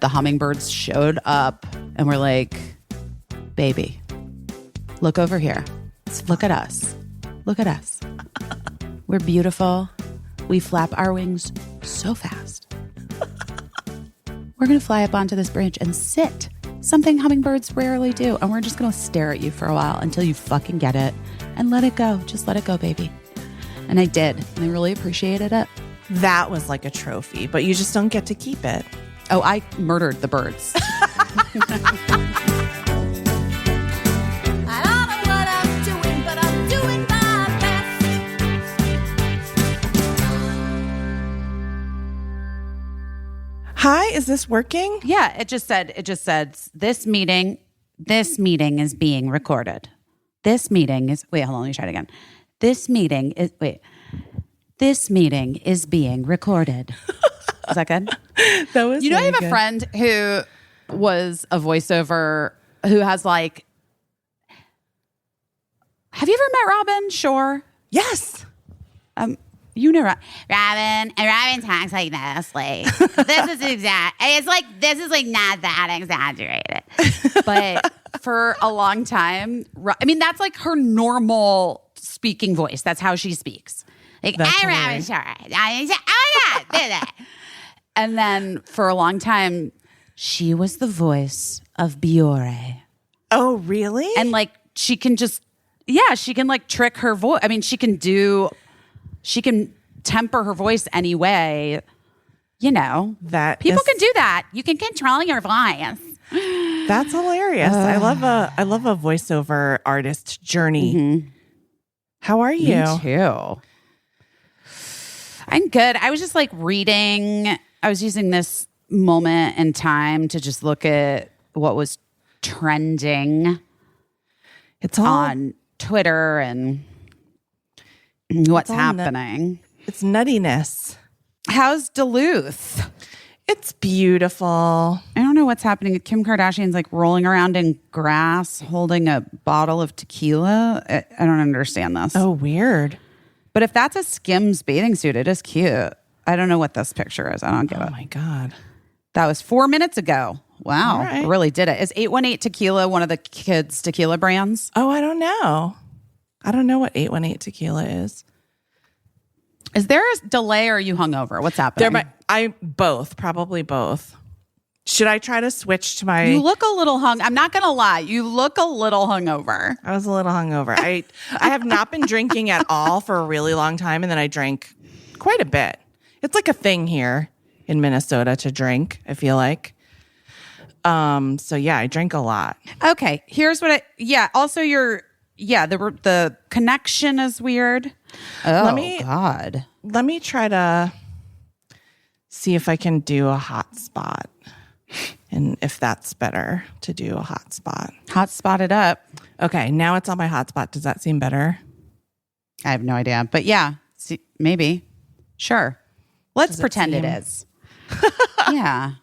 the hummingbirds showed up and were like, baby, look over here. Look at us. Look at us. We're beautiful. We flap our wings so fast. We're going to fly up onto this branch and sit. Something hummingbirds rarely do. And we're just going to stare at you for a while until you fucking get it. And let it go. Just let it go, baby. And I did. And I really appreciated it. That was like a trophy, but you just don't get to keep it. Oh, I murdered the birds. Hi, is this working? Yeah, it just said this meeting is being recorded. This meeting is hold on, let me try it again. This meeting is being recorded. Is that good? That was I have good. a friend who was a voiceover who has like, have you ever met Robin Shore? Yes. You know Robin, and Robin talks like this. Like this is not that exaggerated. But for a long time, I mean, that's like her normal speaking voice. That's how she speaks. Like, I'm Robin Shore. Oh yeah. And then for a long time, she was the voice of Biore. Oh, really? And like she can like trick her voice. I mean, she can temper her voice any way. That people can do that. You can control your voice. That's hilarious. I love a voiceover artist journey. Mm-hmm. How are you? Me too. I'm good. I was just like reading. I was using this moment in time to just look at what was trending. It's all on Twitter and what's happening. It's nuttiness. How's Duluth? It's beautiful. I don't know what's happening. Kim Kardashian's like rolling around in grass holding a bottle of tequila. I don't understand this. Oh, weird. But if that's a Skims bathing suit, it is cute. I don't know what this picture is. I don't get it. Oh, my God. That was 4 minutes ago. Wow. Right. Really did it. Is 818 Tequila one of the kids' tequila brands? Oh, I don't know. I don't know what 818 tequila is. Is there a delay or are you hungover? What's happening? Probably both. Should I try to switch to my... You look a little I'm not going to lie. You look a little hungover. I was a little hungover. I have not been drinking at all for a really long time, and then I drank quite a bit. It's like a thing here in Minnesota to drink, I feel like. So yeah, I drank a lot. Okay, here's what also the connection is weird. Oh, God. Let me try to see if I can do a hotspot. And if that's better to do a hotspot. Hotspot it up. Okay, now it's on my hotspot. Does that seem better? I have no idea. But yeah, maybe. Sure. Let's pretend it is. Yeah.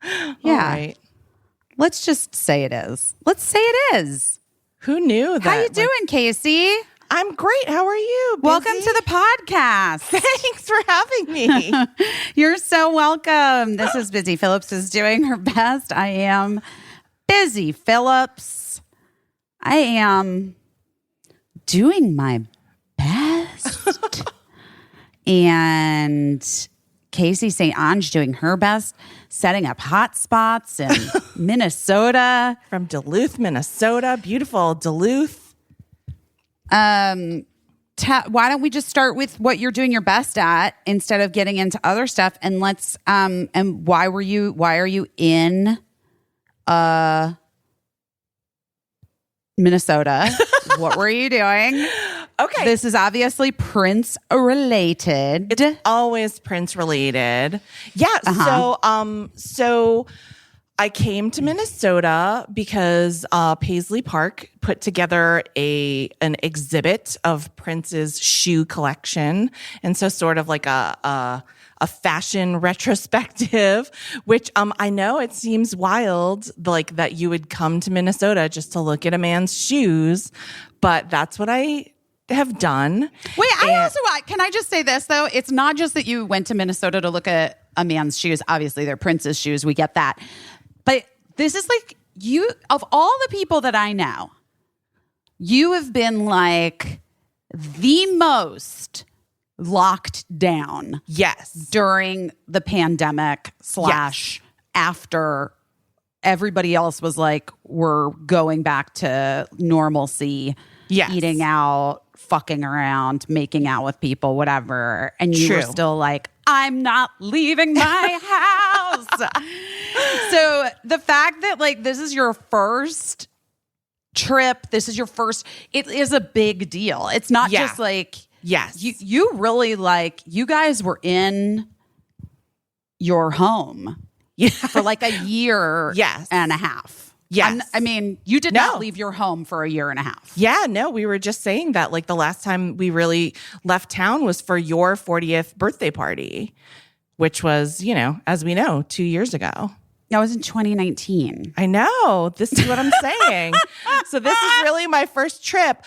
Yeah. All right. Let's just say it is. Let's say it is. Who knew that? How you doing, Caissie? I'm great. How are you? Busy? Welcome to the podcast. Thanks for having me. You're so welcome. This is Busy Phillips is doing her best. I am Busy Phillips. I am doing my best. And Caissie St. Ange doing her best, setting up hot spots in Minnesota. From Duluth, Minnesota. Beautiful Duluth. Why don't we just start with what you're doing your best at instead of getting into other stuff? And let's and why are you in Minnesota? What were you doing? Okay. This is obviously Prince related. It's always Prince related. Yeah. So I came to Minnesota because Paisley Park put together an exhibit of Prince's shoe collection, and so sort of like a fashion retrospective. Which I know it seems wild, like that you would come to Minnesota just to look at a man's shoes, but that's what I have done. Wait, can I just say this though? It's not just that you went to Minnesota to look at a man's shoes. Obviously, they're Prince's shoes. We get that. But this is like of all the people that I know, you have been like the most locked down. Yes. During the pandemic / after everybody else was like, we're going back to normalcy, eating out, fucking around, making out with people, whatever. And you were still like, I'm not leaving my house. So the fact that like this is your first trip, it is a big deal. It's not just like, you really like, you guys were in your home for like a year and a half. Yes. I mean, you did not leave your home for a year and a half. Yeah, no, we were just saying that like the last time we really left town was for your 40th birthday party, which was, as we know, 2 years ago. That was in 2019. I know. This is what I'm saying. So this is really my first trip,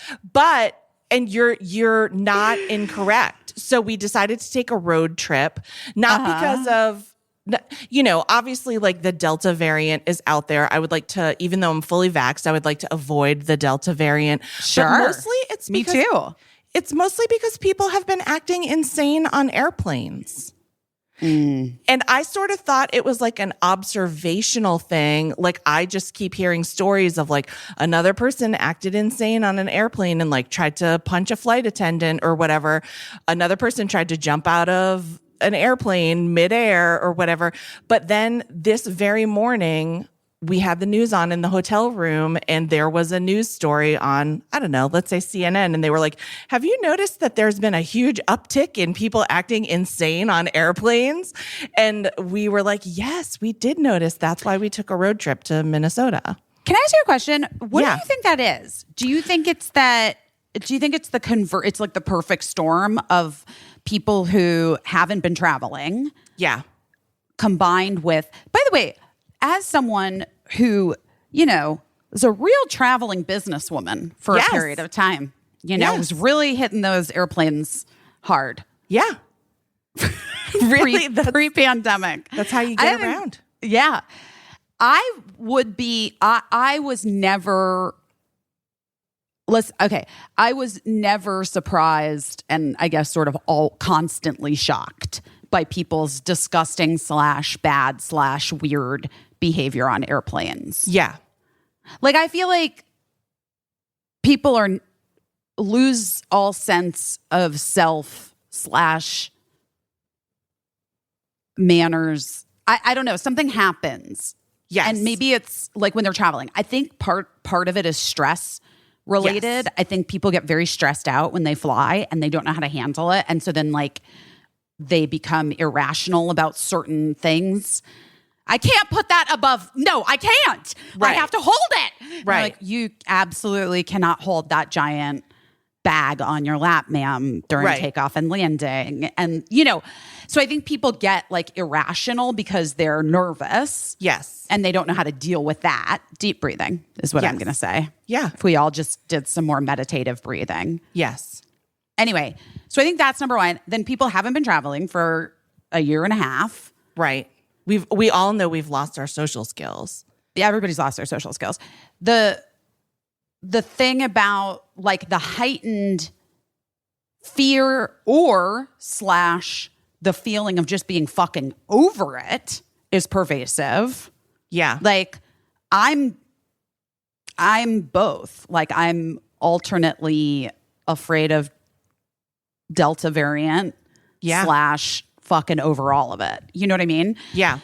and you're not incorrect. So we decided to take a road trip, not because of, obviously like the Delta variant is out there. I would like to, even though I'm fully vaxxed, I would like to avoid the Delta variant. Sure. But mostly it's me too. It's mostly because people have been acting insane on airplanes. And I sort of thought it was like an observational thing. Like I just keep hearing stories of like another person acted insane on an airplane and like tried to punch a flight attendant or whatever. Another person tried to jump out of an airplane midair or whatever. But then this very morning, we had the news on in the hotel room and there was a news story on, I don't know, let's say CNN. And they were like, have you noticed that there's been a huge uptick in people acting insane on airplanes? And we were like, yes, we did notice. That's why we took a road trip to Minnesota. Can I ask you a question? What do you think that is? Do you think it's it's like the perfect storm of people who haven't been traveling? Yeah. Combined with, by the way, as someone who, was a real traveling businesswoman for a period of time, was really hitting those airplanes hard. Yeah. Really? Pre-pandemic. That's how you get around. Yeah. I was never surprised and I guess sort of all constantly shocked by people's disgusting / bad / weird behavior on airplanes. Yeah. Like I feel like people lose all sense of self / manners. I don't know. Something happens. Yes. And maybe it's like when they're traveling. I think part of it is stress related. Yes. I think people get very stressed out when they fly and they don't know how to handle it. And so then like they become irrational about certain things. I can't put that above. No, I can't. Right. I have to hold it. Right. Like you absolutely cannot hold that giant bag on your lap, ma'am, during takeoff and landing. And, so I think people get like irrational because they're nervous. Yes. And they don't know how to deal with that. Deep breathing is what I'm going to say. Yeah. If we all just did some more meditative breathing. Yes. Anyway, so I think that's number one. Then people haven't been traveling for a year and a half. Right. We all know we've lost our social skills. Yeah, everybody's lost their social skills. The thing about like the heightened fear or / the feeling of just being fucking over it is pervasive. Yeah. Like I'm both. Like I'm alternately afraid of Delta variant / fucking over all of it. You know what I mean? Yeah.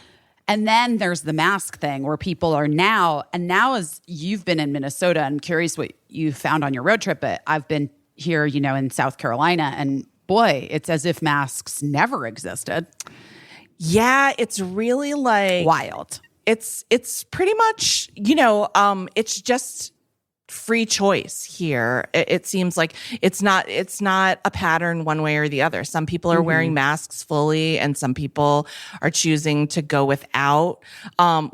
And then there's the mask thing where people are now as you've been in Minnesota, I'm curious what you found on your road trip, but I've been here, in South Carolina, and boy, it's as if masks never existed. Yeah, it's really like wild. It's pretty much, it's just free choice here. It seems like it's not a pattern one way or the other. Some people are wearing masks fully, and some people are choosing to go without.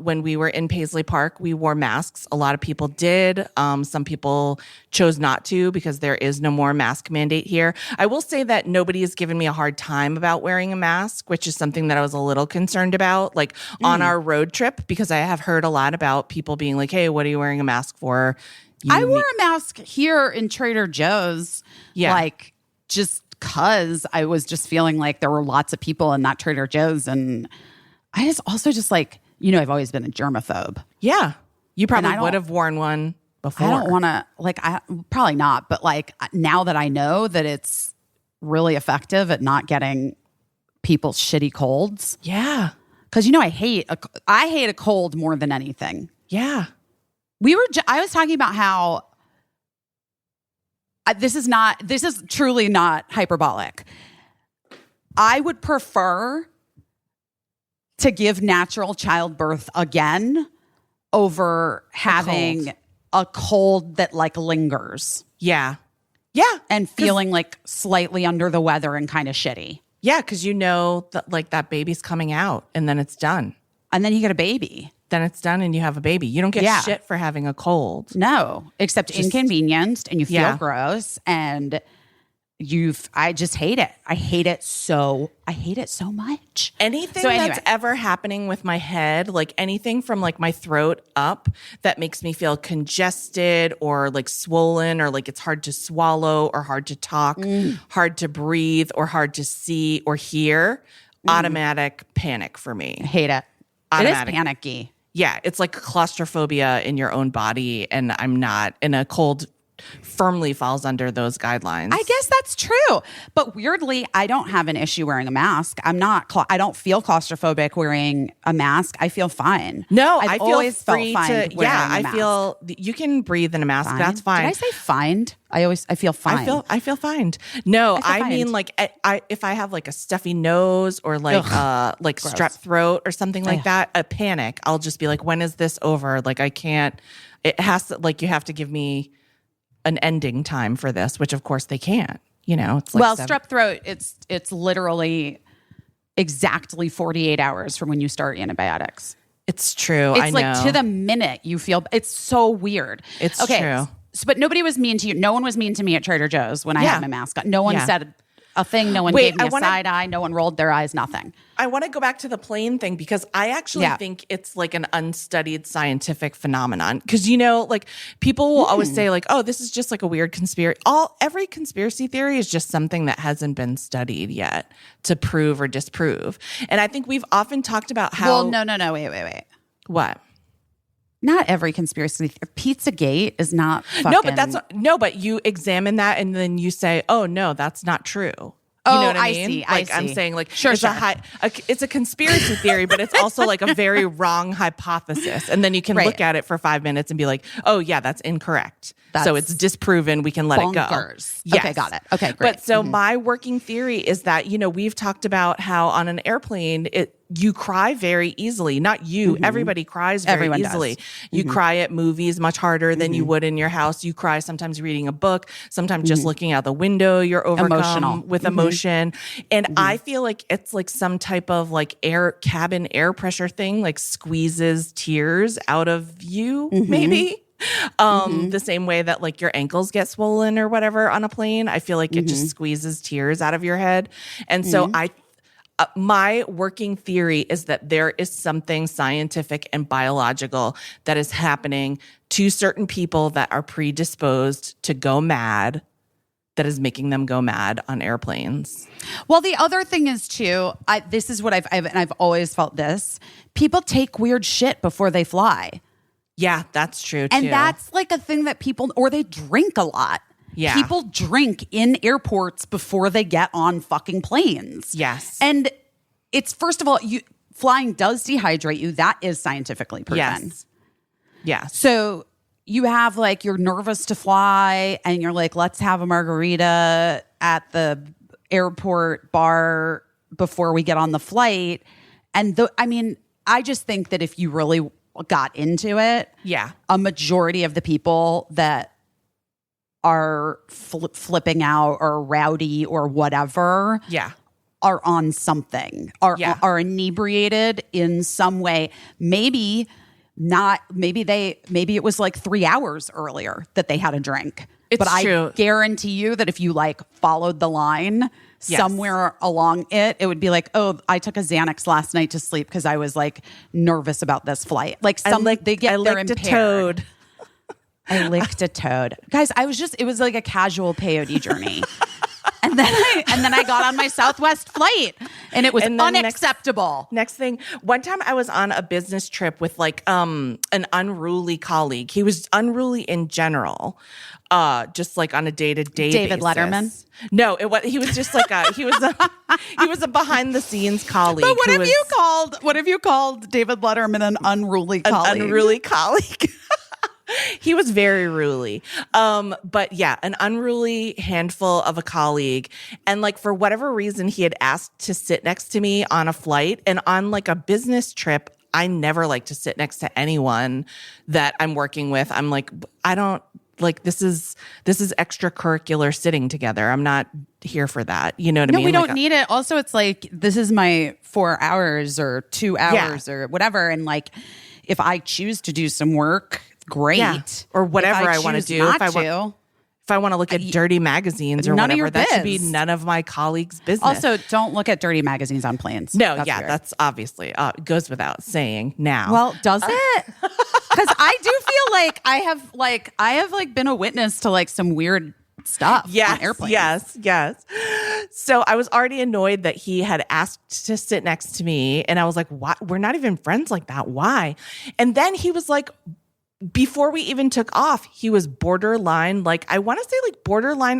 When we were in Paisley Park, we wore masks. A lot of people did. Some people chose not to because there is no more mask mandate here. I will say that nobody has given me a hard time about wearing a mask, which is something that I was a little concerned about, like on our road trip, because I have heard a lot about people being like, hey, what are you wearing a mask for? I wore a mask here in Trader Joe's, like just because I was just feeling like there were lots of people in that Trader Joe's. And I just also just like, I've always been a germaphobe. Yeah. You probably would have worn one before. I don't want to, probably not. But like now that I know that it's really effective at not getting people shitty colds. Yeah. Because, I hate a cold more than anything. Yeah. I was talking about how this is truly not hyperbolic. I would prefer to give natural childbirth again over having a cold that like lingers. Yeah. Yeah. And feeling like slightly under the weather and kind of shitty. Yeah. Cause that like that baby's coming out and then it's done. And then you get a baby. Then it's done and you have a baby. You don't get shit for having a cold. No, except inconvenienced and you feel gross and I just hate it. I hate it so much. Anything that's ever happening with my head, like anything from like my throat up that makes me feel congested or like swollen or like it's hard to swallow or hard to talk, hard to breathe or hard to see or hear, automatic panic for me. I hate it. Automatic. It is panicky. Yeah, it's like claustrophobia in your own body, and I'm not. And a cold firmly falls under those guidelines. I guess that's true. But weirdly, I don't have an issue wearing a mask. I don't feel claustrophobic wearing a mask. I feel fine. No, I've I feel always free felt fine to, wearing yeah, a I mask. feel you can breathe in a mask. Fine. That's fine. Did I say fined? I feel fine. I feel fine. No, I mean like if I have like a stuffy nose or like like gross. strep throat or something like that, a panic. I'll just be like, when is this over? Like I can't. It has to like you have to give me an ending time for this, which of course they can't. It's like strep throat. It's literally exactly 48 hours from when you start antibiotics. It's true. It's I like know. to the minute you feel. It's so weird. It's true. But nobody was mean to you. No one was mean to me at Trader Joe's when I had my mask on. No one said a thing. No one gave me a side eye. No one rolled their eyes. Nothing. I want to go back to the plane thing because I actually think it's like an unstudied scientific phenomenon. Because like people will always say like, "Oh, this is just like a weird conspiracy." Every conspiracy theory is just something that hasn't been studied yet to prove or disprove. And I think we've often talked about how. Well, no. Wait. What? Not every conspiracy. Pizzagate is not fucking... But you examine that and then you say, oh, no, that's not true. You know what I mean? see. Like I see. I'm saying like sure. It's a conspiracy theory, but it's also like a very wrong hypothesis. And then you can look at it for 5 minutes and be like, oh yeah, that's incorrect. So it's disproven. We can let it go. Yes. Okay, got it. Okay, great. But so my working theory is that, we've talked about how on an airplane, you cry very easily. Not you. Everybody cries very easily. Does. You cry at movies much harder than you would in your house. You cry sometimes reading a book, sometimes just looking out the window. You're overcome with emotion. And I feel like it's like some type of like cabin air pressure thing, like squeezes tears out of you, maybe. The same way that like your ankles get swollen or whatever on a plane. I feel like it just squeezes tears out of your head. And so my working theory is that there is something scientific and biological that is happening to certain people that are predisposed to go mad, that is making them go mad on airplanes. Well, the other thing is too, this is what I've always felt this. People take weird shit before they fly. Yeah, that's true too. And that's like a thing that or they drink a lot. Yeah. People drink in airports before they get on fucking planes. Yes. And it's, first of all, flying does dehydrate you. That is scientifically proven. Yes. So you have like, you're nervous to fly and you're like, let's have a margarita at the airport bar before we get on the flight. And I just think that if you really got into it, Yeah. a majority of the people that are flipping out or rowdy or whatever Yeah. are on something, are inebriated in some way. Maybe it was like 3 hours earlier that they had a drink. It's but true. I guarantee you that if you like followed the line somewhere along it would be like, oh, I took a Xanax last night to sleep because I was like nervous about this flight. Like I licked a toad. I licked a toad. Guys, it was like a casual peyote journey. And then I got on my Southwest flight and it was unacceptable. Next thing, one time I was on a business trip with like an unruly colleague. He was unruly in general, just like on a day-to-day David basis. Letterman? No, he was just like he was a behind the scenes colleague. But what have you called David Letterman an unruly colleague? An unruly colleague. He was very ruly. But yeah, an unruly handful of a colleague. And like, for whatever reason, he had asked to sit next to me on a flight, and on like a business trip, I never like to sit next to anyone that I'm working with. I'm like, I don't like, this is extracurricular sitting together. I'm not here for that. You know what I mean? No, we don't need it. Also, it's like, this is my 4 hours or 2 hours or whatever. And like, if I choose to do some work, great. Yeah. Or whatever I want to do. If I want to look at dirty magazines or whatever, that should be none of my colleagues' business. Also, don't look at dirty magazines on planes. No, that's obviously goes without saying now. Well, does it? Because I do feel like I have been a witness to like some weird stuff on airplanes. Yes. So I was already annoyed that he had asked to sit next to me, and I was like, "Why? We're not even friends like that. Why?" And then he was like, before we even took off, he was borderline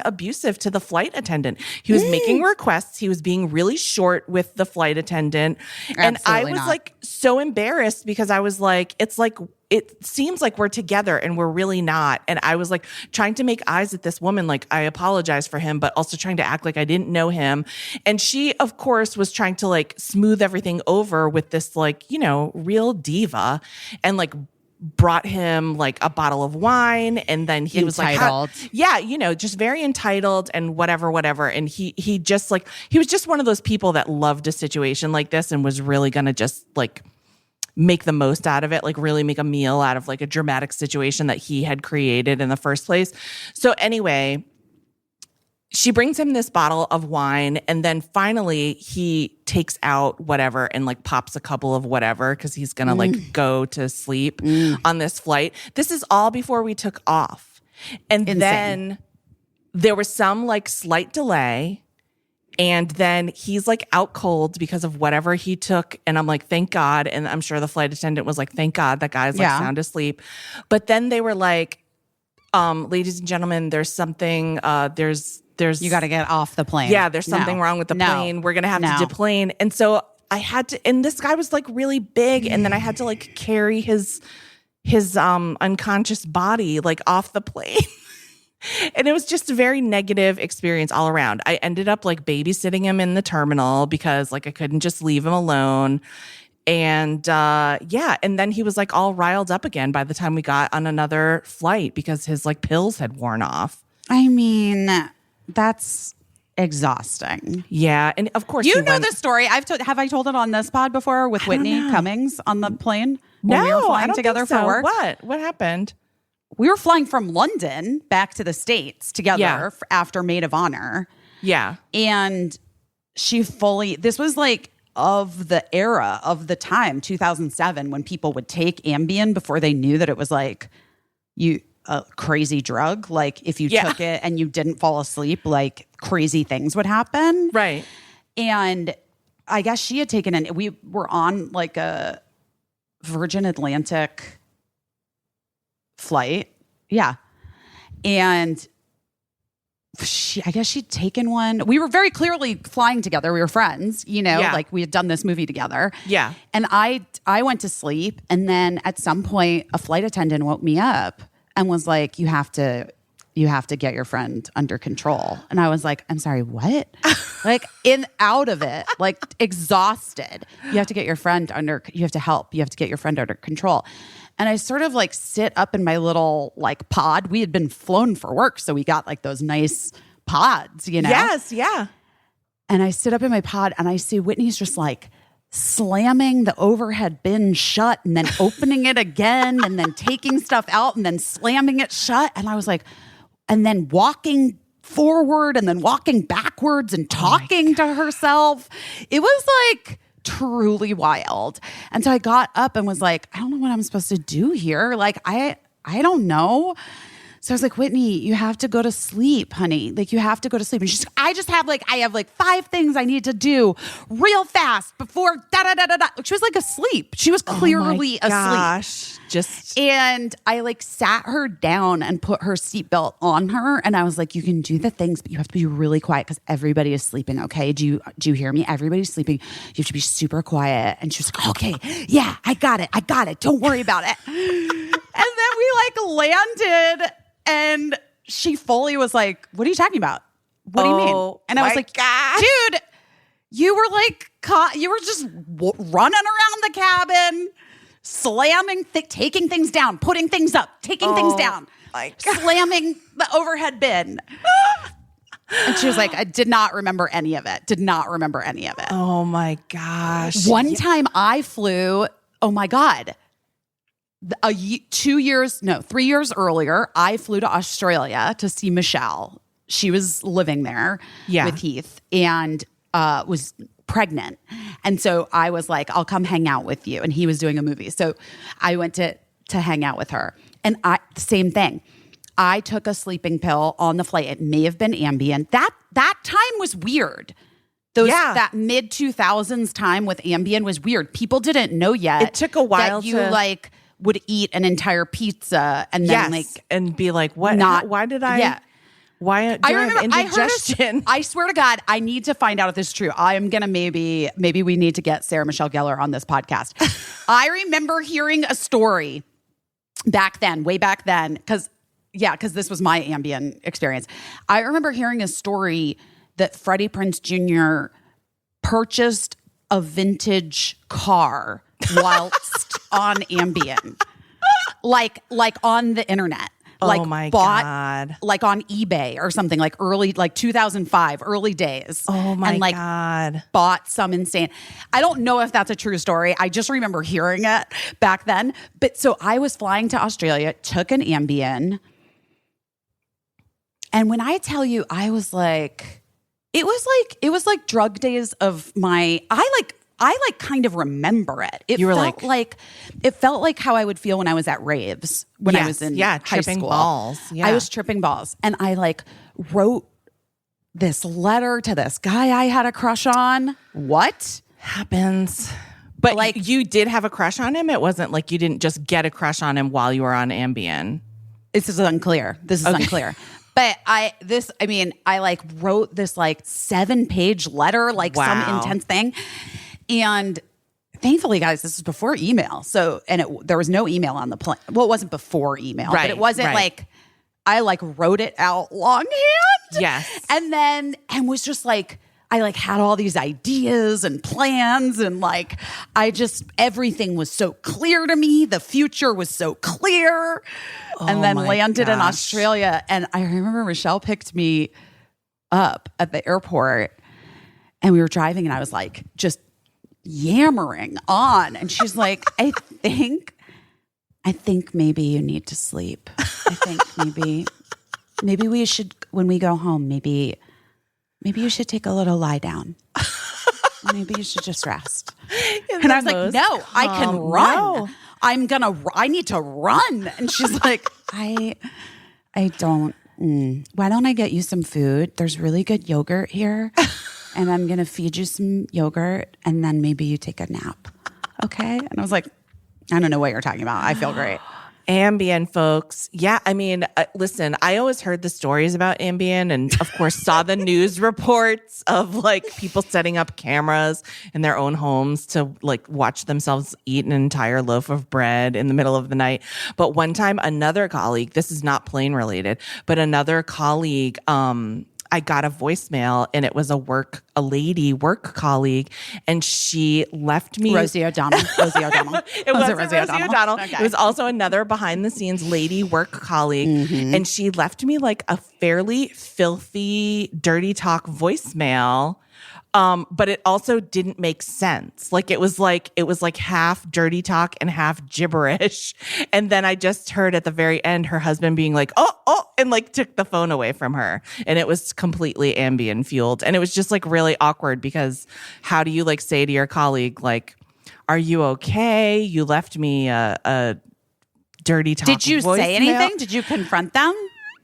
abusive to the flight attendant. He was making requests. He was being really short with the flight attendant. And I was like so embarrassed because I was like, it seems like we're together and we're really not. And I was like trying to make eyes at this woman, like I apologize for him, but also trying to act like I didn't know him. And she, of course, was trying to like smooth everything over with this like, real diva, and like brought him like a bottle of wine, and then he was like, just very entitled and whatever. And he was just one of those people that loved a situation like this and was really gonna just like make the most out of it, like really make a meal out of like a dramatic situation that he had created in the first place. So anyway, she brings him this bottle of wine, and then finally he takes out whatever and like pops a couple of whatever because he's gonna like go to sleep on this flight. This is all before we took off. And then there was some like slight delay, and then he's like out cold because of whatever he took. And I'm like, thank God. And I'm sure the flight attendant was like, thank God that guy's like sound asleep. But then they were like, ladies and gentlemen, there's something, you got to get off the plane. Yeah, there's something wrong with the plane. We're going to have to deplane. And so I had to, and this guy was like really big, and then I had to like carry his unconscious body like off the plane. And it was just a very negative experience all around. I ended up like babysitting him in the terminal because like I couldn't just leave him alone. And and then he was like all riled up again by the time we got on another flight because his like pills had worn off. I mean, that's exhausting. Yeah, and of course you know the story. Have I told it on this pod before with Whitney Cummings on the plane? When we were flying together for work. What happened? We were flying from London back to the States together after Maid of Honor. Yeah, and this was like of the era of the time, 2007, when people would take Ambien before they knew that it was like a crazy drug. Like if you took it and you didn't fall asleep, like crazy things would happen. Right. And I guess she had taken it. We were on like a Virgin Atlantic flight. Yeah. And I guess she'd taken one. We were very clearly flying together. We were friends, like we had done this movie together. Yeah. And I went to sleep. And then at some point, a flight attendant woke me up and was like, you have to you have to get your friend under control. And I was like, I'm sorry, what? Like out of it, like exhausted. You have to get your friend you have to help. You have to get your friend under control. And I sort of like sit up in my little like pod. We had been flown for work. So we got like those nice pods, you know? Yes, yeah. And I sit up in my pod and I see Whitney's just like slamming the overhead bin shut and then opening it again and then taking stuff out and then slamming it shut. And I was like, and then walking forward and then walking backwards and talking to herself. It was like truly wild. And so I got up and was like, I don't know what I'm supposed to do here. Like, I don't know. So I was like, Whitney, you have to go to sleep, honey. Like, you have to go to sleep. And she's like, I have like 5 things I need to do real fast before da-da-da-da-da. She was like asleep. She was clearly asleep. And I like sat her down and put her seatbelt on her. And I was like, you can do the things, but you have to be really quiet because everybody is sleeping, okay? Do you hear me? Everybody's sleeping. You have to be super quiet. And she was like, okay, yeah, I got it. Don't worry about it. And then we like landed. And she fully was like, what are you talking about? What do you mean? And I was like, gosh. dude, you were like, you were just running around the cabin, slamming, taking things down, putting things up, taking things down, slamming the overhead bin. And she was like, I did not remember any of it. Oh my gosh. One time I flew, oh my God. 3 years earlier, I flew to Australia to see Michelle. She was living there with Heath and was pregnant. And so I was like, I'll come hang out with you. And he was doing a movie. So I went to hang out with her. And same thing. I took a sleeping pill on the flight. It may have been Ambien. That time was weird. That mid 2000s time with Ambien was weird. People didn't know yet. It took a while that you like would eat an entire pizza and then and be like, what? Why did I? Yeah. Why do I have indigestion? I swear to God, I need to find out if this is true. I am gonna maybe we need to get Sarah Michelle Gellar on this podcast. I remember hearing a story way back then, because this was my Ambien experience. I remember hearing a story that Freddie Prinze Jr. purchased a vintage car whilst on Ambien, like on the internet. Like oh my bought, God. Like on eBay or something, like early, like 2005, early days. Oh my and like God. Bought some insane. I don't know if that's a true story. I just remember hearing it back then. But so I was flying to Australia, took an Ambien. And when I tell you, I was like, it was like drug days of my, I kind of remember it. It felt like how I would feel when I was at raves when I was in high tripping school. Balls. Yeah. I was tripping balls, and I like wrote this letter to this guy I had a crush on. What happens? But like you did have a crush on him. It wasn't like you didn't just get a crush on him while you were on Ambien. This is unclear. But I like wrote this like 7-page letter, like some intense thing. And thankfully, guys, this was before email. So, there was no email on the plane. Well, it wasn't before email, but it wasn't like, I like wrote it out longhand. Yes. And was just like, I like had all these ideas and plans and like, everything was so clear to me. The future was so clear. And then landed in Australia. And I remember Michelle picked me up at the airport and we were driving and I was like, just yammering on. And she's like, I think maybe you need to sleep. I think maybe we should, when we go home, maybe you should take a little lie down. Maybe you should just rest. And I was like, no, I can run. No. I need to run. And she's like, I don't, why don't I get you some food? There's really good yogurt here. And I'm going to feed you some yogurt and then maybe you take a nap. Okay. And I was like, I don't know what you're talking about. I feel great. Ambien, folks. Yeah, I mean, listen, I always heard the stories about Ambien and, of course, saw the news reports of like people setting up cameras in their own homes to like watch themselves eat an entire loaf of bread in the middle of the night. But one time, another colleague, this is not plane related, but another colleague, I got a voicemail and it was a lady work colleague, and she left me. Rosie O'Donnell. It wasn't Rosie O'Donnell. Okay. It was also another behind the scenes lady work colleague. Mm-hmm. And she left me like a fairly filthy, dirty talk voicemail. But it also didn't make sense. Like it was like half dirty talk and half gibberish. And then I just heard at the very end her husband being like, oh, and like took the phone away from her. And it was completely Ambien fueled. And it was just like really awkward because how do you like say to your colleague, like, are you okay? You left me a dirty talk. Did you voicemail. Say anything? Did you confront them?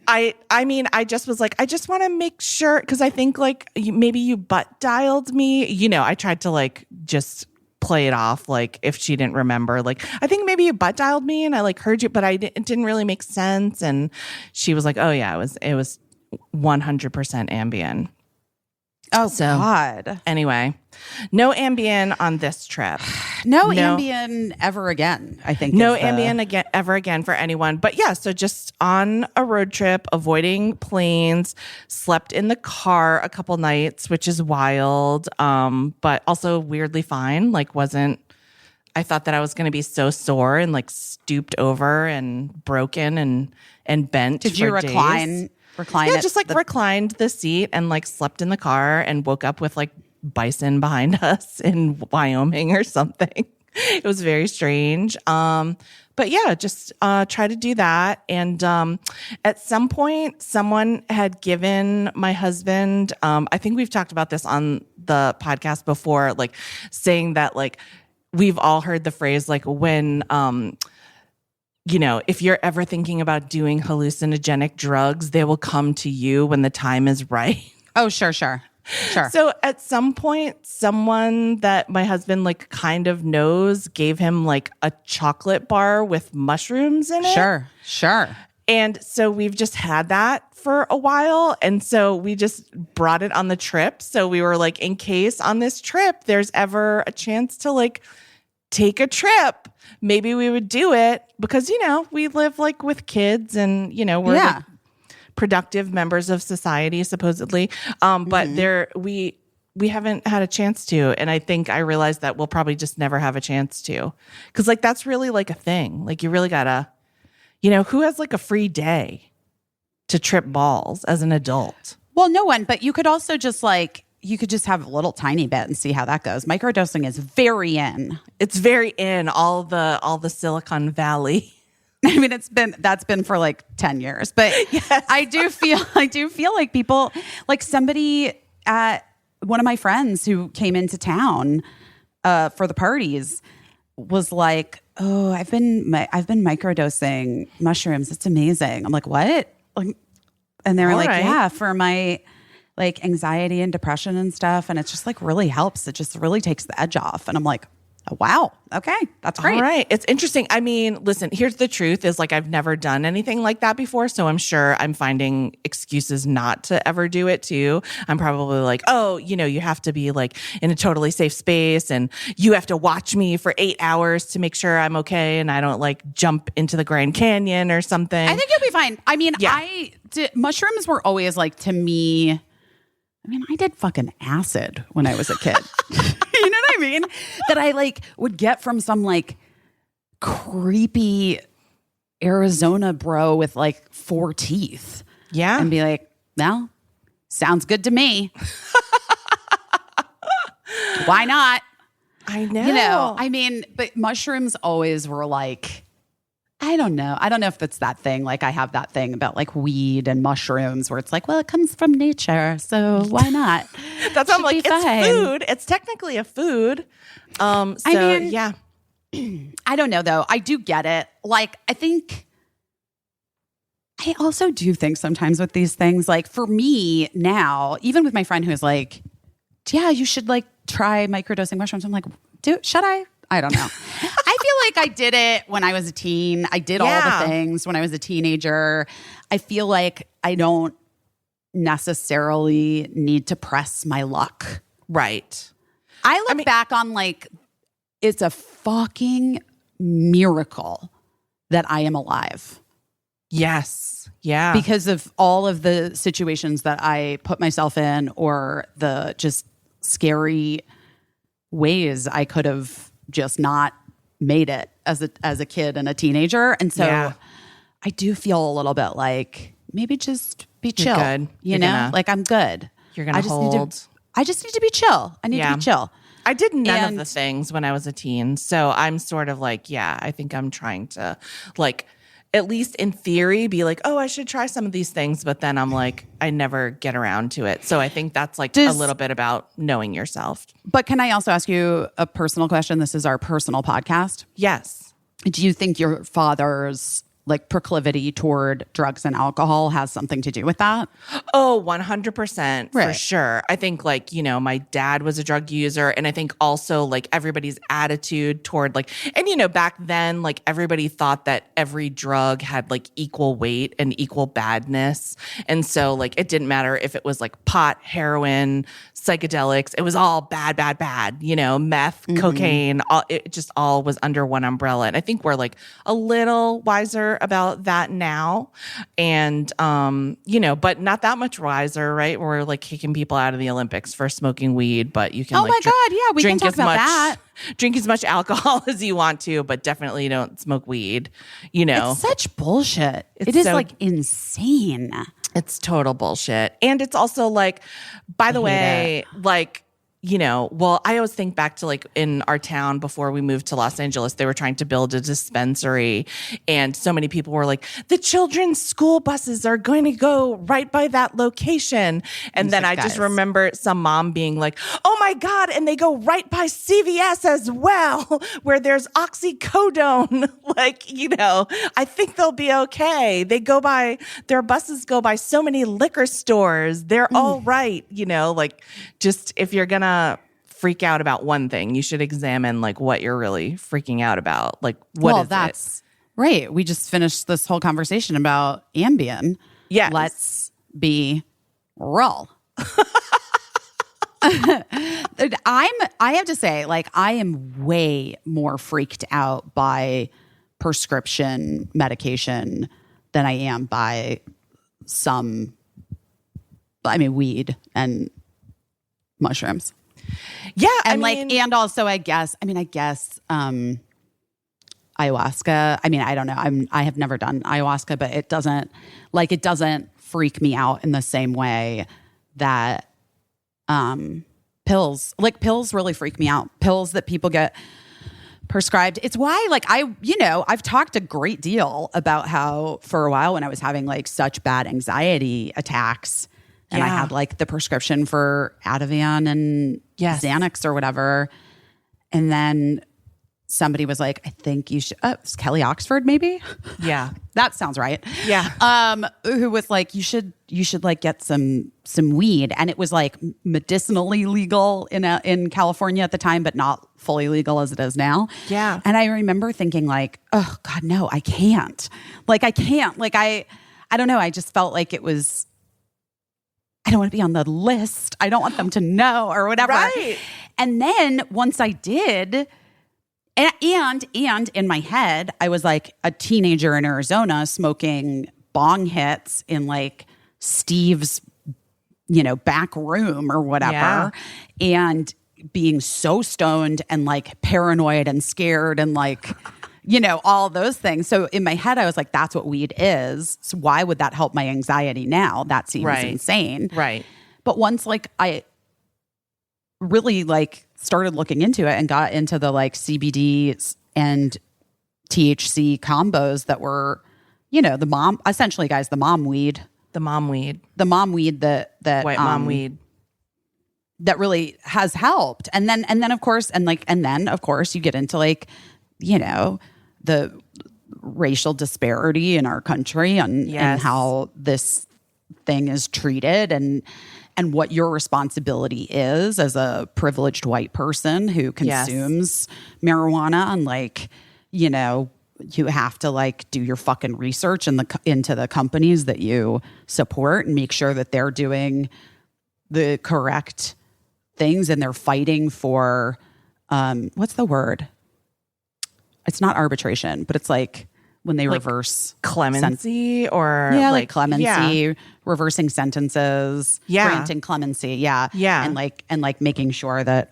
I mean, I just was like, I just want to make sure, because I think like maybe you butt dialed me. You know, I tried to like just play it off like if she didn't remember. Like, I think maybe you butt dialed me and I like heard you, but it didn't really make sense. And she was like, oh yeah, it was 100% Ambien. Oh, so, God. Anyway, no Ambien on this trip. No Ambien ever again, I think. No Ambien ever again for anyone. But yeah, so just on a road trip, avoiding planes, slept in the car a couple nights, which is wild, but also weirdly fine. Like I thought that I was going to be so sore and like stooped over and broken and bent. Did you recline? Yeah, just like reclined the seat and like slept in the car and woke up with like bison behind us in Wyoming or something. It was very strange. But yeah, just try to do that. And at some point, someone had given my husband, I think we've talked about this on the podcast before, like saying that like we've all heard the phrase like when you know, if you're ever thinking about doing hallucinogenic drugs, they will come to you when the time is right. Oh, sure. So at some point, someone that my husband like kind of knows gave him like a chocolate bar with mushrooms in it. Sure. And so we've just had that for a while. And so we just brought it on the trip. So we were like, in case on this trip, there's ever a chance to like take a trip, maybe we would do it because, you know, we live like with kids and, you know, we're like productive members of society, supposedly. But we haven't had a chance to. And I think I realized that we'll probably just never have a chance to. Cause like, that's really like a thing. Like you really gotta, you know, who has like a free day to trip balls as an adult? Well, no one, but you could also just like, you could just have a little tiny bit and see how that goes. Microdosing is very in. It's very in all the Silicon Valley. I mean, that's been for like 10 years, but yes. I do feel like people, like somebody at one of my friends who came into town for the parties was like, "Oh, I've been microdosing mushrooms. It's amazing." I'm like, "What?" And they were like, right. "Yeah, for my like anxiety and depression and stuff." And it's just like really helps. It just really takes the edge off. And I'm like, oh, wow. Okay. That's great. All right. It's interesting. I mean, listen, here's the truth is like, I've never done anything like that before. So I'm sure I'm finding excuses not to ever do it too. I'm probably like, oh, you know, you have to be like in a totally safe space and you have to watch me for 8 hours to make sure I'm okay. And I don't like jump into the Grand Canyon or something. I think you'll be fine. I mean, mushrooms were always like, to me, I mean, I did fucking acid when I was a kid. You know what I mean? That I like would get from some like creepy Arizona bro with like 4 teeth. Yeah. And be like, well, sounds good to me. Why not? I know. You know, I mean, but mushrooms always were like, I don't know. I don't know if that's that thing. Like I have that thing about like weed and mushrooms where it's like, well, it comes from nature. So why not? That's what I'm like, it's food. It's technically a food. So I mean, yeah. I don't know though. I do get it. Like, I also do think sometimes with these things, like for me now, even with my friend who's like, yeah, you should like try microdosing mushrooms. I'm like, should I? I don't know. I feel like I did it when I was a teen. I did all the things when I was a teenager. I feel like I don't necessarily need to press my luck. Right. I look back on like, it's a fucking miracle that I am alive. Yes. Yeah. Because of all of the situations that I put myself in, or the just scary ways I could have just not made it as a kid and a teenager. And so I do feel a little bit like maybe just be chill. Good. You know? Like I'm good. You're going to hold. I just need to be chill. I need to be chill. I did none of the things when I was a teen. So I'm sort of like, I think I'm trying to like, at least in theory, be like, oh, I should try some of these things. But then I'm like, I never get around to it. So I think that's like a little bit about knowing yourself. But can I also ask you a personal question? This is our personal podcast. Yes. Do you think your father's like proclivity toward drugs and alcohol has something to do with that? Oh, 100% for sure. I think like, my dad was a drug user, and I think also like everybody's attitude toward like, and back then, like everybody thought that every drug had like equal weight and equal badness. And so like, it didn't matter if it was like pot, heroin, psychedelics, it was all bad, meth, cocaine, it just all was under one umbrella. And I think we're like a little wiser about that now, and but not that much wiser, right? We're like kicking people out of the Olympics for smoking weed, but you can we can talk about that. Drink as much alcohol as you want to, but definitely don't smoke weed. It's such bullshit. It is like insane. It's total bullshit. And it's also like, by the way, like, I always think back to like in our town before we moved to Los Angeles, they were trying to build a dispensary, and so many people were like, the children's school buses are going to go right by that location. And then I just remember some mom being like, oh my God, and they go right by CVS as well, where there's oxycodone. Like, I think they'll be okay. Their buses go by so many liquor stores. They're all right. Like just if you're going to freak out about one thing, you should examine like what you're really freaking out about. Like that's right. We just finished this whole conversation about Ambien. Yeah. Let's be real. I have to say, like, I am way more freaked out by prescription medication than I am by weed and mushrooms. Yeah. And also I guess ayahuasca. I mean, I don't know. I have never done ayahuasca, but it doesn't freak me out in the same way that pills really freak me out. Pills that people get prescribed. It's why like I've talked a great deal about how for a while when I was having like such bad anxiety attacks, and I had like the prescription for Ativan and Xanax or whatever. And then somebody was like, I think you should, it's Kelly Oxford maybe? Yeah. That sounds right. Yeah. Who was like, you should like get some weed. And it was like medicinally legal in California at the time, but not fully legal as it is now. Yeah. And I remember thinking like, oh God, no, I can't. Like, I can't. Like, I don't know. I just felt like it was, I don't want to be on the list. I don't want them to know or whatever. Right. And then once I did, and in my head, I was like a teenager in Arizona smoking bong hits in like Steve's, back room or whatever, and being so stoned and like paranoid and scared and like, all those things. So in my head, I was like, that's what weed is. So why would that help my anxiety now? That seems insane. Right. But once like I really like started looking into it and got into the like CBD and THC combos that were, the mom weed that white mom weed that really has helped. And then of course you get into like, the racial disparity in our country and how this thing is treated and what your responsibility is as a privileged white person who consumes marijuana and like you know, you have to like do your fucking research into the companies that you support and make sure that they're doing the correct things and they're fighting for what's the word? It's not arbitration, but it's like when they reverse clemency or like clemency, reversing sentences, granting clemency, and like making sure that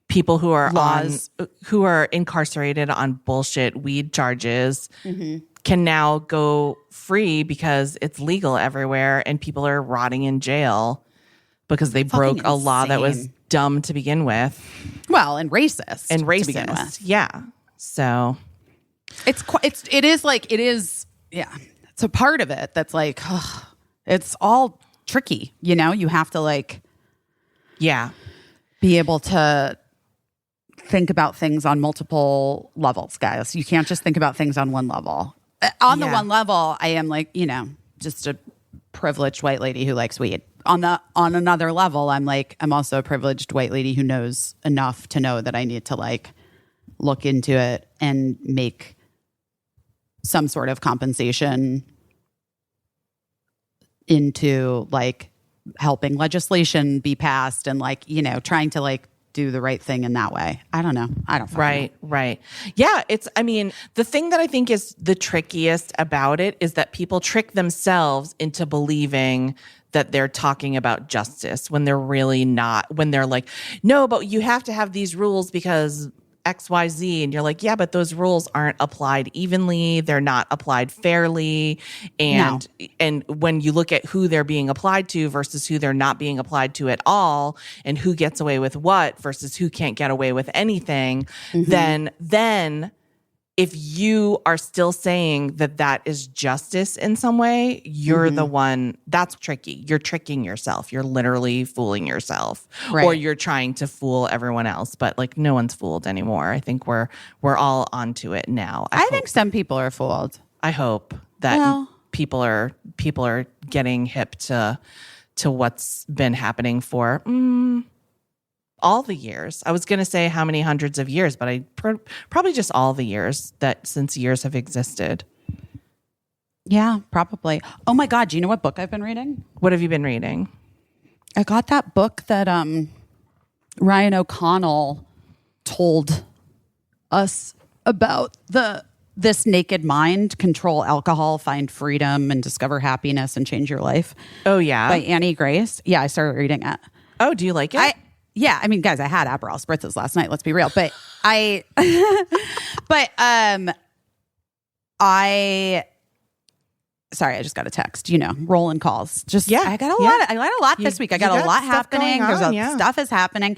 people who are incarcerated on bullshit weed charges can now go free because it's legal everywhere, and people are rotting in jail because they broke a law that was dumb to begin with. Well, and racist to begin with. Yeah. So it's a part of it that's like, it's all tricky, you know? You have to like, be able to think about things on multiple levels, guys. You can't just think about things on one level. On the one level, I am like, you know, just a privileged white lady who likes weed. On another level, I'm also a privileged white lady who knows enough to know that I need to like look into it and make some sort of compensation into like helping legislation be passed and like, you know, trying to like do the right thing in that way. I don't know. I don't know. Right. Yeah. The thing that I think is the trickiest about it is that people trick themselves into believing that they're talking about justice when they're really not, when they're like, no, but you have to have these rules because XYZ. And you're like, yeah, but those rules aren't applied evenly. They're not applied fairly. And when you look at who they're being applied to versus who they're not being applied to at all, and who gets away with what versus who can't get away with anything, then if you are still saying that is justice in some way, you're the one that's tricky. You're tricking yourself. You're literally fooling yourself, or you're trying to fool everyone else. But like no one's fooled anymore. I think we're all onto it now. I think some people are fooled. I hope that people are getting hip to what's been happening for all the years. I was going to say how many hundreds of years, but probably just all the years that since years have existed. Yeah, probably. Oh my God. Do you know what book I've been reading? What have you been reading? I got that book that Ryan O'Connell told us about, This Naked Mind, Control Alcohol, Find Freedom, and Discover Happiness and Change Your Life. Oh, yeah. By Annie Grace. Yeah, I started reading it. Oh, do you like it? I mean, guys, I had Aperol spritzes last night. Let's be real. But I just got a text, you know, rolling calls. I got a lot this week. I got a lot happening. Stuff is happening.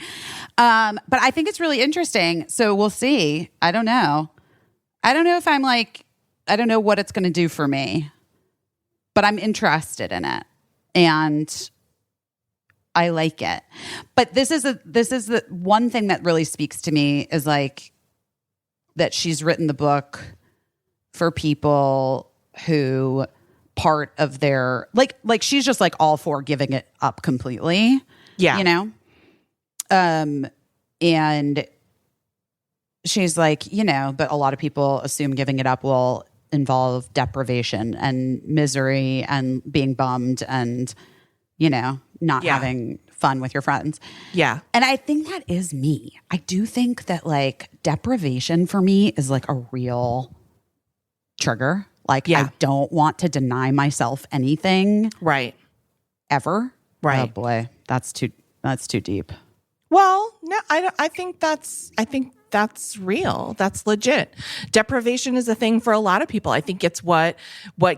But I think it's really interesting. So we'll see. I don't know if I'm like, I don't know what it's going to do for me, but I'm interested in it. And I like it. But this is the one thing that really speaks to me is like that she's written the book for people who part of their like she's just like all for giving it up completely. Yeah. You know? And she's like, you know, but a lot of people assume giving it up will involve deprivation and misery and being bummed and, you know, not having fun with your friends. Yeah. And I think that is me. I do think that like deprivation for me is like a real trigger. Like I don't want to deny myself anything. Right. Ever. Right. Oh boy. That's too deep. Well, no, I think that's real. That's legit. Deprivation is a thing for a lot of people. I think it's what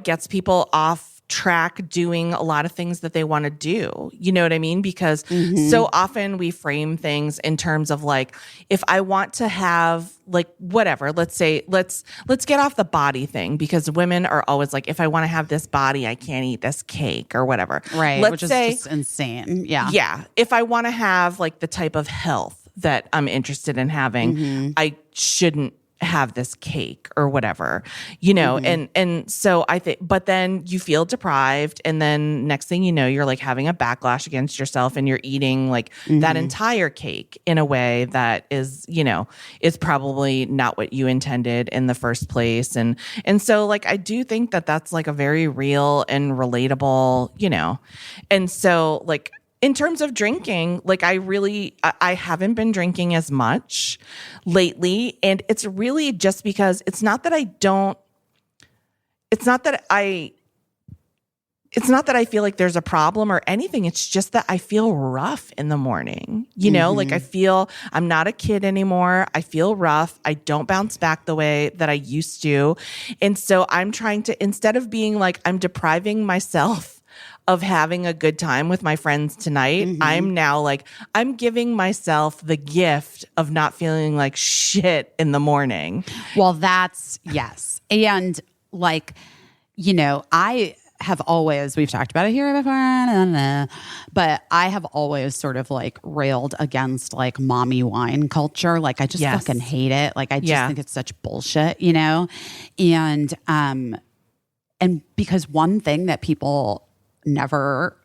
gets people off track doing a lot of things that they want to do. You know what I mean? Because so often we frame things in terms of like, if I want to have like whatever, let's say, let's get off the body thing, because women are always like, if I want to have this body, I can't eat this cake or whatever. Right. Which is just insane. Yeah. Yeah. If I want to have like the type of health that I'm interested in having, I shouldn't have this cake or whatever, you know? And so I think, but then you feel deprived. And then next thing you know, you're like having a backlash against yourself and you're eating like that entire cake in a way that is, you know, is probably not what you intended in the first place. And so like, I do think that that's like a very real and relatable, you know? And so like, in terms of drinking, like I haven't been drinking as much lately. And it's really just because it's not that I feel like there's a problem or anything. It's just that I feel rough in the morning. You know, like I feel I'm not a kid anymore. I feel rough. I don't bounce back the way that I used to. And so I'm trying to, instead of being like, I'm depriving myself of having a good time with my friends tonight, I'm now like, I'm giving myself the gift of not feeling like shit in the morning. Well, that's, yes. And like, you know, I have always, we've talked about it here before, but I have always sort of like railed against like mommy wine culture. Like I just fucking hate it. Like I just think it's such bullshit, you know? And because one thing that people never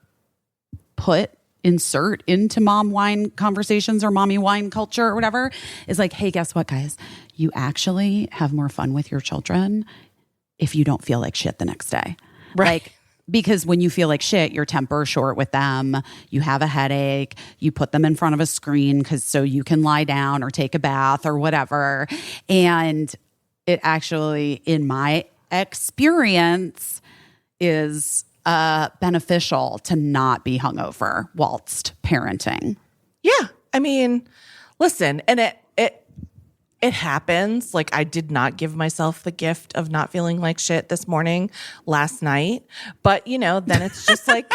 insert into mom wine conversations or mommy wine culture or whatever is like, hey, guess what, guys? You actually have more fun with your children if you don't feel like shit the next day. Right. Like, because when you feel like shit, your temper's short with them, you have a headache, you put them in front of a screen so you can lie down or take a bath or whatever. And it actually, in my experience, is beneficial to not be hungover whilst parenting. Yeah. I mean, listen, and it happens. Like I did not give myself the gift of not feeling like shit this morning, last night. But, you know, then it's just like,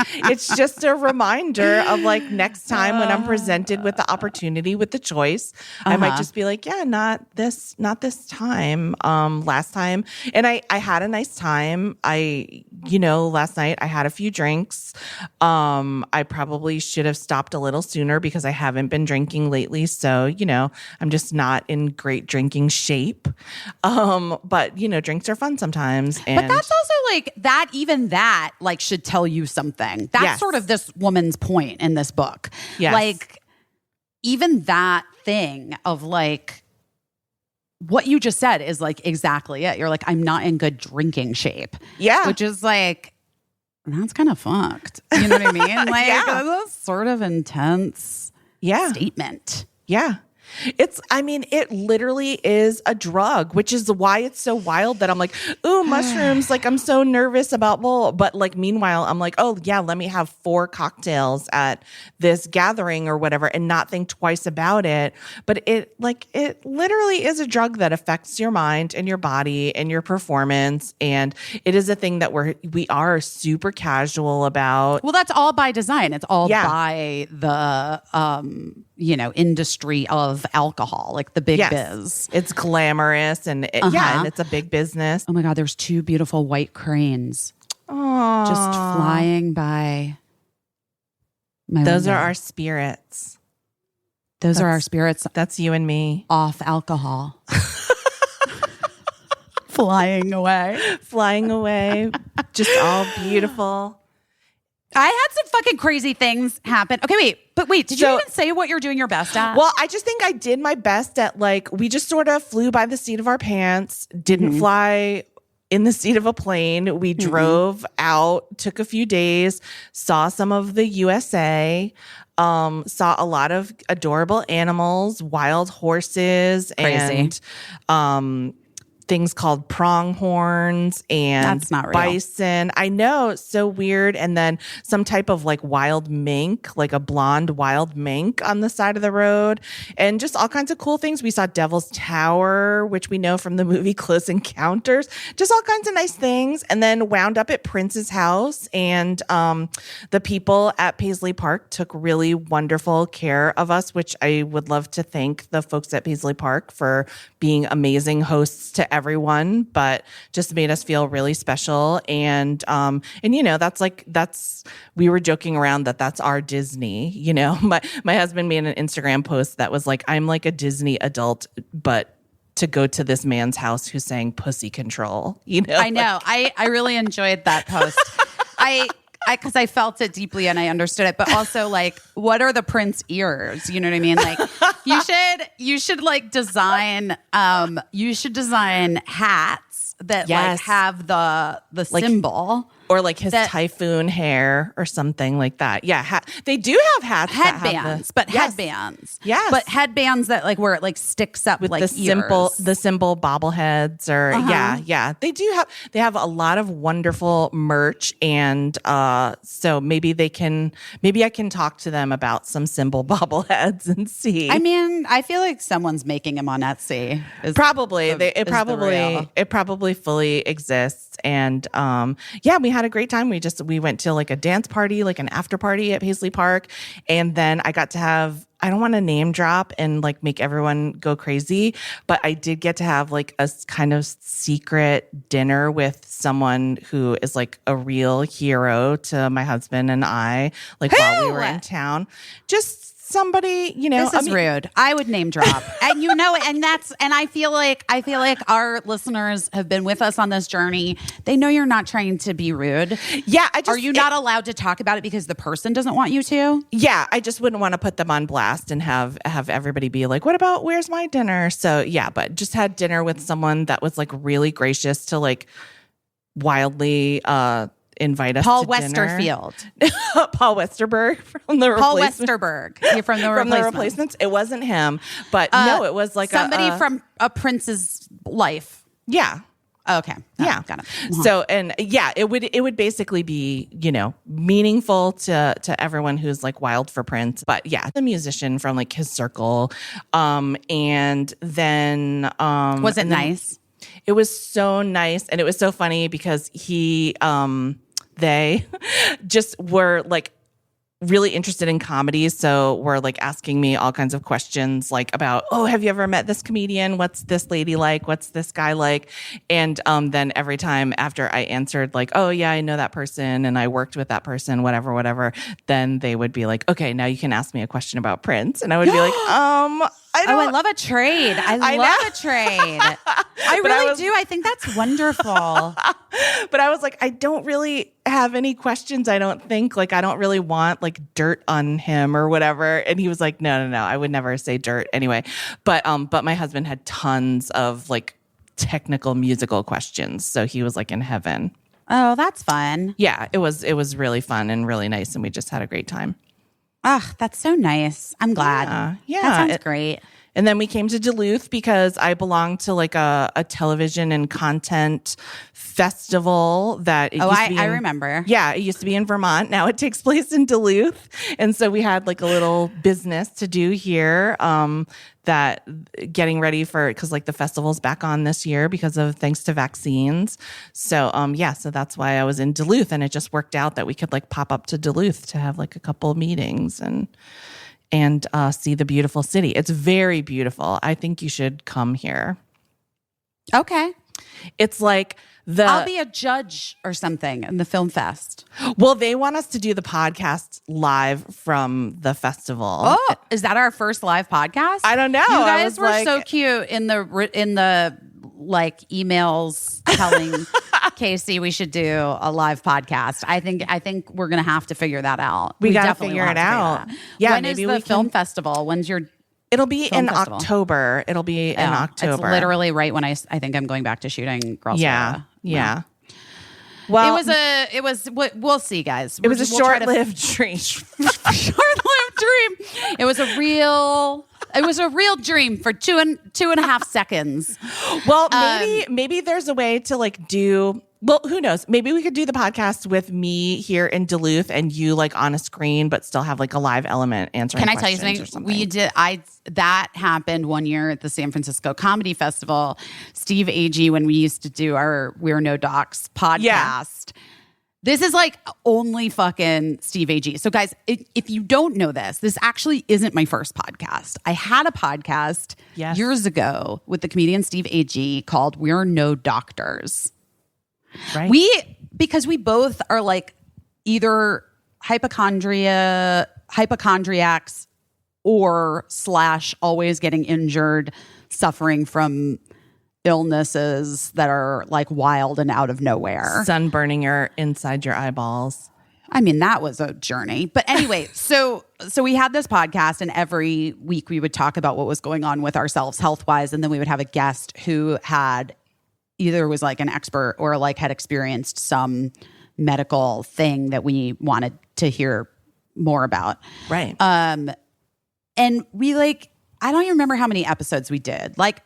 it's just a reminder of like next time when I'm presented with the opportunity, with the choice, I might just be like, yeah, not this time, last time. And I had a nice time. Last night I had a few drinks. I probably should have stopped a little sooner because I haven't been drinking lately. So, you know, I'm just not in great drinking shape. But you know, drinks are fun sometimes. And but that's also like that, even that like should tell you something. That's sort of this woman's point in this book. Yes. Like even that thing of like, what you just said is like exactly it. You're like, I'm not in good drinking shape. Yeah. Which is like, that's kind of fucked. You know what I mean? Like that's sort of intense statement. Yeah. It literally is a drug, which is why it's so wild that I'm like, ooh, mushrooms. Like, I'm so nervous about bowl. But like, meanwhile, I'm like, oh yeah, let me have 4 cocktails at this gathering or whatever and not think twice about it. But it literally is a drug that affects your mind and your body and your performance. And it is a thing that we are super casual about. Well, that's all by design. It's all by the, industry of alcohol, like the big biz. It's glamorous and and it's a big business. Oh my God, there's 2 beautiful white cranes Aww. just flying by my Those window. are our spirits. Those are our spirits. That's you and me. Off alcohol. Flying away. Just all beautiful. I had some fucking crazy things happen. Okay, wait, did you even say what you're doing your best at? Well, I just think I did my best at like, we just sort of flew by the seat of our pants, didn't fly in the seat of a plane. We drove out, took a few days, saw some of the USA, saw a lot of adorable animals, wild horses, Crazy. and things called pronghorns and That's not real. bison. I know, it's so weird. And then some type of like wild mink, like a blonde wild mink on the side of the road, and just all kinds of cool things. We saw Devil's Tower, which we know from the movie Close Encounters, just all kinds of nice things. And then wound up at Prince's house, and the people at Paisley Park took really wonderful care of us, which I would love to thank the folks at Paisley Park for being amazing hosts to everyone, but just made us feel really special. And you know, we were joking around that's our Disney, you know. My husband made an Instagram post that was like, I'm like a Disney adult, but to go to this man's house who sang Pussy Control. I know. I really enjoyed that post. Because I felt it deeply and I understood it, but also like, what are the Prince ears? You know what I mean? Like, you should like design hats that like have the like, symbol. Or like his typhoon hair or something like that. Yeah, they do have hats. Headbands, headbands. Yes. But headbands that like where it like sticks up with like the symbol bobbleheads or yeah. They have a lot of wonderful merch, and so maybe I can talk to them about some symbol bobbleheads and see. I mean, I feel like someone's making them on Etsy. It probably fully exists, and we had a great time. We went to like a dance party, like an after party at Paisley Park. And then I got to have, I don't want to name drop and like make everyone go crazy, but I did get to have like a kind of secret dinner with someone who is like a real hero to my husband and I, like while we were in town. Just somebody, this is rude. I would name drop, and I feel like our listeners have been with us on this journey. They know you're not trying to be rude. Yeah, are you not allowed to talk about it because the person doesn't want you to? Yeah, I just wouldn't want to put them on blast and have everybody be like, "What about where's my dinner?" So yeah, but just had dinner with someone that was like really gracious to like wildly invite us Paul to dinner. Westerfield. Paul Westerberg from the Replacements. Paul Westerberg. You're from the Replacements. It wasn't him, but no, it was like somebody from a Prince's life. Yeah. Okay. Yeah. Got it. So, and yeah, it would basically be, meaningful to everyone who's like wild for Prince. But yeah, the musician from like his circle. And then was it nice? It was so nice, and it was so funny because they just were like really interested in comedy. So were like asking me all kinds of questions like about, oh, have you ever met this comedian? What's this lady like? What's this guy like? And then every time after I answered like, oh yeah, I know that person and I worked with that person, whatever, then they would be like, okay, now you can ask me a question about Prince. And I would be like, I love a trade. I love a trade. I really do. I think that's wonderful. But I was like, I don't really have any questions. I don't think like I don't really want like dirt on him or whatever. And he was like, no. I would never say dirt anyway. But my husband had tons of like technical musical questions. So he was like in heaven. Oh, that's fun. Yeah, it was really fun and really nice. And we just had a great time. Ah, that's so nice. I'm glad. Yeah. That sounds great. And then we came to Duluth because I belong to like a television and content festival that I remember. Yeah, it used to be in Vermont. Now it takes place in Duluth. And so we had like a little business to do here that getting ready for, because like the festival's back on this year thanks to vaccines. So so that's why I was in Duluth, and it just worked out that we could like pop up to Duluth to have like a couple of meetings and see the beautiful city. It's very beautiful. I think you should come here. Okay. It's like I'll be a judge or something in the film fest. Well, they want us to do the podcast live from the festival. Oh, is that our first live podcast? I don't know. You guys were so cute in the like emails telling Caissie we should do a live podcast. I think we're gonna have to figure that out. We gotta figure it out. Yeah, when is the film festival? When's your? It'll be in festival? October. It'll be in October. It's literally right when I think I'm going back to shooting Girls. Yeah. Well, we'll see, guys. It was a short-lived dream. Short-lived dream. It was a real dream for two and a half seconds. Well, maybe there's a way to like do. Well, who knows? Maybe we could do the podcast with me here in Duluth and you like on a screen, but still have like a live element answering. Can I tell you something? That happened one year at the San Francisco Comedy Festival. Steve Agee, when we used to do our We're No Docs podcast. Yeah. This is like only fucking Steve Agee. So guys, if you don't know this actually isn't my first podcast. I had a podcast years ago with the comedian Steve Agee called We're No Doctors. Right. Because we both are like either hypochondriacs or / always getting injured, suffering from illnesses that are like wild and out of nowhere. Sun burning inside your eyeballs. I mean, that was a journey. But anyway, so we had this podcast, and every week we would talk about what was going on with ourselves health-wise, and then we would have a guest who had either was like an expert or like had experienced some medical thing that we wanted to hear more about. Right. And we like, I don't even remember how many episodes we did. Like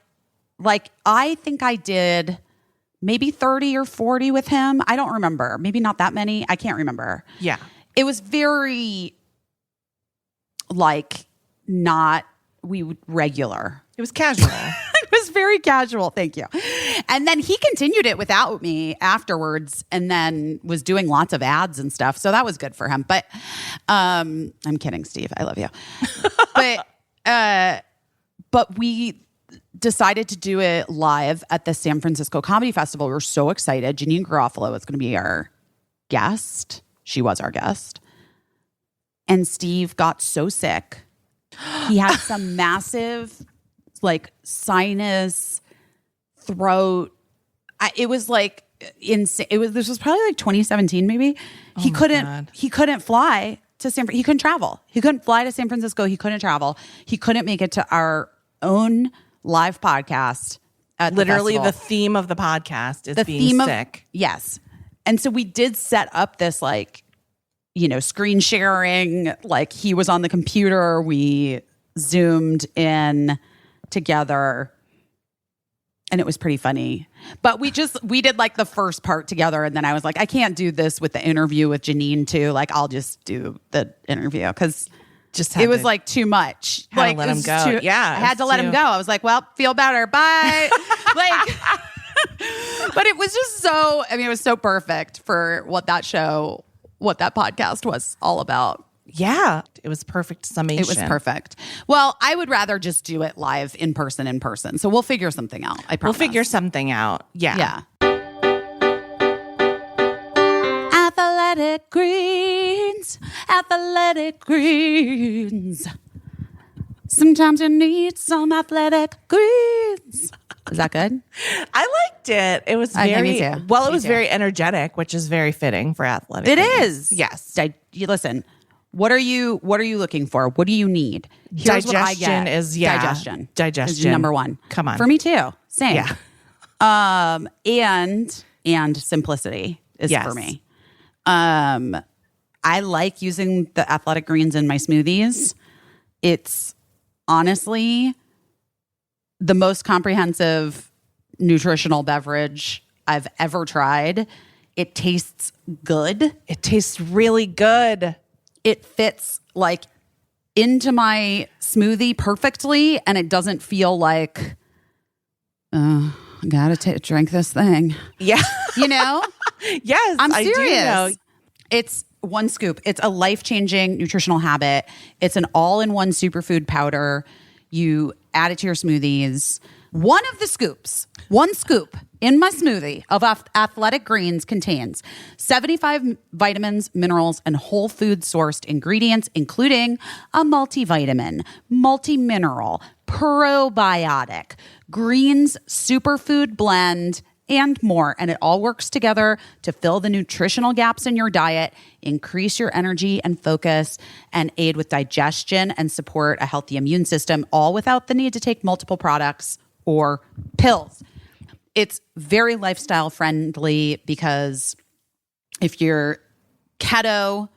I think I did maybe 30 or 40 with him. I don't remember. Maybe not that many. I can't remember. Yeah. It was very like not regular. It was casual. It was very casual. Thank you. And then he continued it without me afterwards and then was doing lots of ads and stuff. So that was good for him. But I'm kidding, Steve. I love you. But we decided to do it live at the San Francisco Comedy Festival. We were so excited. Janine Garofalo was going to be our guest. She was our guest. And Steve got so sick. He had some massive like sinus, throat. It was like insane. This was probably like 2017 maybe. He couldn't fly to San Francisco. He couldn't travel. He couldn't fly to San Francisco. He couldn't travel. He couldn't make it to our own live podcast at Literally the the theme of the podcast is being sick. Yes. And so we did set up this like, screen sharing, like he was on the computer, we Zoomed in together and it was pretty funny. But we did like the first part together and then I was like, I can't do this with the interview with Janine too. Like I'll just do the interview because it was like too much. Had to let him go. I had to let him go. I was like, well, feel better. Bye. But it was just it was so perfect for what that podcast was all about. Yeah. It was perfect summation. It was perfect. Well, I would rather just do it live in person. So we'll figure something out. I promise. We'll figure something out. Yeah. Yeah. Athletic Greens. Sometimes you need some Athletic Greens. Is that good? I liked it. It was very energetic, which is very fitting for Athletic It Greens. is. Yes. Listen, what are you looking for? What do you need? Here's what I get. Digestion is number one. Come on. For me too. Same. Yeah. And simplicity is for me. I like using the Athletic Greens in my smoothies. It's honestly the most comprehensive nutritional beverage I've ever tried. It tastes good. It tastes really good. It fits like into my smoothie perfectly, and it doesn't feel like, I gotta drink this thing. Yeah. Yes, I'm serious. I do know. It's one scoop. It's a life-changing nutritional habit. It's an all-in-one superfood powder. You add it to your smoothies. One scoop in my smoothie of Athletic Greens contains 75 vitamins, minerals, and whole food sourced ingredients, including a multivitamin, multi-mineral, probiotic, greens superfood blend, and more. And it all works together to fill the nutritional gaps in your diet, increase your energy and focus, and aid with digestion and support a healthy immune system, all without the need to take multiple products or pills. It's very lifestyle friendly because if you're keto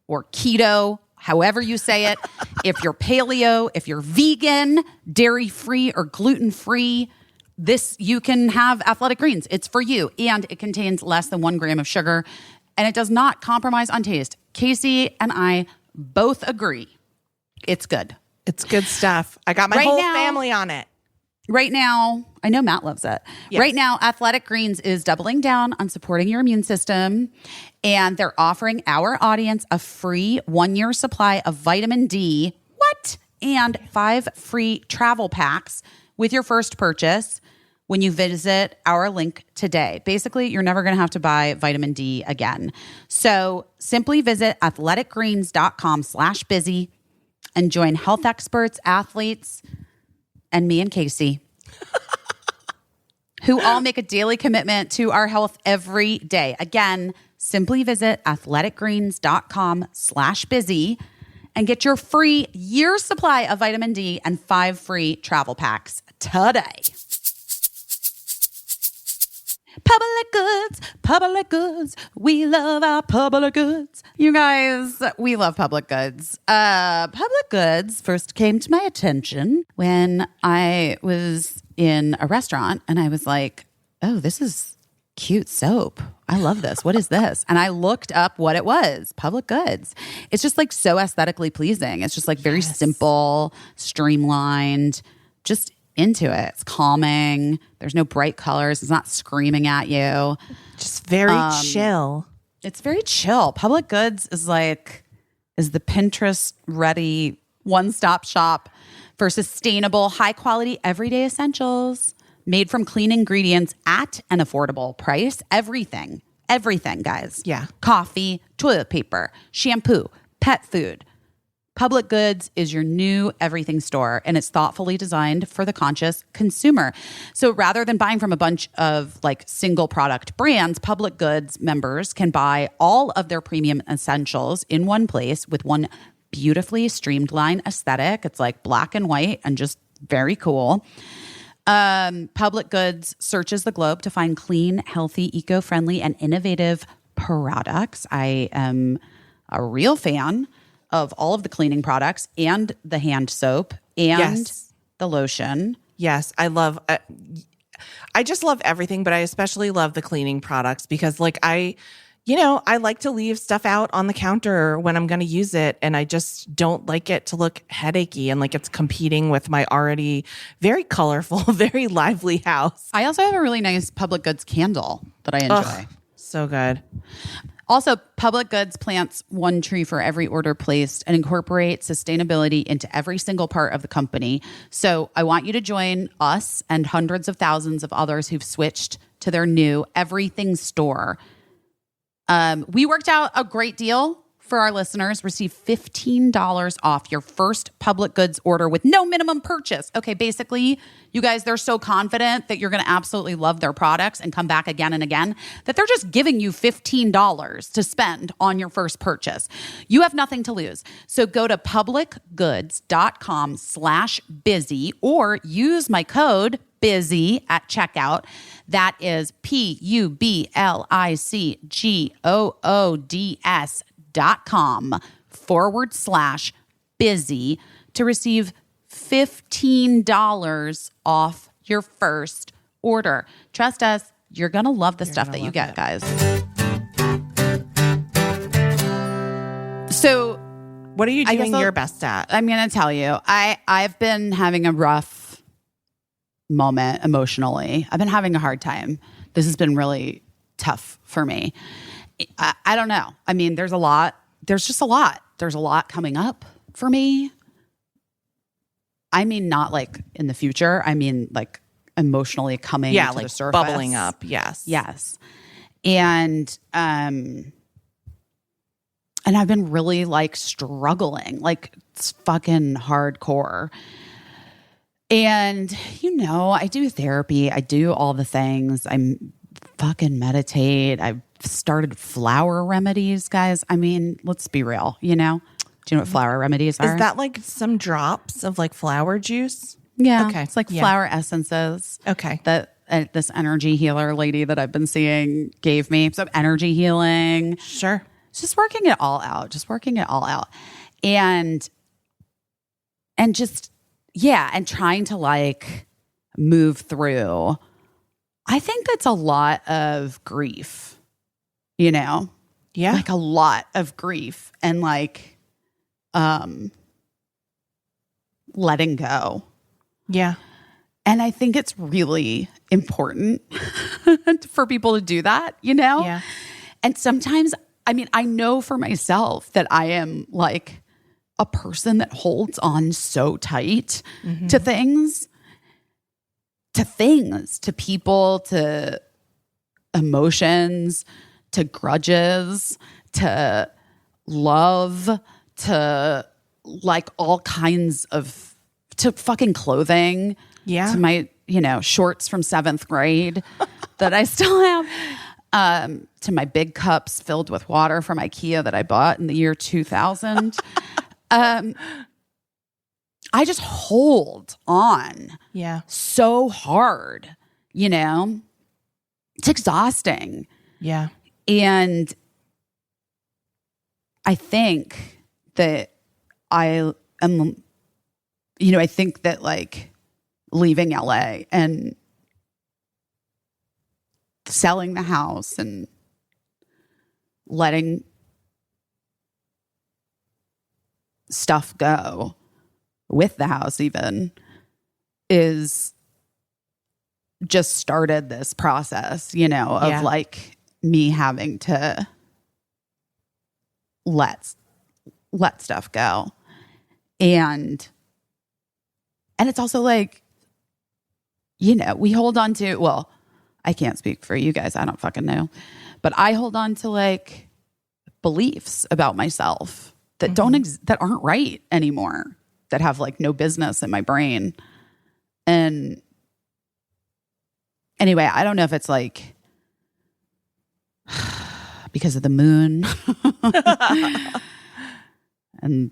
or keto, however you say it, if you're paleo, if you're vegan, dairy-free or gluten-free, you can have Athletic Greens. It's for you. And it contains less than 1 gram of sugar. And it does not compromise on taste. Caissie and I both agree. It's good. It's good stuff. I got my whole family on it. Right now, I know Matt loves it. Yes. Right now, Athletic Greens is doubling down on supporting your immune system. And they're offering our audience a free 1-year supply of vitamin D. What? And 5 free travel packs with your first purchase when you visit our link today. Basically, you're never going to have to buy vitamin D again. So simply visit athleticgreens.com/busy and join health experts, athletes, and me and Caissie, who all make a daily commitment to our health every day. Again, simply visit athleticgreens.com/busy and get your free year's supply of vitamin D and 5 free travel packs today. Public goods. We love our public goods. You guys, we love public goods. Public goods first came to my attention when I was in a restaurant and I was like, oh, this is cute soap. I love this. What is this? And I looked up what it was. Public goods. It's just like so aesthetically pleasing. It's just like very simple, streamlined, just into it. It's calming. There's no bright colors. It's not screaming at you. Just very chill. It's very chill. Public goods is the Pinterest ready one-stop shop for sustainable, high quality, everyday essentials made from clean ingredients at an affordable price. Everything, guys. Yeah. Coffee, toilet paper, shampoo, pet food. Public Goods is your new everything store, and it's thoughtfully designed for the conscious consumer. So rather than buying from a bunch of like single product brands, Public Goods members can buy all of their premium essentials in one place with one beautifully streamlined aesthetic. It's like black and white and just very cool. Public Goods searches the globe to find clean, healthy, eco-friendly, and innovative products. I am a real fan of all of the cleaning products and the hand soap and the lotion. Yes, I just love everything, but I especially love the cleaning products because like I like to leave stuff out on the counter when I'm going to use it, and I just don't like it to look headachy and like it's competing with my already very colorful, very lively house. I also have a really nice Public Goods candle that I enjoy. Ugh, so good. Also, Public Goods plants one tree for every order placed and incorporates sustainability into every single part of the company. So I want you to join us and hundreds of thousands of others who've switched to their new everything store. We worked out a great deal for our listeners. Receive $15 off your first Public Goods order with no minimum purchase. Okay, basically, you guys, they're so confident that you're going to absolutely love their products and come back again and again that they're just giving you $15 to spend on your first purchase. You have nothing to lose. So go to publicgoods.com/busy or use my code BUSY at checkout. That is publicgoods.com/busy to receive $15 off your first order. Trust us, you're going to love the stuff that you get, guys. So what are you doing your best at? I'm going to tell you, I've been having a rough moment emotionally. I've been having a hard time. This has been really tough for me. I don't know. I mean, there's just a lot. There's a lot coming up for me. I mean, not like in the future. I mean, like emotionally coming to the surface. Bubbling up. Yes. Yes. And I've been really like struggling, like it's fucking hardcore. And, I do therapy. I do all the things. I'm fucking meditate. I've started flower remedies, guys. I mean, let's be real, Do you know what flower remedies are? Is that like some drops of like flower juice? Yeah. Okay. It's like flower essences. Okay. That this energy healer lady that I've been seeing gave me. So energy healing. Sure. Just working it all out. And just, and trying to like move through. I think that's a lot of grief, Yeah. Like a lot of grief and like, letting go. Yeah. And I think it's really important for people to do that, Yeah. And sometimes, I know for myself that I am like a person that holds on so tight to things, to people, to emotions, to grudges, to love, to like all kinds of, to fucking clothing, to my shorts from 7th grade that I still have, to my big cups filled with water from IKEA that I bought in the year 2000. I just hold on so hard, It's exhausting. Yeah. And I think that I think that like leaving LA and selling the house and letting stuff go with the house even is just started this process, of like me having to let stuff go. And it's also like, we hold on to, well, I can't speak for you guys. I don't fucking know. But I hold on to like beliefs about myself that that aren't right anymore, that have like no business in my brain. And anyway, I don't know if it's like because of the moon and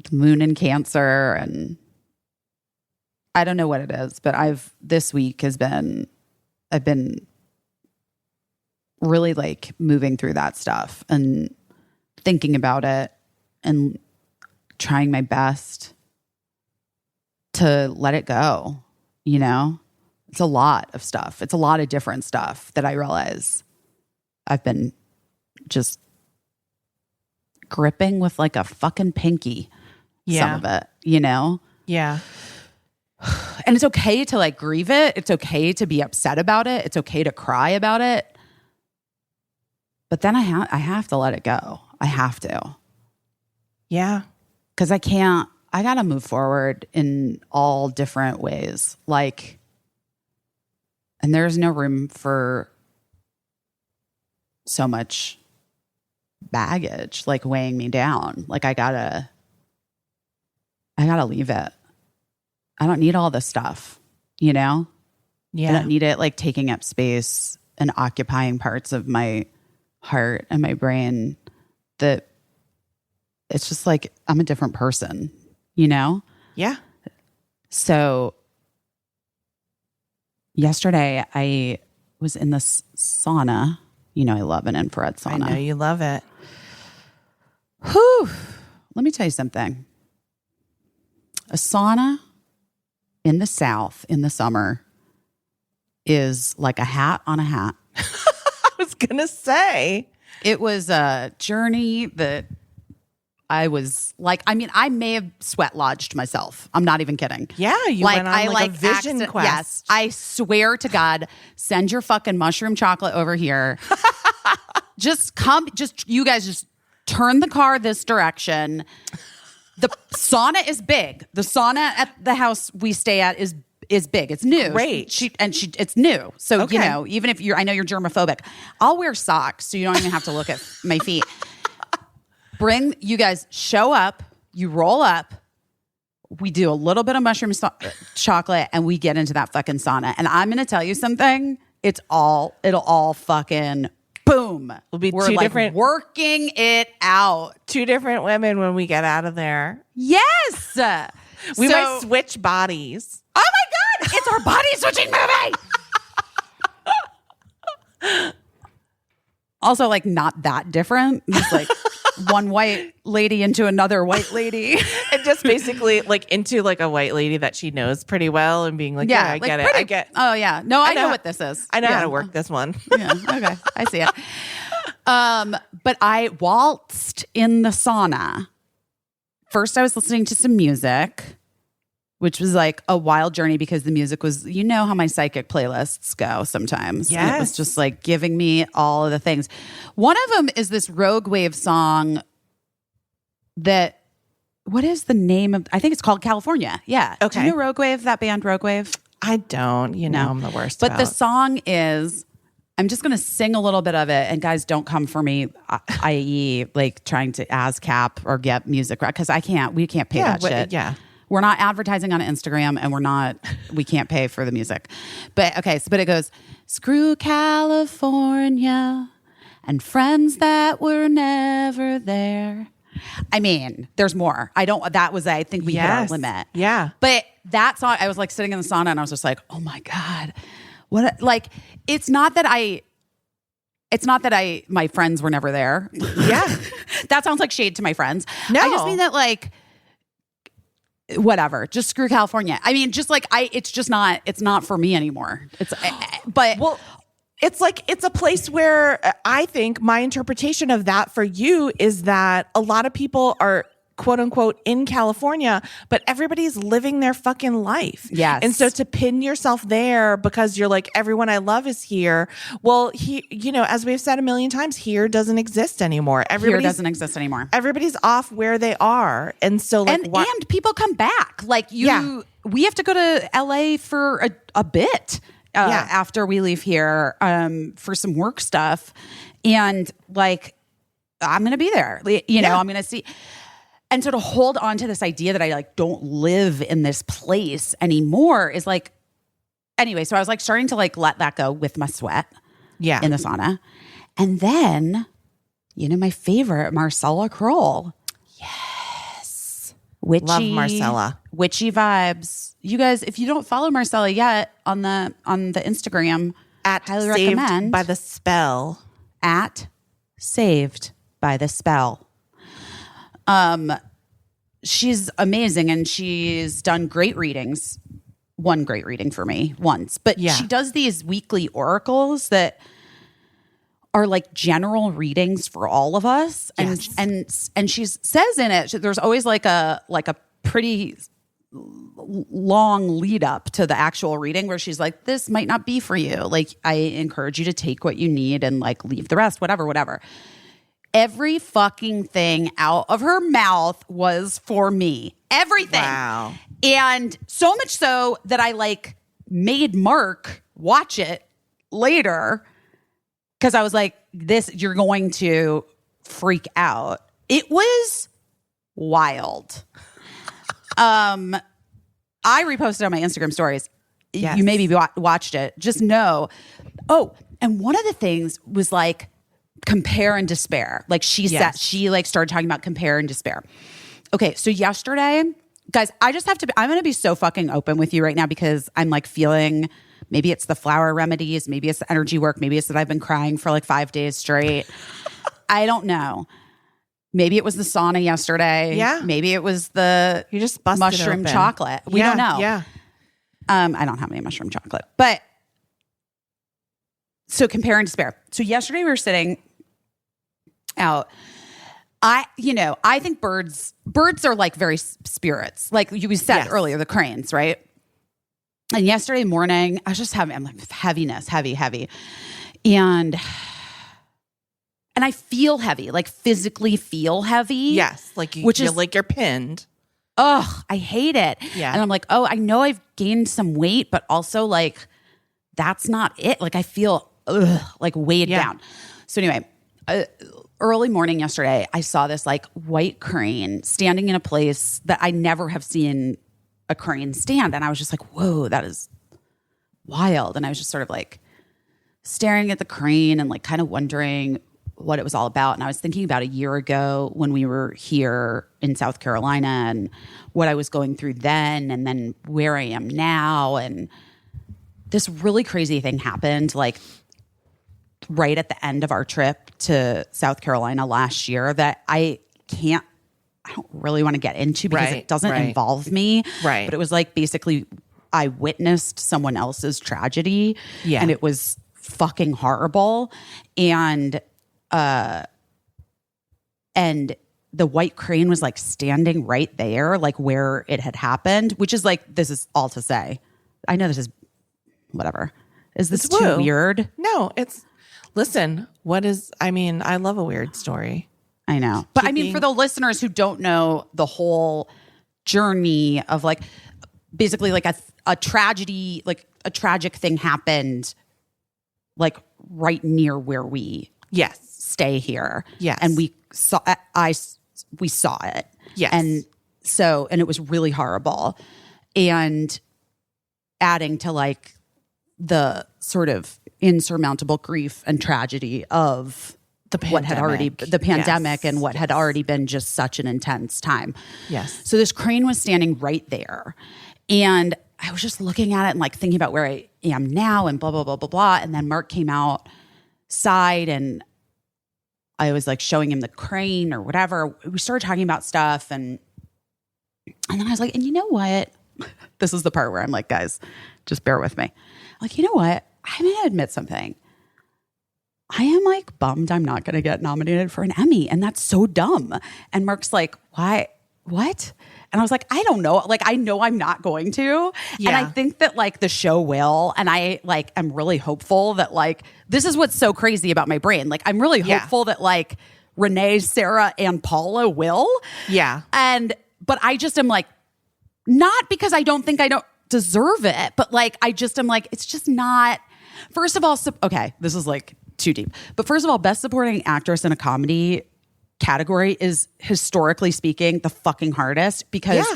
the moon in Cancer, and I don't know what it is, but this week I've been really like moving through that stuff and thinking about it and trying my best to let it go. It's a lot of stuff. It's a lot of different stuff that I realize I've been just gripping with like a fucking pinky. Some of it, Yeah. And it's okay to like grieve it. It's okay to be upset about it. It's okay to cry about it. But then I have to let it go. I have to. Yeah. Because I got to move forward in all different ways. Like, and there's no room for so much baggage, like weighing me down. Like I gotta leave it. I don't need all this stuff, Yeah. I don't need it like taking up space and occupying parts of my heart and my brain that it's just like I'm a different person, Yeah. So yesterday I was in this sauna. I love an infrared sauna. I know you love it. Whew. Let me tell you something. A sauna in the South in the summer is like a hat on a hat. I was going to say. It was a journey that I was like, I may have sweat lodged myself. I'm not even kidding. Yeah, you went on a vision quest. Yes, I swear to God, send your fucking mushroom chocolate over here. You guys just turn the car this direction. The sauna is big. The sauna at the house we stay at is big. It's new. Great. It's new. So, okay. Even if I know you're germophobic, I'll wear socks so you don't even have to look at my feet. You guys show up, you roll up, we do a little bit of mushroom chocolate, and we get into that fucking sauna. And I'm going to tell you something. It'll all fucking boom. We'll be We're like working it out. 2 different women when we get out of there. Yes. We might switch bodies. Oh my God. It's our body switching movie. Also, like, not that different. It's like one white lady into another white lady. And just basically like into like a white lady that she knows pretty well and being like, yeah, I get it. Oh, yeah. No, I know what this is. I know how to work this one. Yeah. Okay. I see it. But I waltzed in the sauna. First, I was listening to some music, which was like a wild journey because the music was, how my psychic playlists go sometimes. Yes. And it was just like giving me all of the things. One of them is this Rogue Wave song what is the name of, I think it's called California. Yeah. Okay. Do you know Rogue Wave, that band Rogue Wave? I don't, I'm the worst. But the song is, I'm just going to sing a little bit of it. And guys, don't come for me, i.e. like trying to ASCAP or get music right. Because we can't pay that shit. Yeah. We're not advertising on Instagram, and we can't pay for the music. But okay, but it goes, screw California and friends that were never there. I mean, there's more. I think we hit our limit. Yeah. But that song, I was like sitting in the sauna and I was just like, oh my God. It's not that my friends were never there. Yeah. That sounds like shade to my friends. No. I just mean that whatever, just screw California. I mean, just it's not for me anymore. It's a place where I think my interpretation of that for you is that a lot of people are quote unquote in California, but everybody's living their fucking life. Yes. And so to pin yourself there because you're like, everyone I love is here. Well, as we've said a million times, here doesn't exist anymore. Here doesn't exist anymore. Everybody's off where they are. And so and people come back. We have to go to LA for a bit. After we leave here for some work stuff. And I'm going to be there. I'm going to see. And so to hold on to this idea that I don't live in this place anymore is anyway, so I was starting to let that go with my sweat in the sauna. And then, my favorite, Marcella Kroll. Yes. Witchy, love Marcella. Witchy vibes. You guys, if you don't follow Marcella yet on the Instagram, highly recommend. Saved by the Spell. At Saved by the Spell. She's amazing and she's done great readings. One great reading for me once, but she does these weekly oracles that are general readings for all of us. And, and she says in it, there's always a pretty long lead up to the actual reading where she's like, this might not be for you. I encourage you to take what you need and leave the rest, whatever. Every fucking thing out of her mouth was for me. Everything. Wow. And so much so that I made Mark watch it later because I was like, you're going to freak out. It was wild. I reposted on my Instagram stories. Yes. You maybe watched it. Just know. Oh, and one of the things was compare and despair. She said, she started talking about compare and despair. Okay, so yesterday, guys, I'm going to be so fucking open with you right now because I'm feeling, maybe it's the flower remedies, maybe it's the energy work, maybe it's that I've been crying for 5 days straight. I don't know. Maybe it was the sauna yesterday. Yeah. Maybe it was the you just busted mushroom open. chocolate. We don't know. Yeah. I don't have any mushroom chocolate, but so compare and despair. So yesterday we were sitting out. I think birds are very spirits. You said earlier, the cranes, right? And yesterday morning, I was just having heaviness, heavy. And I feel heavy, physically feel heavy. Yes. You're pinned. Ugh, I hate it. Yeah. And I'm I know I've gained some weight, but also that's not it. I feel weighed down. So anyway, early morning yesterday, I saw this white crane standing in a place that I never have seen a crane stand. And I was just whoa, that is wild. And I was just sort of staring at the crane and kind of wondering what it was all about. And I was thinking about a year ago when we were here in South Carolina and what I was going through then and then where I am now. And this really crazy thing happened right at the end of our trip to South Carolina last year that I don't really want to get into because it doesn't involve me. Right. But it was basically I witnessed someone else's tragedy and it was fucking horrible. And the white crane was standing right there, where it had happened, which is this is all to say. I know this is whatever. Is this too weird? No, listen, I love a weird story. I know. But for the listeners who don't know the whole journey of basically a tragedy, a tragic thing happened right near where we stay here. Yes. And we saw it. Yes. And and it was really horrible. And adding to like the sort of insurmountable grief and tragedy of the pandemic. what had already, the pandemic and what had already been just such an intense time. Yes. So this crane was standing right there. And I was just looking at it and like thinking about where I am now and blah, blah, blah, blah, blah. And then Mark came outside and I was like showing him the crane or whatever. We started talking about stuff. And then I was like, and you know what? This is the part where I'm like, guys, just bear with me. Like, you know what? I'm going to admit something. I am like bummed I'm not going to get nominated for an Emmy. And that's so dumb. And Mark's like, why? What? And I was like, I don't know. Like, I know I'm not going to. Yeah. And I think that like the show will. And I like, am really hopeful that like, this is what's so crazy about my brain. Like, I'm really hopeful that like Renee, Sarah, and Paula will. Yeah. But I just am like, not because I don't think I don't deserve it, but like, I just am like, it's just not. First of all, okay, this is like too deep. But first of all, best supporting actress in a comedy category is historically speaking the fucking hardest because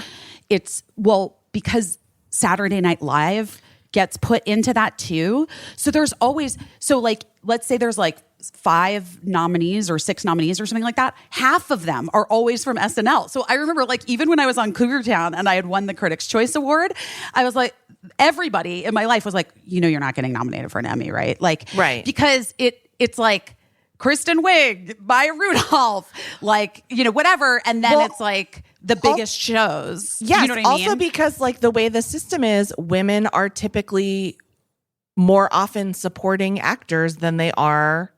because Saturday Night Live gets put into that too. So there's always, so like, let's say there's like 5 nominees or 6 nominees or something like that. Half of them are always from SNL. So I remember like even when I was on Cougar Town and I had won the Critics' Choice Award, I was like, everybody in my life was like, you know, you're not getting nominated for an Emmy, right? Like, right. Because it's like Kristen Wiig, Maya Rudolph, like, you know, whatever. And then it's like the biggest shows. Yes. You know what I mean? Also because like the way the system is, women are typically more often supporting actors than they are,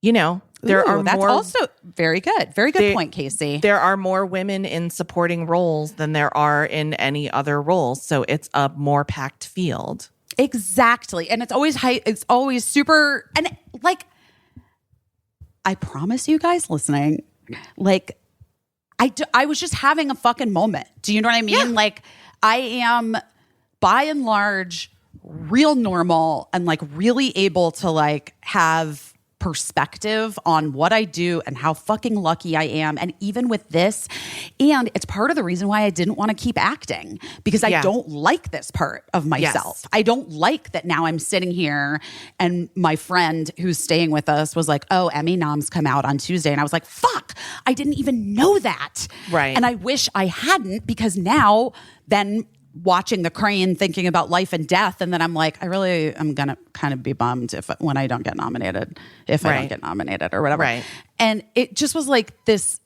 you know, that's also very good. Very good point, Caissie. There are more women in supporting roles than there are in any other roles. So it's a more packed field. Exactly. And it's always super, and like, I promise you guys listening, like, I was just having a fucking moment. Do you know what I mean? Yeah. Like, I am by and large real normal and like really able to like have perspective on what I do and how fucking lucky I am. And even with this, and it's part of the reason why I didn't want to keep acting because I don't like this part of myself. Yes. I don't like that now I'm sitting here and my friend who's staying with us was like, oh, Emmy noms come out on Tuesday. And I was like, fuck, I didn't even know that. Right. And I wish I hadn't because now then watching the crane thinking about life and death, and then I'm like, I really am gonna kind of be bummed when I don't get nominated, if I don't get nominated or whatever. Right. And it just was like this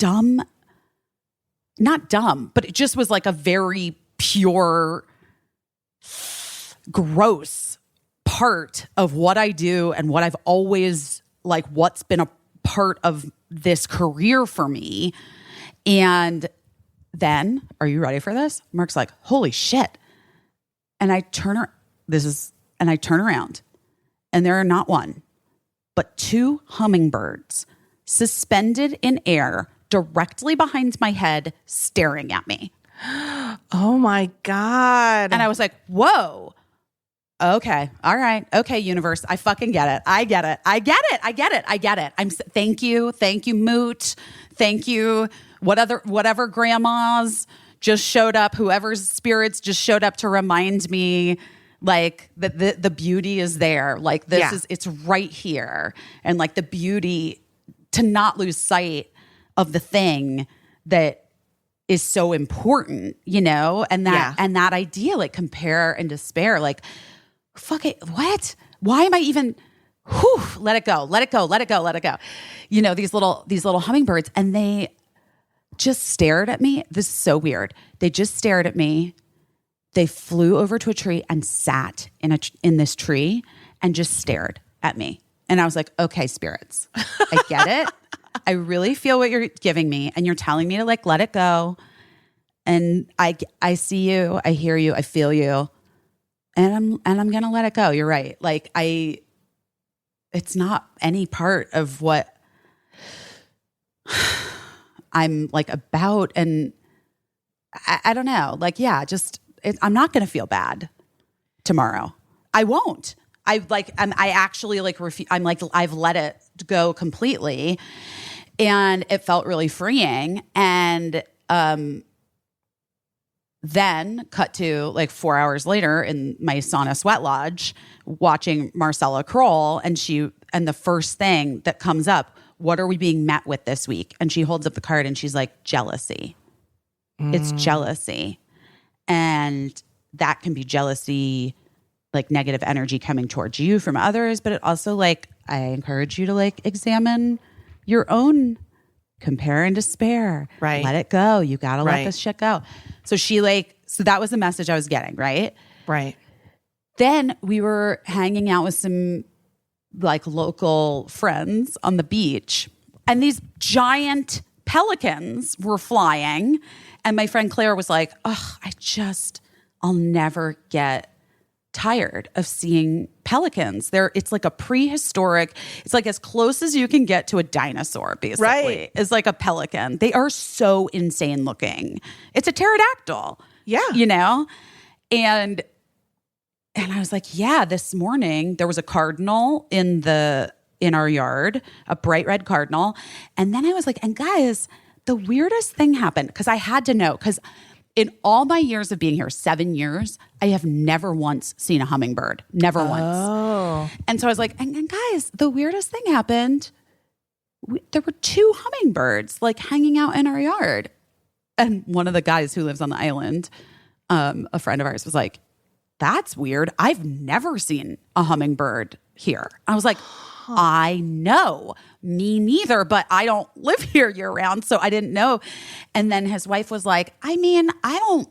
not dumb, but it just was like a very pure, gross part of what I do and what I've always like what's been a part of this career for me. And then, are you ready for this? Mark's like, holy shit. And I turn around and there are not one, but 2 hummingbirds suspended in air directly behind my head, staring at me. Oh my God. And I was like, whoa. Okay. All right. Okay, universe. I fucking get it. I get it. Thank you. Thank you, Moot. Thank you. Whatever grandmas just showed up, whoever's spirits just showed up to remind me like that the beauty is there. Like it's right here. And like the beauty to not lose sight of the thing that is so important, you know? And that idea, like compare and despair, like, fuck it. What? Why am I even, let it go. You know, these little hummingbirds, and they just stared at me. This is so weird. They just stared at me. They flew over to a tree and sat in this tree and just stared at me. And I was like, okay, spirits, I get it. I really feel what you're giving me. And you're telling me to like, let it go. And I see you, I hear you, I feel you. And I'm going to let it go. You're right. Like it's not any part of what I'm like about. And I don't know, like, yeah, I'm not going to feel bad tomorrow. I won't. I actually like, I'm like, I've let it go completely. And it felt really freeing. And then cut to like 4 hours later in my sauna sweat lodge watching Marcella Kroll, and the first thing that comes up, what are we being met with this week? And she holds up the card and she's like, jealousy. It's jealousy. And that can be jealousy, like negative energy coming towards you from others, but it also like, I encourage you to like examine your own compare and despair. Right. Let it go. You got to let this shit go. So so that was the message I was getting, right? Right. Then we were hanging out with some like local friends on the beach, and these giant pelicans were flying. And my friend Claire was like, oh, I'll never get tired of seeing pelicans. It's like a prehistoric, it's like as close as you can get to a dinosaur, basically. Right. It's like a pelican. They are so insane looking. It's a pterodactyl. Yeah. You know? And I was like, yeah, this morning there was a cardinal in our yard, a bright red cardinal. And then I was like, and guys, the weirdest thing happened, because I had to know, because in all my years of being here, 7 years, I have never once seen a hummingbird. Never once. And so I was like, and guys, the weirdest thing happened. There were 2 hummingbirds like hanging out in our yard. And one of the guys who lives on the island, a friend of ours, was like, that's weird. I've never seen a hummingbird here. I was like, I know, me neither, but I don't live here year round, so I didn't know. And then his wife was like, I mean, I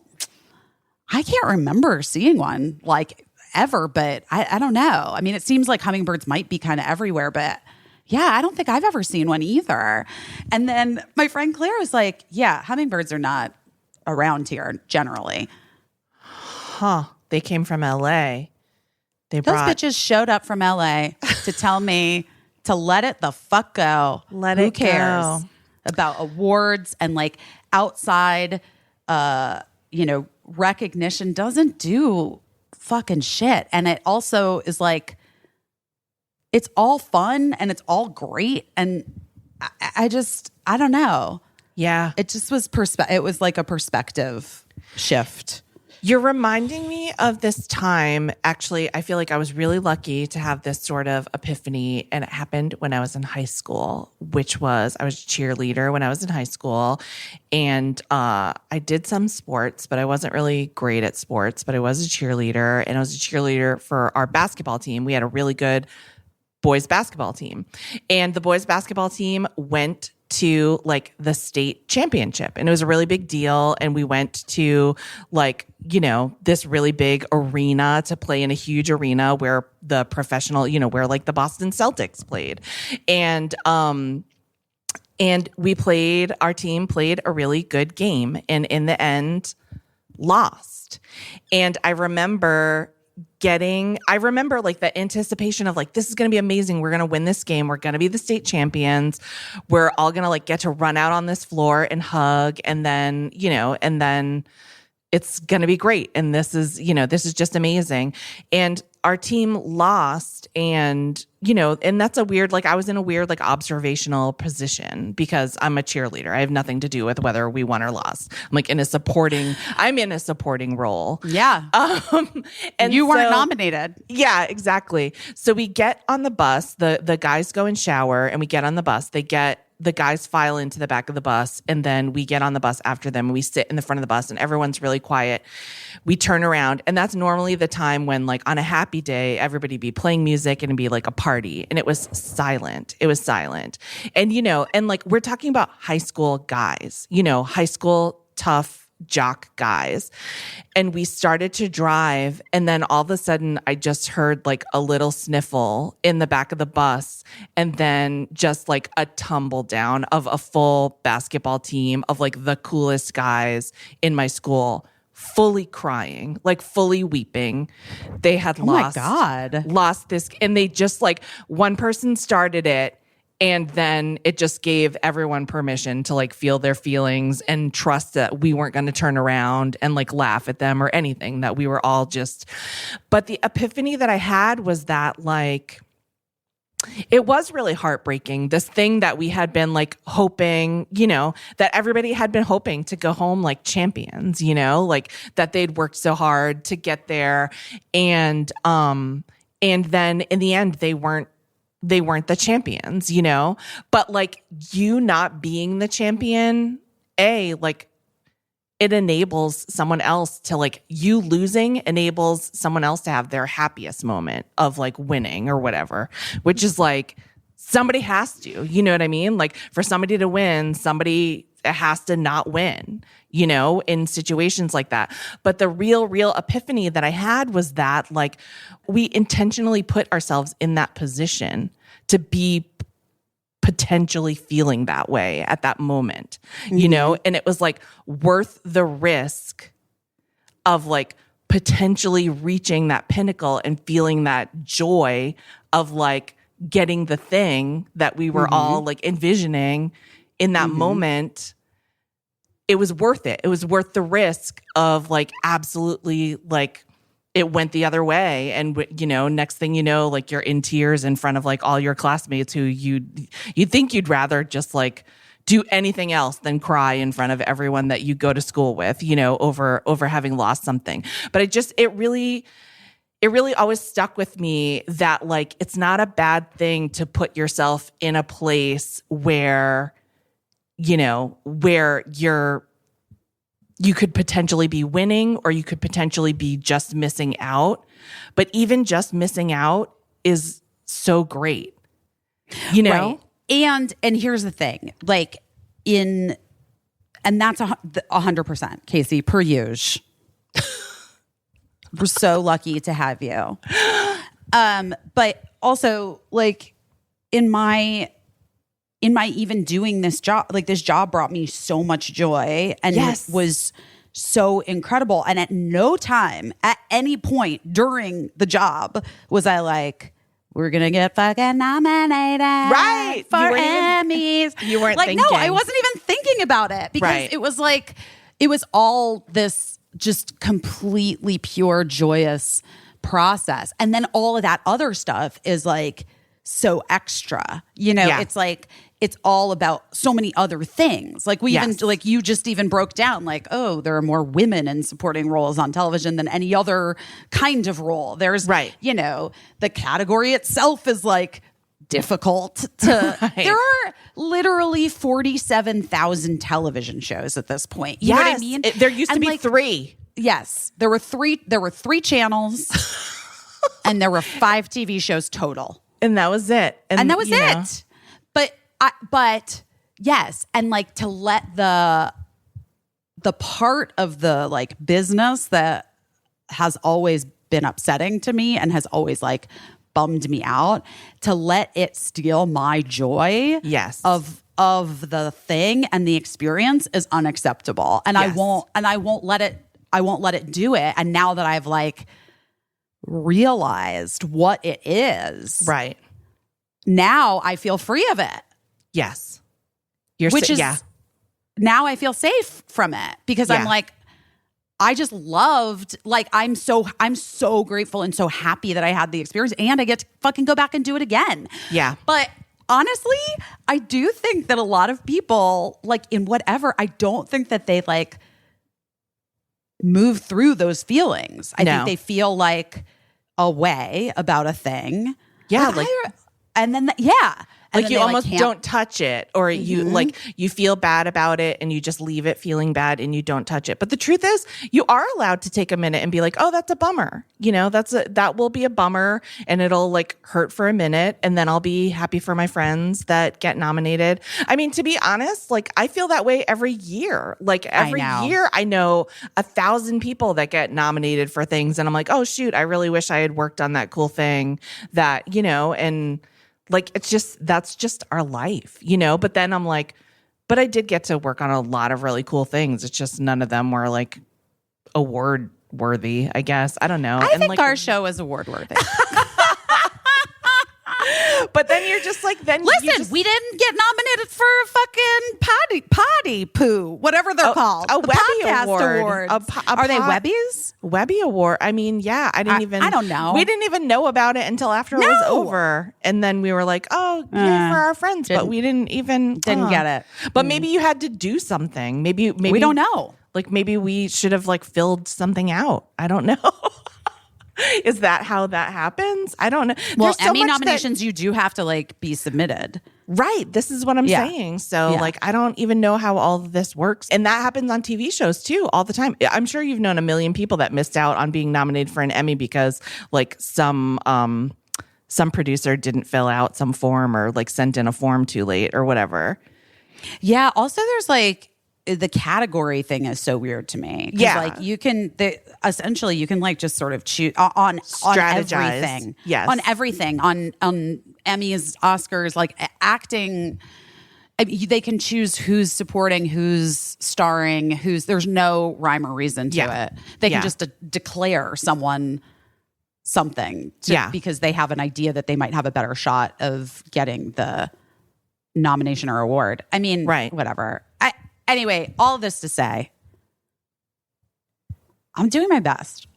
can't remember seeing one like ever, but I don't know. I mean, it seems like hummingbirds might be kind of everywhere, but yeah, I don't think I've ever seen one either. And then my friend Claire was like, yeah, hummingbirds are not around here generally. Huh. They came from LA. Those bitches showed up from LA to tell me to let it the fuck go. Who cares about awards and like outside, recognition doesn't do fucking shit. And it also is like, it's all fun and it's all great. And I don't know. Yeah. It just was it was like a perspective shift. You're reminding me of this time. Actually, I feel like I was really lucky to have this sort of epiphany, and it happened when I was in high school, which was I was a cheerleader when I was in high school, and I did some sports, but I wasn't really great at sports, but I was a cheerleader, and I was a cheerleader for our basketball team. We had a really good boys basketball team, and the boys basketball team went to like the state championship, and it was a really big deal. And we went to like, this really big arena to play in a huge arena where the professional, where like the Boston Celtics played. And our team played a really good game, and in the end lost. And I remember like the anticipation of like, this is going to be amazing. We're going to win this game. We're going to be the state champions. We're all going to like get to run out on this floor and hug. And then, and then it's going to be great. And this is just amazing. And our team lost, and, and that's a weird, like I was in a weird, like observational position because I'm a cheerleader. I have nothing to do with whether we won or lost. I'm like I'm in a supporting role. Yeah. And you weren't nominated. Yeah, exactly. So we get on the bus, the guys go and shower, and we get on the bus. The guys file into the back of the bus, and then we get on the bus after them, and we sit in the front of the bus, and everyone's really quiet. We turn around, and that's normally the time when, like, on a happy day, everybody be playing music and it'd be like a party, and it was silent. And, and like, we're talking about high school guys, high school tough jock guys. And we started to drive, and then all of a sudden I just heard like a little sniffle in the back of the bus, and then just like a tumble down of a full basketball team of like the coolest guys in my school, fully crying, like fully weeping. They had lost this, and they just like, one person started it, and then it just gave everyone permission to like feel their feelings and trust that we weren't going to turn around and like laugh at them or anything, that we were all just, but the epiphany that I had was that like, It was really heartbreaking. This thing that we had been like hoping, that everybody had been hoping to go home like champions, like that they'd worked so hard to get there. And then in the end, they weren't the champions, but like you not being the champion, like it enables someone else to like you losing enables someone else to have their happiest moment of like winning or whatever, which is like somebody has to, you know what I mean? Like for somebody to win, somebody has to not win, in situations like that. But the real epiphany that I had was that like we intentionally put ourselves in that position to be potentially feeling that way at that moment, and it was like worth the risk of like potentially reaching that pinnacle and feeling that joy of like getting the thing that we were all like envisioning in that moment. It was worth it. It was worth the risk of like absolutely like it went the other way. And, next thing you know, like you're in tears in front of like all your classmates who you'd think you'd rather just like do anything else than cry in front of everyone that you go to school with, over having lost something. But it really always stuck with me that like, it's not a bad thing to put yourself in a place where, where you could potentially be winning or you could potentially be just missing out. But even just missing out is so great, Right. And here's the thing, like and that's 100%, Caissie, per usual. We're so lucky to have you. But also like in my even doing this job, like this job brought me so much joy and it was so incredible. And at no time, at any point during the job, was I like, we're going to get fucking nominated for Emmys. You weren't like, thinking. No, I wasn't even thinking about it because it was like, it was all this just completely pure, joyous process. And then all of that other stuff is like so extra, it's like, it's all about so many other things. Like we even, like you just even broke down like, oh, there are more women in supporting roles on television than any other kind of role. There's, the category itself is like difficult to, there are literally 47,000 television shows at this point. You know what I mean? There used to be like, 3. Yes. There were 3 channels and there were 5 TV shows total. And that was it. And that was it. But yes, and like to let the part of the like business that has always been upsetting to me and has always like bummed me out, to let it steal my joy of the thing and the experience is unacceptable. And I won't let it do it. And now that I've like realized what it is, right, now I feel free of it. Yes. Now I feel safe from it because I'm like, I just loved, like, I'm so grateful and so happy that I had the experience and I get to fucking go back and do it again. Yeah. But honestly, I do think that a lot of people, like in whatever, I don't think that they like move through those feelings. I think they feel like a way about a thing. Yeah. And then like you almost don't touch it, or you like you feel bad about it and you just leave it feeling bad and you don't touch it. But the truth is, you are allowed to take a minute and be like, "Oh, that's a bummer." That will be a bummer and it'll like hurt for a minute, and then I'll be happy for my friends that get nominated. I mean, to be honest, like I feel that way every year. Like every year I know 1,000 people that get nominated for things and I'm like, "Oh shoot, I really wish I had worked on that cool thing that, and like, that's just our life, But then I'm like, but I did get to work on a lot of really cool things. It's just none of them were like award worthy, I guess. I don't know. I think our show is award worthy. But But then you're just like, listen, we didn't get nominated for a fucking potty poo, whatever they're called. A the Webby podcast Award. awards. Are they Webbies? Webby Award. I mean, yeah, I don't know. We didn't even know about it until after it was over. And then we were like, oh, yay for our friends. But we didn't get it. But maybe you had to do something. Maybe we don't know. Like maybe we should have like filled something out. I don't know. Is that how that happens? I don't know. Well, Emmy nominations, you do have to like be submitted. Right. This is what I'm saying. So like, I don't even know how all of this works. And that happens on TV shows too, all the time. I'm sure you've known a million people that missed out on being nominated for an Emmy because like some producer didn't fill out some form or like sent in a form too late or whatever. Yeah. Also, there's like, the category thing is so weird to me. Yeah. Like you can, essentially you can like just sort of choose on everything. Yes. On everything, on Emmys, Oscars, like acting. I mean, they can choose who's supporting, who's starring, there's no rhyme or reason to it. They can just declare someone something because they have an idea that they might have a better shot of getting the nomination or award. I mean, whatever. Anyway, all of this to say, I'm doing my best.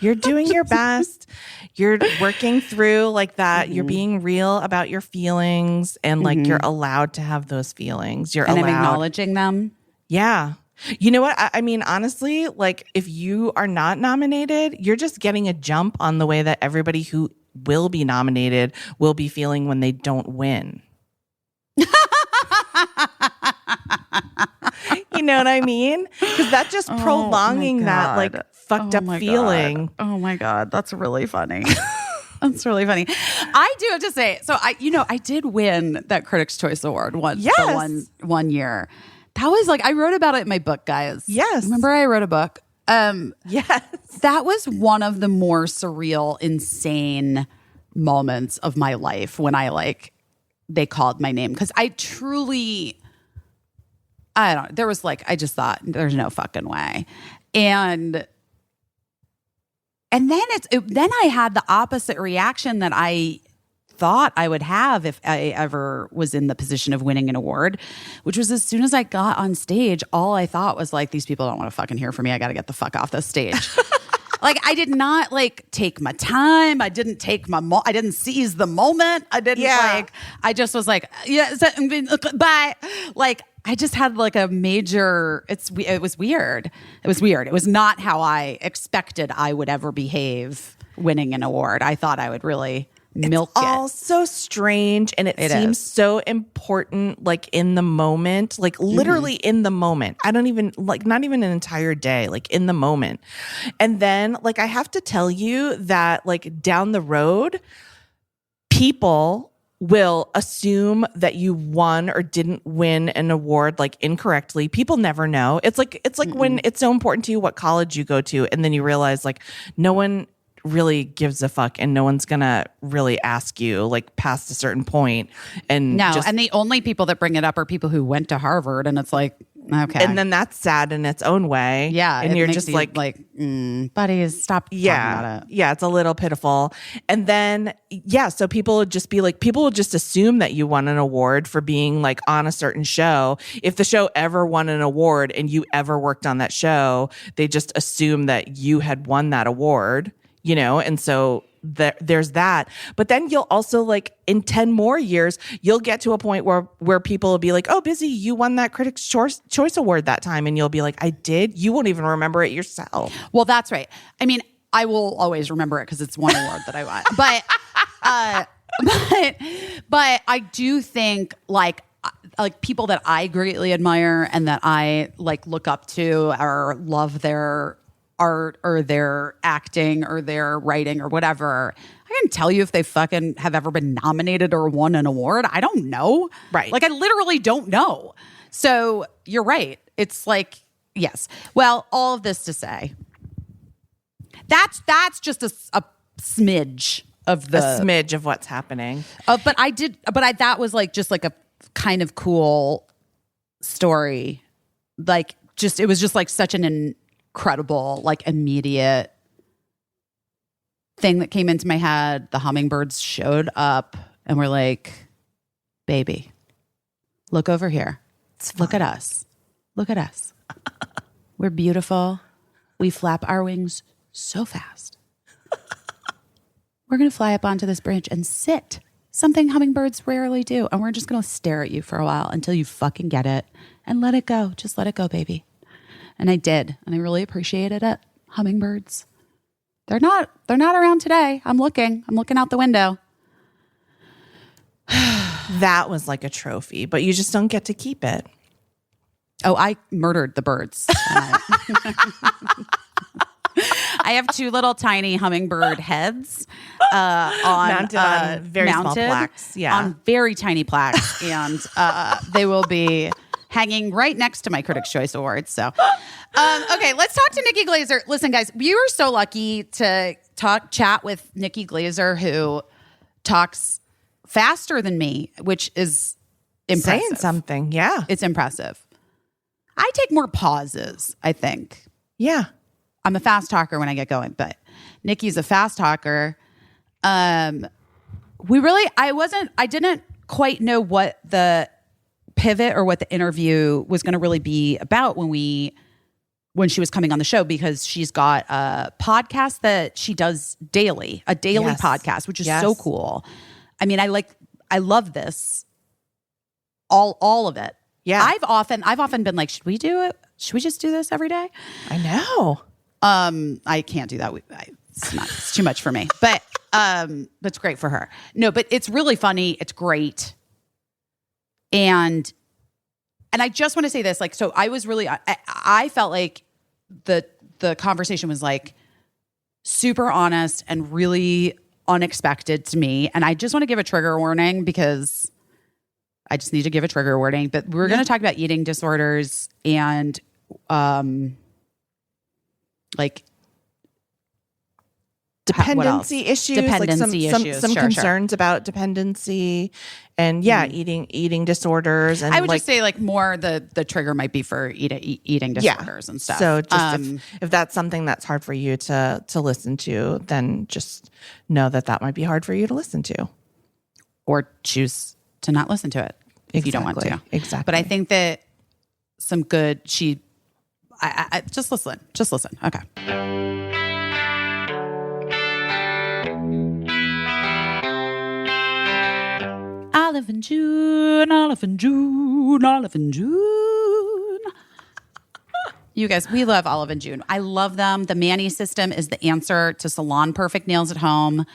You're doing your best. You're working through like that. You're being real about your feelings and like you're allowed to have those feelings. I'm acknowledging them. Yeah. You know what? I mean, honestly, like if you are not nominated, you're just getting a jump on the way that everybody who will be nominated will be feeling when they don't win. You know what I mean? Because that's just prolonging that like fucked up feeling. Oh my God. That's really funny. That's really funny. I do have to say, so I did win that Critics' Choice Award one year. That was like, I wrote about it in my book, guys. Yes. Remember I wrote a book? Yes. That was one of the more surreal, insane moments of my life when they called my name. Because I just thought there's no fucking way. And then then I had the opposite reaction that I thought I would have if I ever was in the position of winning an award, which was as soon as I got on stage, all I thought was like, these people don't want to fucking hear from me. I got to get the fuck off this stage. Like I did not like take my time. I didn't take I didn't seize the moment. I didn't I just was like, bye. Like I just had like a major, it was weird. It was weird. It was not how I expected I would ever behave winning an award. I thought I would really milk it. It's all so strange and it seems so important like in the moment, like literally in the moment. I don't even like not even an entire day, like in the moment. And then like I have to tell you that like down the road, people will assume that you won or didn't win an award like incorrectly. People never know. It's like when it's so important to you what college you go to and then you realize like no one really gives a fuck and no one's gonna really ask you like past a certain point. And and the only people that bring it up are people who went to Harvard and it's like, okay. And then that's sad in its own way. Yeah. And you're just like, buddies, stop talking about it. Yeah, it's a little pitiful. And then, so people would just be like, people would just assume that you won an award for being like on a certain show. If the show ever won an award and you ever worked on that show, they just assume that you had won that award. You know, and so there's that. But then you'll also like in 10 more years, you'll get to a point where people will be like, oh, Busy, you won that Critics' Choice Award that time. And you'll be like, I did? You won't even remember it yourself. Well, that's right. I mean, I will always remember it because it's one award that I won. But I do think like people that I greatly admire and that I like look up to or love their art or their acting or their writing or whatever. I can tell you if they fucking have ever been nominated or won an award. I don't know. Right. Like I literally don't know. So you're right. It's like, yes. Well, all of this to say, that's just a smidge of what's happening. But that was like just like a kind of cool story. Like just, it was just like such an incredible, like immediate thing that came into my head. The hummingbirds showed up and we're like, baby, look over here. Look at us. Look at us. We're beautiful. We flap our wings so fast. We're going to fly up onto this branch and sit, something hummingbirds rarely do. And we're just going to stare at you for a while until you fucking get it and let it go. Just let it go, baby. And I did. And I really appreciated it. Hummingbirds. They're not around today. I'm looking out the window. That was like a trophy, but you just don't get to keep it. Oh, I murdered the birds. I have 2 little tiny hummingbird heads mounted on very small plaques. Yeah. On very tiny plaques. And they will be hanging right next to my Critics' Choice Awards. So, okay, let's talk to Nikki Glaser. Listen, guys, we were so lucky to chat with Nikki Glaser, who talks faster than me, which is impressive. Saying something, yeah. It's impressive. I take more pauses, I think. Yeah. I'm a fast talker when I get going, but Nikki's a fast talker. I didn't quite know what the pivot or what the interview was going to really be about when she was coming on the show, because she's got a podcast that she does daily, a daily podcast, which is so cool. I mean, I love this, all of it. Yeah. I've often been like, should we do it? Should we just do this every day? I know. I can't do that. It's too much for me, but it's great for her. No, but it's really funny. It's great. And I just want to say this, like, so I was really, I felt like the conversation was like super honest and really unexpected to me. And I just want to give a trigger warning, because I just need to give a trigger warning, but we're going to talk about eating disorders and, like dependency issues, dependency issues, some concerns about dependency, and eating disorders. And I would just say, like, more the trigger might be for eating disorders and stuff. So just if that's something that's hard for you to listen to, then just know that might be hard for you to listen to, or choose to not listen to it if you don't want to. Exactly. But I think that some good. I just listen. Just listen. Okay. Olive and June, Olive and June, Olive and June. You guys, we love Olive and June. I love them. The Manny system is the answer to salon perfect nails at home.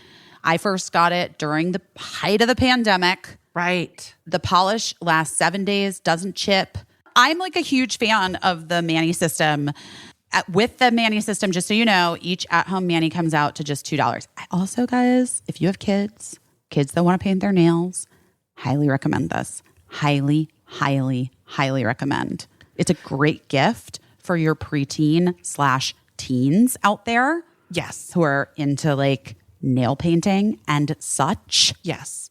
I first got it during the height of the pandemic. Right. The polish lasts 7 days, doesn't chip. I'm like a huge fan of the Manny system. With the Manny system, just so you know, each at-home Manny comes out to just $2. I also, guys, if you have kids that want to paint their nails, highly recommend this. Highly, highly, highly recommend. It's a great gift for your preteen/teens out there. Yes. Who are into like nail painting and such. Yes.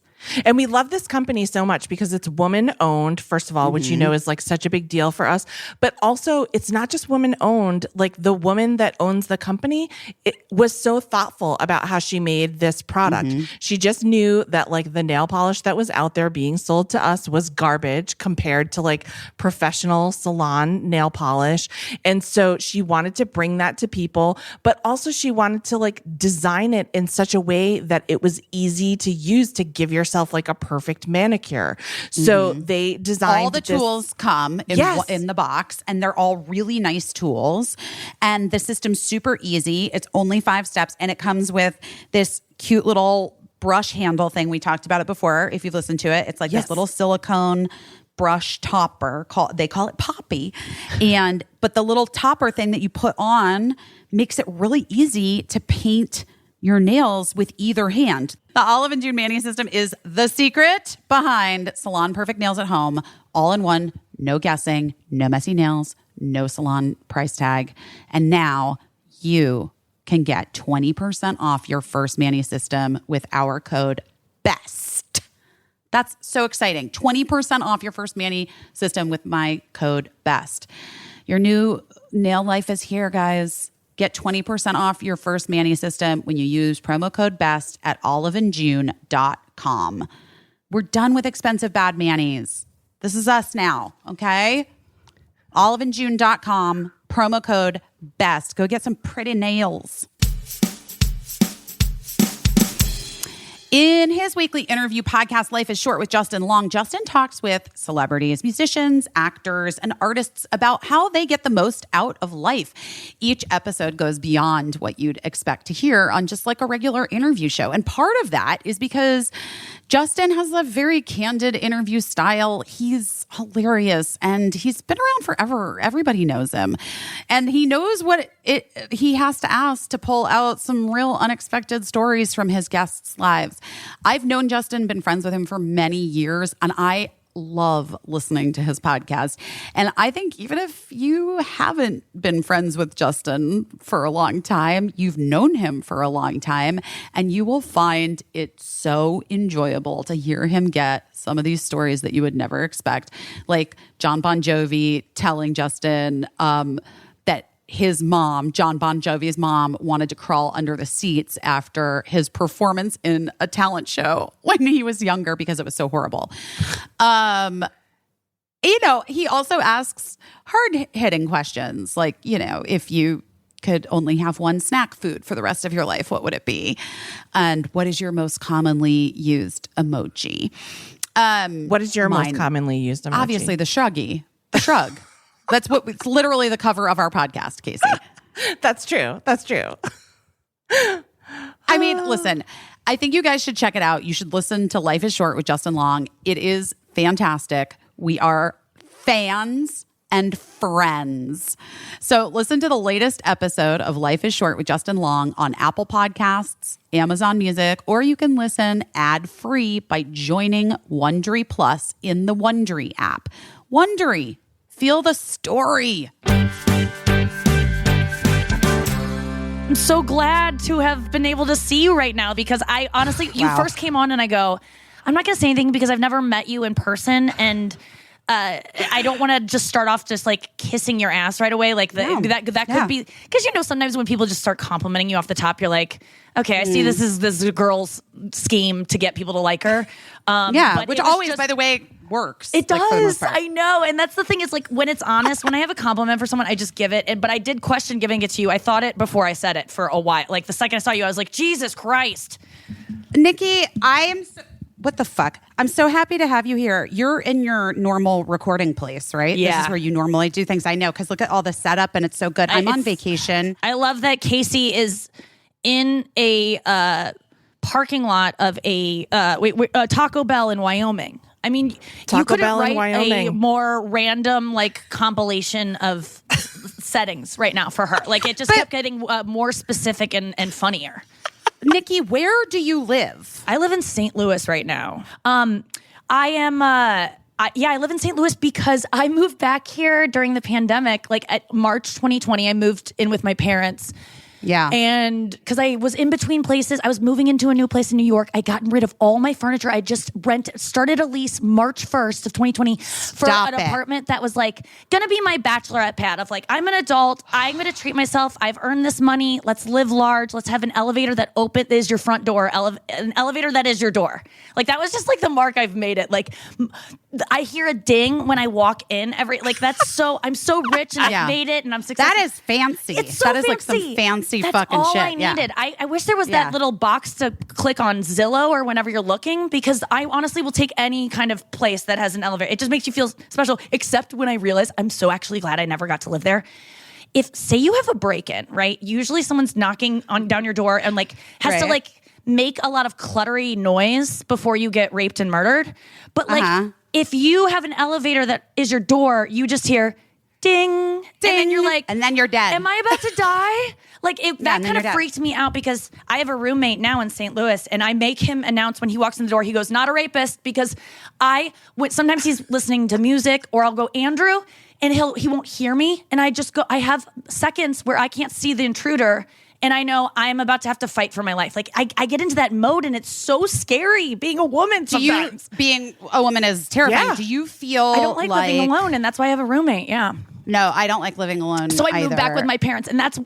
And we love this company so much because it's woman owned, first of all, which, you know, is like such a big deal for us. But also, it's not just woman owned. Like, the woman that owns the company, it was so thoughtful about how she made this product. She just knew that, like, the nail polish that was out there being sold to us was garbage compared to like professional salon nail polish. And so she wanted to bring that to people, but also she wanted to like design it in such a way that it was easy to use to give yourself like a perfect manicure. So they designed all the tools come in the box, and they're all really nice tools. And the system's super easy. It's only 5 steps, and it comes with this cute little brush handle thing. We talked about it before. If you've listened to it, it's like this little silicone brush topper. They call it Poppy. But the little topper thing that you put on makes it really easy to paint your nails with either hand. The Olive and June Manny system is the secret behind salon perfect nails at home. All in one, no guessing, no messy nails, no salon price tag. And now you can get 20% off your first Manny system with our code BEST. That's so exciting. 20% off your first Manny system with my code BEST. Your new nail life is here, guys. Get 20% off your first Manny system when you use promo code BEST at oliveandjune.com. We're done with expensive bad manis. This is us now, okay? oliveandjune.com, promo code BEST. Go get some pretty nails. In his weekly interview podcast, Life is Short with Justin Long, Justin talks with celebrities, musicians, actors, and artists about how they get the most out of life. Each episode goes beyond what you'd expect to hear on just like a regular interview show. And part of that is because Justin has a very candid interview style. He's hilarious and he's been around forever. Everybody knows him. And he knows what he has to ask to pull out some real unexpected stories from his guests' lives. I've known Justin, been friends with him for many years, and I love listening to his podcast. And I think even if you haven't been friends with Justin for a long time, you've known him for a long time, and you will find it so enjoyable to hear him get some of these stories that you would never expect. Like John Bon Jovi telling Justin that his mom, John Bon Jovi's mom, wanted to crawl under the seats after his performance in a talent show when he was younger because it was so horrible. He also asks hard-hitting questions like, if you could only have one snack food for the rest of your life, what would it be? And what is your most commonly used emoji? What is your most commonly used emoji? Obviously, the shruggy. The shrug. It's literally the cover of our podcast, Caissie. That's true. I mean, listen, I think you guys should check it out. You should listen to Life is Short with Justin Long. It is fantastic. We are fans and friends. So listen to the latest episode of Life is Short with Justin Long on Apple Podcasts, Amazon Music, or you can listen ad-free by joining Wondery Plus in the Wondery app. Wondery. Feel the story. I'm so glad to have been able to see you right now because I honestly, you first came on and I go, I'm not going to say anything because I've never met you in person and I don't want to just start off just like kissing your ass right away. Like that could be, because sometimes when people just start complimenting you off the top, you're like, okay, I see this is this girl's scheme to get people to like her. Which always, by the way, works. It does. I know. And that's the thing is like when it's honest, when I have a compliment for someone, I just give it. But I did question giving it to you. I thought it before I said it for a while. Like the second I saw you, I was like, Jesus Christ. Nikki, what the fuck? I'm so happy to have you here. You're in your normal recording place, right? Yeah. This is where you normally do things. I know, because look at all the setup and it's so good. I'm on vacation. I love that Caissie is in a parking lot of a Taco Bell in Wyoming. I mean, you couldn't write a more random like compilation of settings right now for her. Like it just kept getting more specific and funnier. Nikki, where do you live? I live in St. Louis right now. I live in St. Louis because I moved back here during the pandemic. Like at March 2020, I moved in with my parents. Yeah. And because I was in between places, I was moving into a new place in New York. I'd gotten rid of all my furniture. I just started a lease March 1st of 2020 for an apartment that was like going to be my bachelorette pad of like, I'm an adult. I'm going to treat myself. I've earned this money. Let's live large. Let's have an elevator that is your front door, an elevator that is your door. Like that was just like the mark I've made it. Like I hear a ding when I walk in I'm so rich and I've made it and I'm successful. That is fancy. It's so fancy. Like some fancy That's fucking all shit. I needed. I wish there was that little box to click on Zillow or whenever you're looking, because I honestly will take any kind of place that has an elevator. It just makes you feel special, except when I realize I'm so actually glad I never got to live there. If, say you have a break-in, right? Usually someone's knocking down your door and like has to like make a lot of cluttery noise before you get raped and murdered. But like if you have an elevator that is your door, you just hear ding, ding, and then you're like, and then you're dead. Am I about to die? Like that kind of freaked me out because I have a roommate now in St. Louis, and I make him announce when he walks in the door, he goes, "Not a rapist," because sometimes he's listening to music, or I'll go, "Andrew," and he won't hear me, and I just go. I have seconds where I can't see the intruder. And I know I'm about to have to fight for my life. Like I get into that mode, and it's so scary being a woman sometimes. Being a woman is terrifying. Yeah. Do you feel I don't like living alone, and that's why I have a roommate. Yeah. No, I don't like living alone. So I moved back either. with my parents, and that's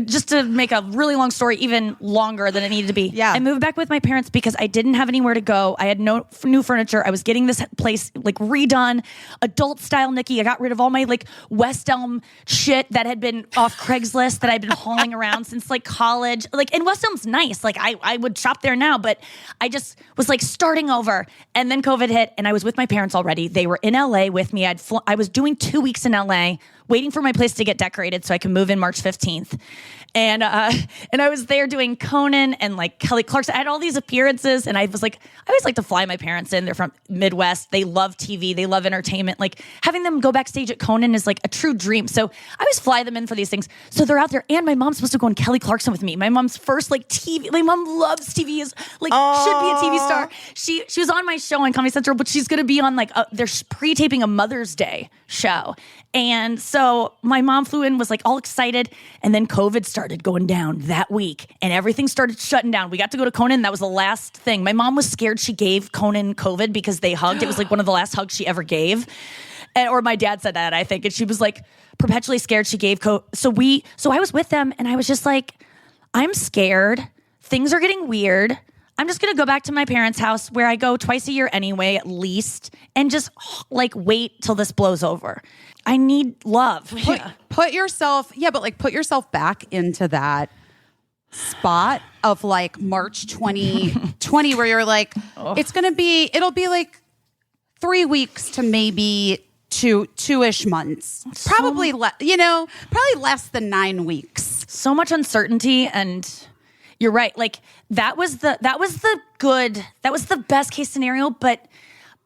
just to make a really long story even longer than it needed to be. Yeah. I moved back with my parents because I didn't have anywhere to go. I had no new furniture. I was getting this place like redone, adult style, Nikki. I got rid of all my like West Elm shit that had been off Craigslist that I'd been hauling around since like college. Like, and West Elm's nice. Like I would shop there now, but I just was like starting over. And then COVID hit, and I was with my parents already. They were in LA with me. I was doing 2 weeks in LA, waiting for my place to get decorated so I can move in March 15th. And I was there doing Conan and like Kelly Clarkson. I had all these appearances, and I was like, I always like to fly my parents in. They're from Midwest. They love TV. They love entertainment. Like having them go backstage at Conan is like a true dream. So I always fly them in for these things. So they're out there, and my mom's supposed to go on Kelly Clarkson with me. My mom's first like TV. My mom loves TV. Is like should be a TV star. She was on my show on Comedy Central, but she's going to be on like they're pre-taping a Mother's Day show. And so my mom flew in, was like all excited, and then COVID started going down that week, and everything started shutting down. We got to go to Conan. That was the last thing. My mom was scared she gave Conan COVID because they hugged. It was like one of the last hugs she ever gave. Or my dad said that, I think. And she was like perpetually scared she gave COVID. So I was with them, and I was just like, I'm scared. Things are getting weird. I'm just going to go back to my parents' house where I go twice a year anyway, at least, and just like wait till this blows over. I need love. Put yourself back into that spot of like March 2020 where you're like, it'll be like 3 weeks to maybe two-ish months. Probably less than 9 weeks. So much uncertainty, and you're right. Like that was the best case scenario, but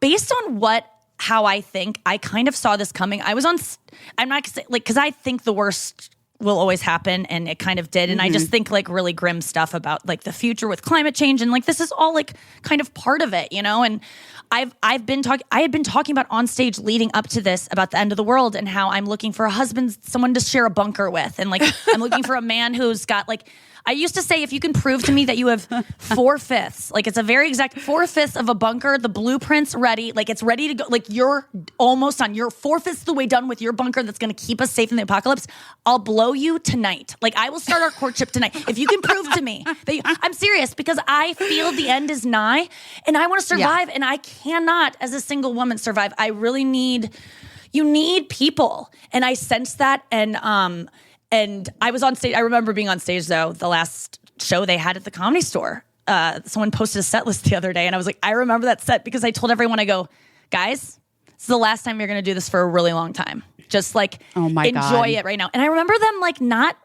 based on how I think, I kind of saw this coming. I'm not gonna say, like, because I think the worst will always happen, and it kind of did. And I just think like really grim stuff about like the future with climate change, and like this is all like kind of part of it, you know. And I had been talking about on stage leading up to this about the end of the world, and how I'm looking for a husband, someone to share a bunker with, and like I'm looking for a man who's got like. I used to say, if you can prove to me that you have 4/5, like it's a very exact 4/5 of a bunker, the blueprint's ready, like it's ready to go, like you're almost on, you're 4/5 the way done with your bunker that's going to keep us safe in the apocalypse, I'll blow you tonight. Like I will start our courtship tonight. If you can prove to me that I'm serious, because I feel the end is nigh, and I want to survive, and I cannot, as a single woman, survive. I really you need people. And I sensed that, and I was on stage. I remember being on stage, though, the last show they had at the Comedy Store. Someone posted a set list the other day, and I was like, I remember that set because I told everyone, I go, guys, this is the last time you're going to do this for a really long time. Just like, enjoy it right now. And I remember them like not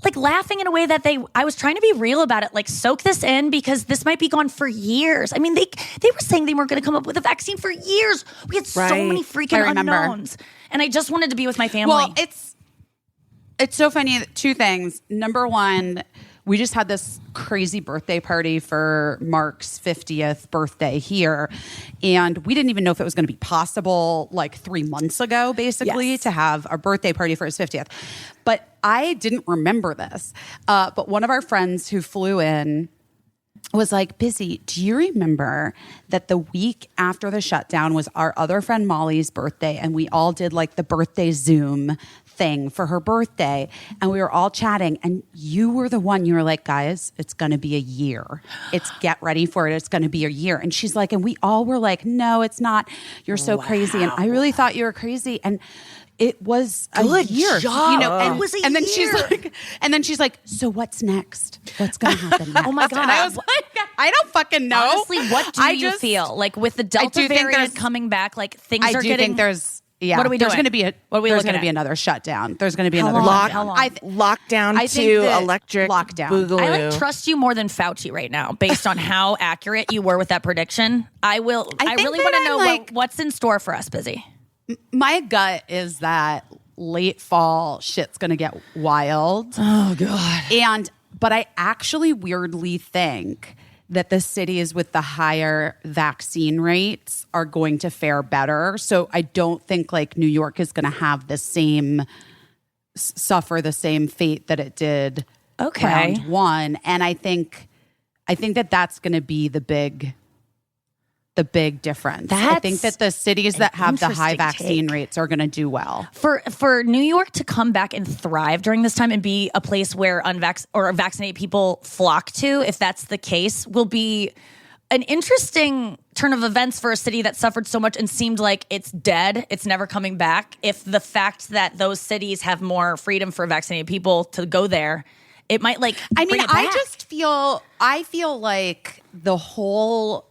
like laughing in a way that I was trying to be real about it. Like, soak this in, because this might be gone for years. I mean, they were saying they weren't going to come up with a vaccine for years. We had so many freaking unknowns, and I just wanted to be with my family. Well, it's so funny. Two things. Number one, we just had this crazy birthday party for Mark's 50th birthday here. And we didn't even know if it was going to be possible like 3 months ago, basically, to have a birthday party for his 50th. But I didn't remember this. But one of our friends who flew in was like, Busy, do you remember that the week after the shutdown was our other friend Molly's birthday, and we all did like the birthday Zoom thing for her birthday, and we were all chatting, and you were the one, you were like, guys, it's gonna be a year. Get ready for it. It's gonna be a year. And she's like, and we all were like, no, it's not. You're so crazy. And I really thought you were crazy. And it was a year. Job. You know, it was a year. Then she's like, so what's next? What's gonna happen next? Oh my God. And I was like, I don't fucking know. Honestly, what do you feel? Like with the Delta variant coming back, like things are getting... Yeah, what are we doing? There's going to be there's going to be another shutdown. There's going to be another lockdown to electric lockdown. Boogaloo. I like trust you more than Fauci right now, based on how accurate you were with that prediction. I really want to know what's in store for us, Busy. My gut is that late fall shit's going to get wild. Oh God. But I actually weirdly think that the cities with the higher vaccine rates are going to fare better. So I don't think like New York is going to have suffer the same fate that it did round one. And I think that that's going to be the big the big difference. I think that the cities that have the high vaccine rates are going to do well. For New York to come back and thrive during this time and be a place where vaccinated people flock to, if that's the case, will be an interesting turn of events for a city that suffered so much and seemed like it's dead, it's never coming back. If the fact that those cities have more freedom for vaccinated people to go there, it might I feel like the whole,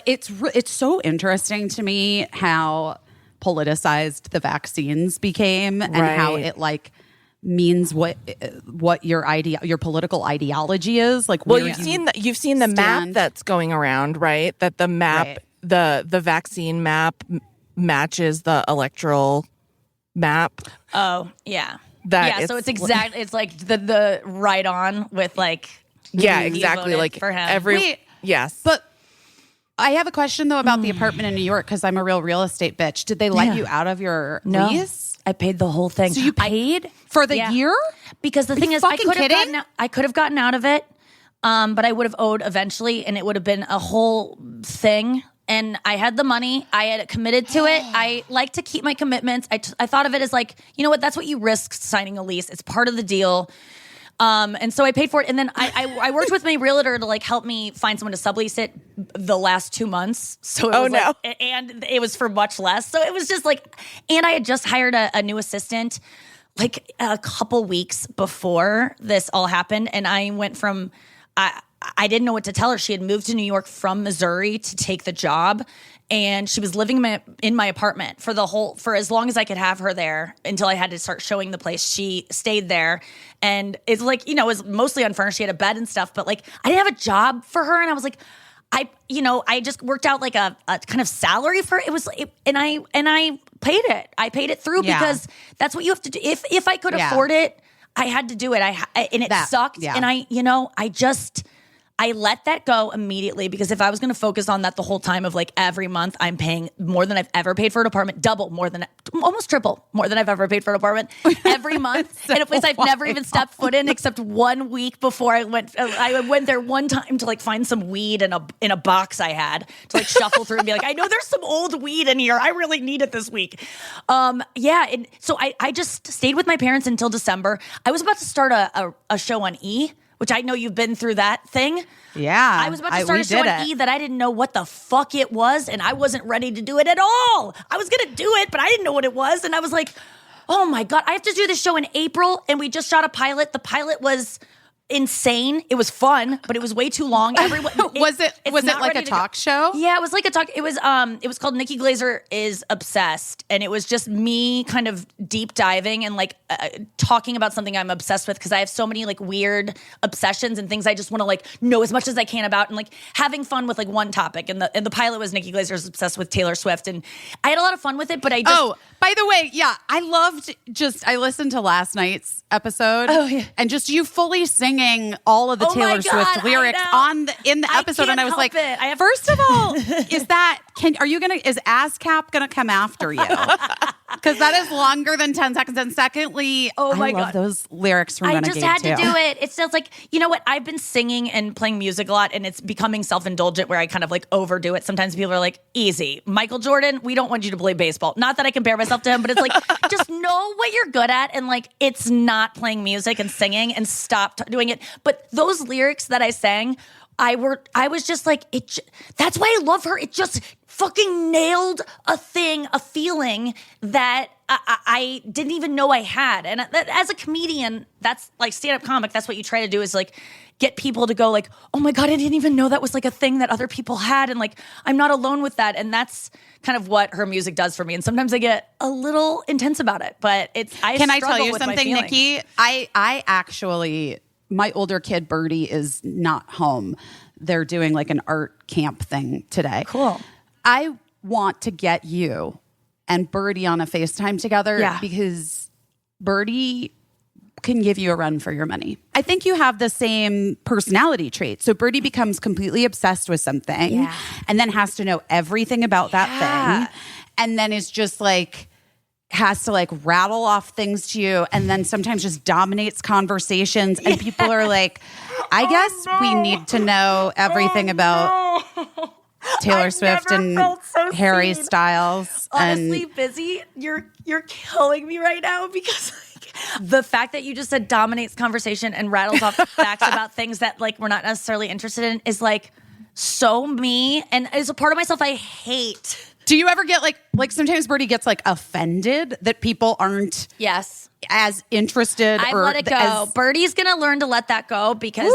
it's so interesting to me how politicized the vaccines became and how it means what your political ideology is. You've seen the map that's going around, right? That the map, the vaccine map matches the electoral map. Oh yeah, that so it's exactly it's the right on with exactly for him. Yes, but I have a question though about the apartment in New York because I'm a real estate bitch. Did they let you out of your lease? I paid the whole thing. So you paid for the year? Because the thing is, I could have gotten out of it, but I would have owed eventually, and it would have been a whole thing. And I had the money. I had committed to it. I like to keep my commitments. I thought of it as you know what? That's what you risk signing a lease. It's part of the deal. And so I paid for it. And then I worked with my realtor to help me find someone to sublease it the last 2 months. So it was and it was for much less. So it was just and I had just hired a new assistant a couple weeks before this all happened. And I went from, I didn't know what to tell her. She had moved to New York from Missouri to take the job. And she was living in my apartment for as long as I could have her there until I had to start showing the place. She stayed there. And it's it was mostly unfurnished. She had a bed and stuff, but I didn't have a job for her. And I was I just worked out a kind of salary for it. And I paid it. I paid it through because that's what you have to do. If I could afford it, I had to do it. And it sucked. Yeah. And I let that go immediately because if I was going to focus on that the whole time of every month, I'm paying more than I've ever paid for an apartment, almost triple more than I've ever paid for an apartment every month in a place I've never even stepped foot in except 1 week before I went there one time to find some weed in a box I had to shuffle through and be I know there's some old weed in here. I really need it this week. And so I just stayed with my parents until December. I was about to start a show on E! Which I know you've been through that thing. Yeah. I was about to start a show on E! That I didn't know what the fuck it was, and I wasn't ready to do it at all. I was going to do it, but I didn't know what it was, and I was oh my God, I have to do this show in April, and we just shot a pilot. The pilot was insane. It was fun, but it was way too long. Was it like a talk show? Yeah, it was like a talk. It was called Nikki Glaser is Obsessed, and it was just me kind of deep diving and talking about something I'm obsessed with because I have so many weird obsessions and things I just want to know as much as I can about and having fun with one topic. And the pilot was Nikki Glaser is obsessed with Taylor Swift, and I had a lot of fun with it. But I just by the way, I listened to last night's episode. Oh yeah, and just you fully singing all of the Taylor Swift lyrics in the episode, and I was first of all, is ASCAP gonna come after you? Because that is longer than 10 seconds. And secondly, I love those lyrics from Renegade. I just had to do it. It sounds you know what? I've been singing and playing music a lot, and it's becoming self-indulgent where I kind of overdo it. Sometimes people are easy. Michael Jordan, we don't want you to play baseball. Not that I compare myself to him, but it's just know what you're good at, and it's not playing music and singing, and stop doing it. But those lyrics that I sang, I was just that's why I love her. It just fucking nailed a feeling that I didn't even know I had. And as a comedian, that's stand-up comic, that's what you try to do is get people to go oh my God, I didn't even know that was a thing that other people had. And I'm not alone with that. And that's kind of what her music does for me. And sometimes I get a little intense about it, but Can I tell you something, Nikki? I actually, my older kid, Birdie, is not home. They're doing an art camp thing today. Cool. I want to get you and Birdie on a FaceTime together because Birdie can give you a run for your money. I think you have the same personality trait. So Birdie becomes completely obsessed with something and then has to know everything about that thing. And then is just has to rattle off things to you, and then sometimes just dominates conversations. And people are I guess we need to know everything about Taylor Swift and Harry Styles. Honestly, Busy, you're killing me right now because the fact that you just said dominates conversation and rattles off facts about things that like we're not necessarily interested in is like so me and is a part of myself I hate. Do you ever get like sometimes Birdie gets like offended that people aren't as interested? I let it go. Birdie's gonna learn to let that go because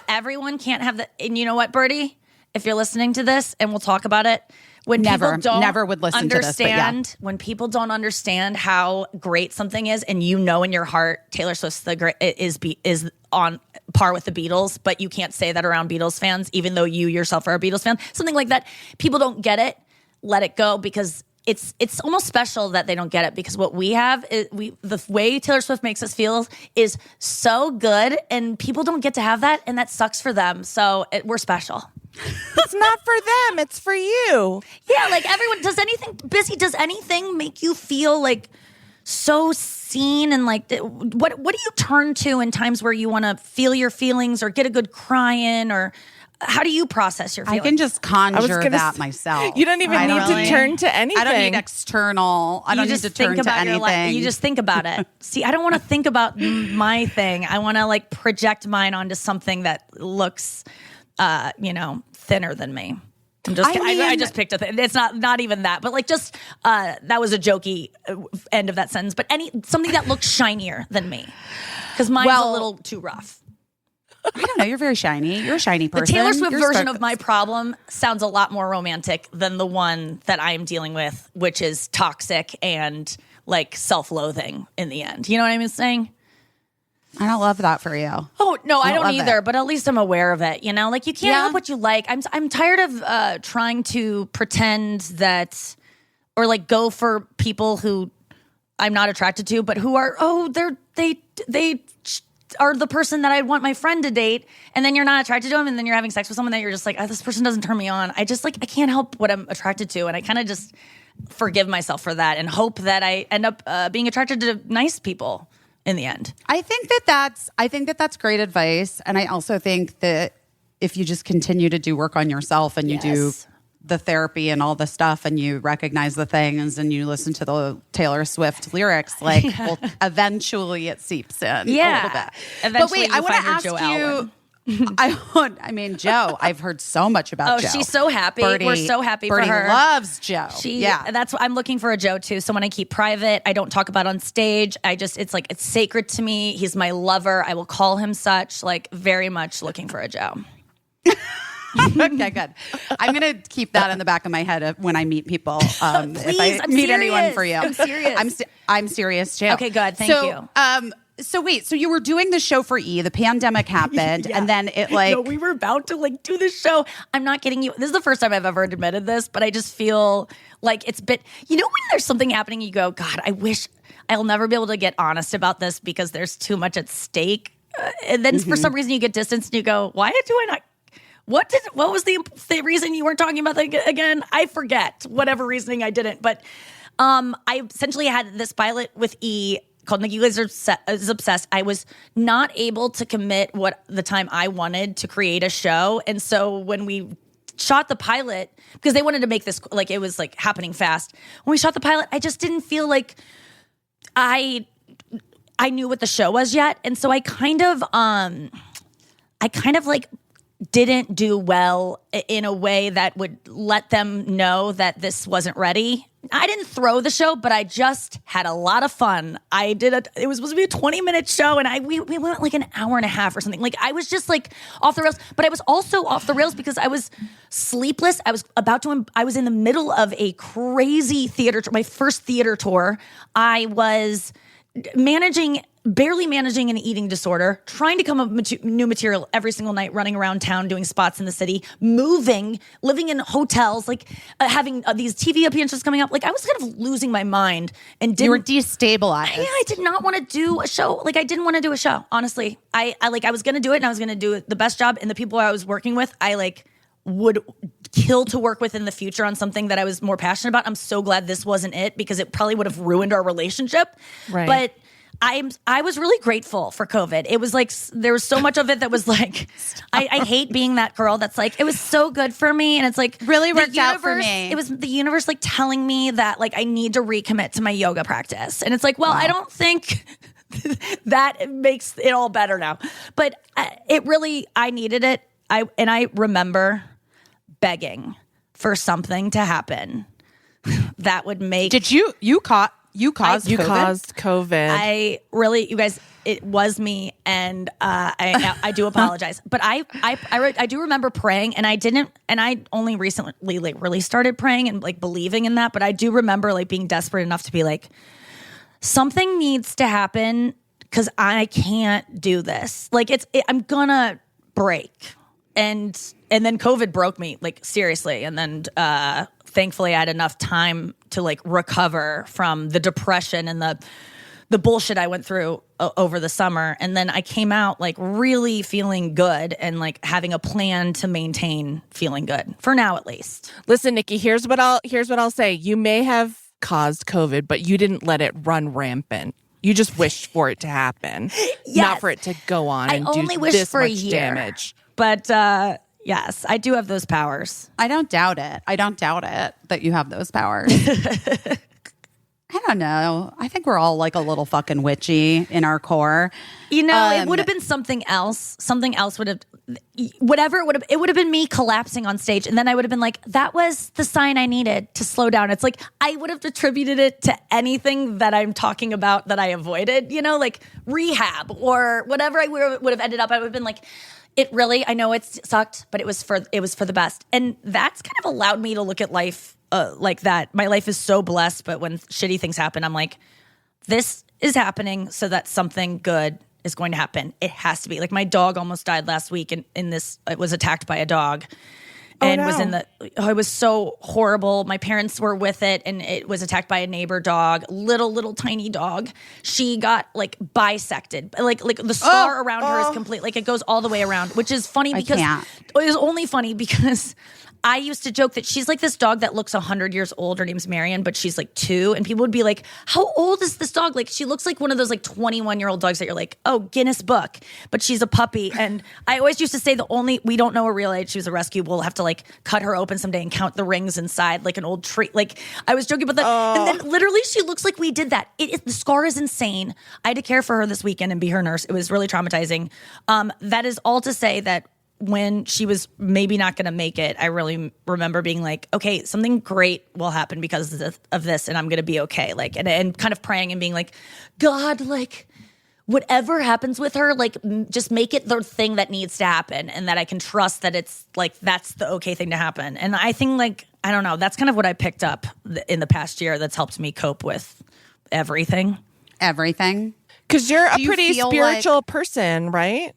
everyone can't have the. And you know what, Birdie? If you're listening to this, and we'll talk about it. When people don't would listen to this, when people don't understand how great something is, and you know in your heart Taylor Swift's is on par with the Beatles, but you can't say that around Beatles fans, even though you yourself are a Beatles fan. Something like that. People don't get it. Let it go because it's almost special that they don't get it because what we have is the way Taylor Swift makes us feel is so good and people don't get to have that and that sucks for them. So we're special. It's not for them. It's for you. Yeah, like everyone does anything make you feel like so seen and like what do you turn to in times where you want to feel your feelings or get a good cry in or how do you process your feelings? I can just conjure that myself. You don't even need to turn to anything. I don't need external. I don't need to turn to anything. You just think about it. See, I don't want to think about my thing. I want to like project mine onto something that looks, thinner than me. I just picked a thing. It's not even that, but like just that was a jokey end of that sentence. But something that looks shinier than me because mine's a little too rough. I don't know. You're very shiny. You're a shiny person. The Taylor Swift version of my problem sounds a lot more romantic than the one that I am dealing with, which is toxic and like self-loathing in the end. You know what I'm saying? I don't love that for you. Oh, no, I don't either, but at least I'm aware of it. You know, like you can't help what you like. I'm tired of trying to pretend that or like go for people who I'm not attracted to, but who are, they are the person that I'd want my friend to date, and then you're not attracted to him, and then you're having sex with someone that you're just like, this person doesn't turn me on. I can't help what I'm attracted to, and I kind of just forgive myself for that and hope that I end up being attracted to nice people in the end. I think that's great advice, and I also think that if you just continue to do work on yourself and you do the therapy and all the stuff and you recognize the things and you listen to the Taylor Swift lyrics, like well, eventually it seeps in a little bit. Eventually but wait, I want to ask Joe you, Joe, I've heard so much about Joe. Oh, she's so happy. We're so happy for her. Birdie loves Joe. That's what I'm looking for a Joe too. Someone I keep private. I don't talk about on stage. It's sacred to me. He's my lover. I will call him such. Like very much looking for a Joe. Okay, good. I'm going to keep that in the back of my head when I meet people. Please, if I meet anyone for you. I'm serious. I'm serious too. Okay, good. Thank you. So wait, so you were doing the show for E, the pandemic happened, and then it like... No, we were about to like do this show. I'm not kidding you. This is the first time I've ever admitted this, but I just feel like it's been... You know when there's something happening, you go, God, I wish I'll never be able to get honest about this because there's too much at stake. And then for some reason you get distance and you go, why do I not... What was the reason you weren't talking about that again? I forget whatever reasoning I didn't. But I essentially had this pilot with E called Nikki Glaser is Obsessed. I was not able to commit the time I wanted to create a show. And so when we shot the pilot, because they wanted to make this, like it was like happening fast. When we shot the pilot, I just didn't feel like I knew what the show was yet. And so I kind of like didn't do well in a way that would let them know that this wasn't ready. I didn't throw the show, but I just had a lot of fun. It was supposed to be a 20-minute show, and we went like an hour and a half or something. Like I was just like off the rails, but I was also off the rails because I was sleepless. I was in the middle of a crazy theater tour, my first theater tour. I was barely managing an eating disorder, trying to come up with new material every single night, running around town, doing spots in the city, moving, living in hotels, like having these TV appearances coming up. Like I was kind of losing my mind and you were destabilized. Yeah, I did not want to do a show. Like I didn't want to do a show. Honestly, I was going to do it and I was going to do the best job. And the people I was working with, I like would kill to work with in the future on something that I was more passionate about. I'm so glad this wasn't it because it probably would have ruined our relationship. Right. But I was really grateful for COVID. It was like there was so much of it that was like I hate being that girl that's like it was so good for me, and it's like really worked out for me. It was the universe like telling me that like I need to recommit to my yoga practice, and it's like, well, I don't think that makes it all better now, but it really I needed it. I remember begging for something to happen that would make. Did you caused COVID? You caused COVID. I really, you guys, it was me, and I do apologize. But I do remember praying, and I only recently like really started praying and like believing in that. But I do remember like being desperate enough to be like, something needs to happen because I can't do this. Like I'm gonna break, and then COVID broke me like seriously, and then thankfully I had enough time to like recover from the depression and the bullshit I went through over the summer. And then I came out like really feeling good and like having a plan to maintain feeling good for now, at least. Listen, Nikki, here's what I'll say. You may have caused COVID, but you didn't let it run rampant. You just wished for it to happen, not for it to go on and do this much damage. But yes, I do have those powers. I don't doubt it. That you have those powers. I don't know. I think we're all like a little fucking witchy in our core. You know, it would have been something else. Something else would have, whatever it would have been me collapsing on stage. And then I would have been like, that was the sign I needed to slow down. It's like, I would have attributed it to anything that I'm talking about that I avoided, you know, like rehab or whatever I would have ended up. I would have been like, it really, I know it sucked, but it was for the best. And that's kind of allowed me to look at life like that. My life is so blessed, but when shitty things happen, I'm like, this is happening so that something good is going to happen. It has to be. Like my dog almost died last week in this, it was attacked by a dog. And it was so horrible. My parents were with it, and it was attacked by a neighbor dog, little tiny dog. She got like bisected, like the scar around her is complete. Like it goes all the way around, which is funny because it was only funny because I used to joke that she's like this dog that looks 100 years old. Her name's Marion, but she's like 2. And people would be like, how old is this dog? Like, she looks like one of those like 21-year-old dogs that you're like, oh, Guinness Book. But she's a puppy. And I always used to say we don't know her real age. She was a rescue. We'll have to like cut her open someday and count the rings inside like an old tree. Like, I was joking about that. And then literally she looks like we did that. The scar is insane. I had to care for her this weekend and be her nurse. It was really traumatizing. That is all to say that when she was maybe not going to make it, I really remember being like, okay, something great will happen because of this, and I'm going to be okay. Like, and kind of praying and being like, God, like, whatever happens with her, like, just make it the thing that needs to happen, and that I can trust that it's like, that's the okay thing to happen. And I think, like, I don't know, that's kind of what I picked up in the past year that's helped me cope with everything. Because you're a pretty spiritual person, right?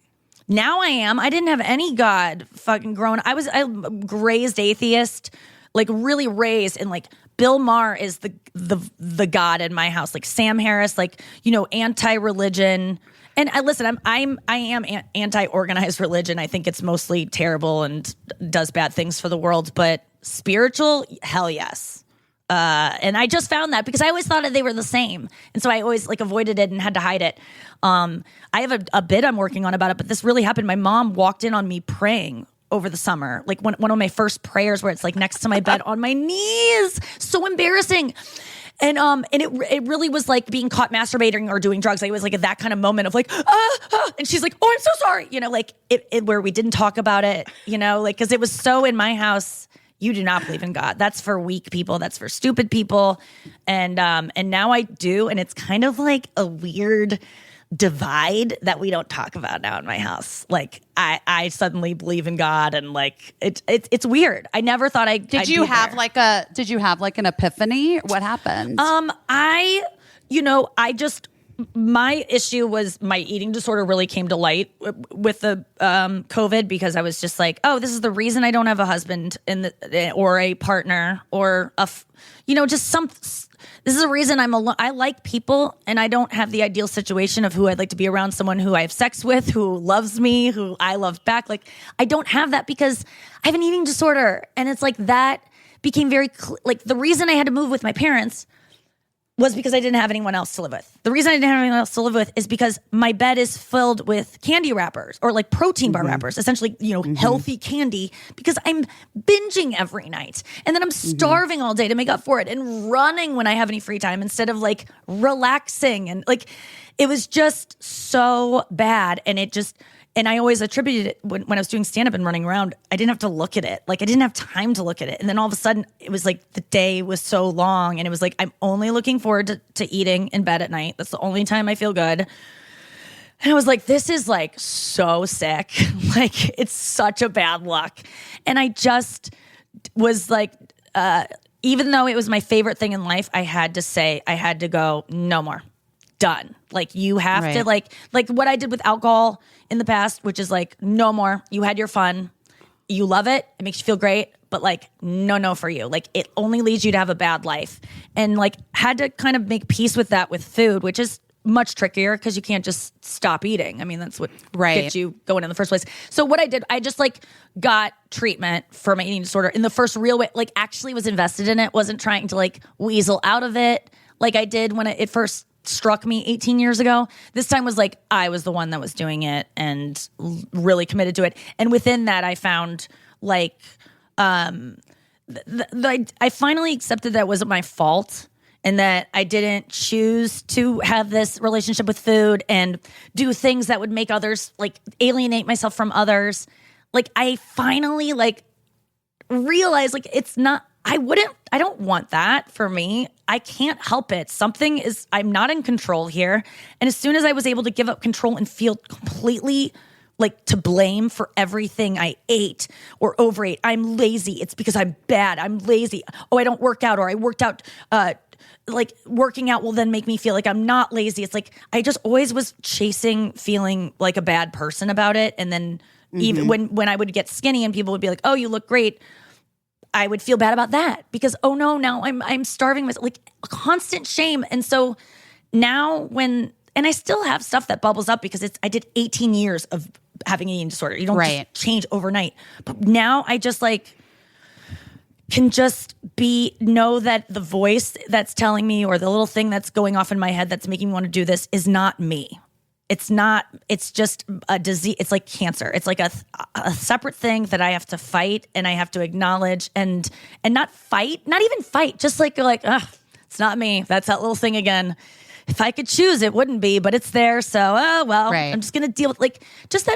Now I am. I didn't have any God fucking growing. I raised atheist, like really raised, and like Bill Maher is the God in my house. Like Sam Harris, like, you know, anti-religion. And I am anti-organized religion. I think it's mostly terrible and does bad things for the world. But spiritual, hell yes. And I just found that because I always thought that they were the same. And so I always like avoided it and had to hide it. I have a bit I'm working on about it, but this really happened. My mom walked in on me praying over the summer. Like one of my first prayers where it's like next to my bed on my knees. So embarrassing. And it really was like being caught masturbating or doing drugs. Like, it was like at that kind of moment of like, and she's like, oh, I'm so sorry. You know, like it where we didn't talk about it, you know, like, cause it was so in my house. You do not believe in God. That's for weak people. That's for stupid people. And now I do. And it's kind of like a weird divide that we don't talk about now in my house. Like I suddenly believe in God, and like it's weird. I never thought Did you have like an epiphany? What happened? My issue was my eating disorder really came to light with the COVID, because I was just like, oh, this is the reason I don't have a husband or a partner or this is the reason I'm alone. I like people, and I don't have the ideal situation of who I'd like to be around, someone who I have sex with, who loves me, who I love back. Like, I don't have that because I have an eating disorder. And it's like that became very like the reason I had to move with my parents was because I didn't have anyone else to live with. The reason I didn't have anyone else to live with is because my bed is filled with candy wrappers or like protein bar wrappers, essentially, healthy candy, because I'm binging every night. And then I'm starving all day to make up for it and running when I have any free time instead of like relaxing. And like, it was just so bad. And I always attributed it when I was doing stand-up and running around, I didn't have to look at it. Like, I didn't have time to look at it. And then all of a sudden, it was like the day was so long. And it was like, I'm only looking forward to eating in bed at night. That's the only time I feel good. And I was like, this is like so sick. Like, it's such a bad luck. And I just was like, even though it was my favorite thing in life, I had to go, no more. Done. Like, you have to like what I did with alcohol in the past, which is like, no more. You had your fun. You love it. It makes you feel great. But like, no for you. Like, it only leads you to have a bad life. And like, had to kind of make peace with that with food, which is much trickier because you can't just stop eating. I mean, that's what gets you going in the first place. So what I did, I just like got treatment for my eating disorder in the first real way, like actually was invested in it, wasn't trying to like weasel out of it like I did when it first struck me 18 years ago. This time was like, I was the one that was doing it and really committed to it. And within that, I found like, I finally accepted that it wasn't my fault and that I didn't choose to have this relationship with food and do things that would make others like alienate myself from others. Like, I finally like realized like, it's not, I don't want that for me. I can't help it. I'm not in control here. And as soon as I was able to give up control and feel completely like to blame for everything I ate or overate, I'm lazy. It's because I'm bad. I'm lazy. Oh, I don't work out, or I worked out, like working out will then make me feel like I'm not lazy. It's like, I just always was chasing feeling like a bad person about it. And then even when I would get skinny and people would be like, oh, you look great, I would feel bad about that because, oh no, now I'm starving myself, like constant shame. And so now and I still have stuff that bubbles up because I did 18 years of having an eating disorder. You don't just change overnight. But now I just like can just know that the voice that's telling me or the little thing that's going off in my head that's making me want to do this is not me. It's just a disease. It's like cancer. It's like a separate thing that I have to fight and I have to acknowledge and not even fight. Just like, it's not me. That's that little thing again. If I could choose, it wouldn't be, but it's there. So, I'm just going to deal with like just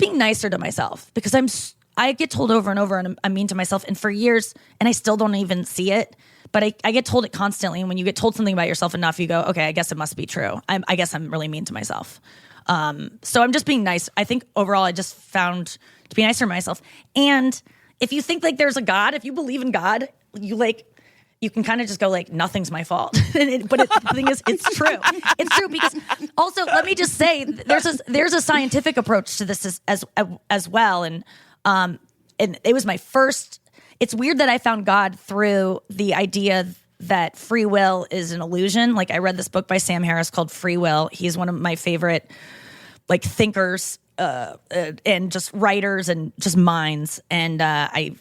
being nicer to myself because I get told over and over and I'm mean to myself. And for years, and I still don't even see it, but I get told it constantly. And when you get told something about yourself enough, you go, okay, I guess it must be true. I guess I'm really mean to myself. So I'm just being nice. I think overall I just found to be nicer to myself. And if you think like there's a God, if you believe in God, you can kind of just go like, nothing's my fault. But the thing is, it's true. It's true because also, let me just say, there's a scientific approach to this as well. And it was my first. It's weird that I found God through the idea that free will is an illusion. Like, I read this book by Sam Harris called Free Will. He's one of my favorite like thinkers and just writers and just minds. And I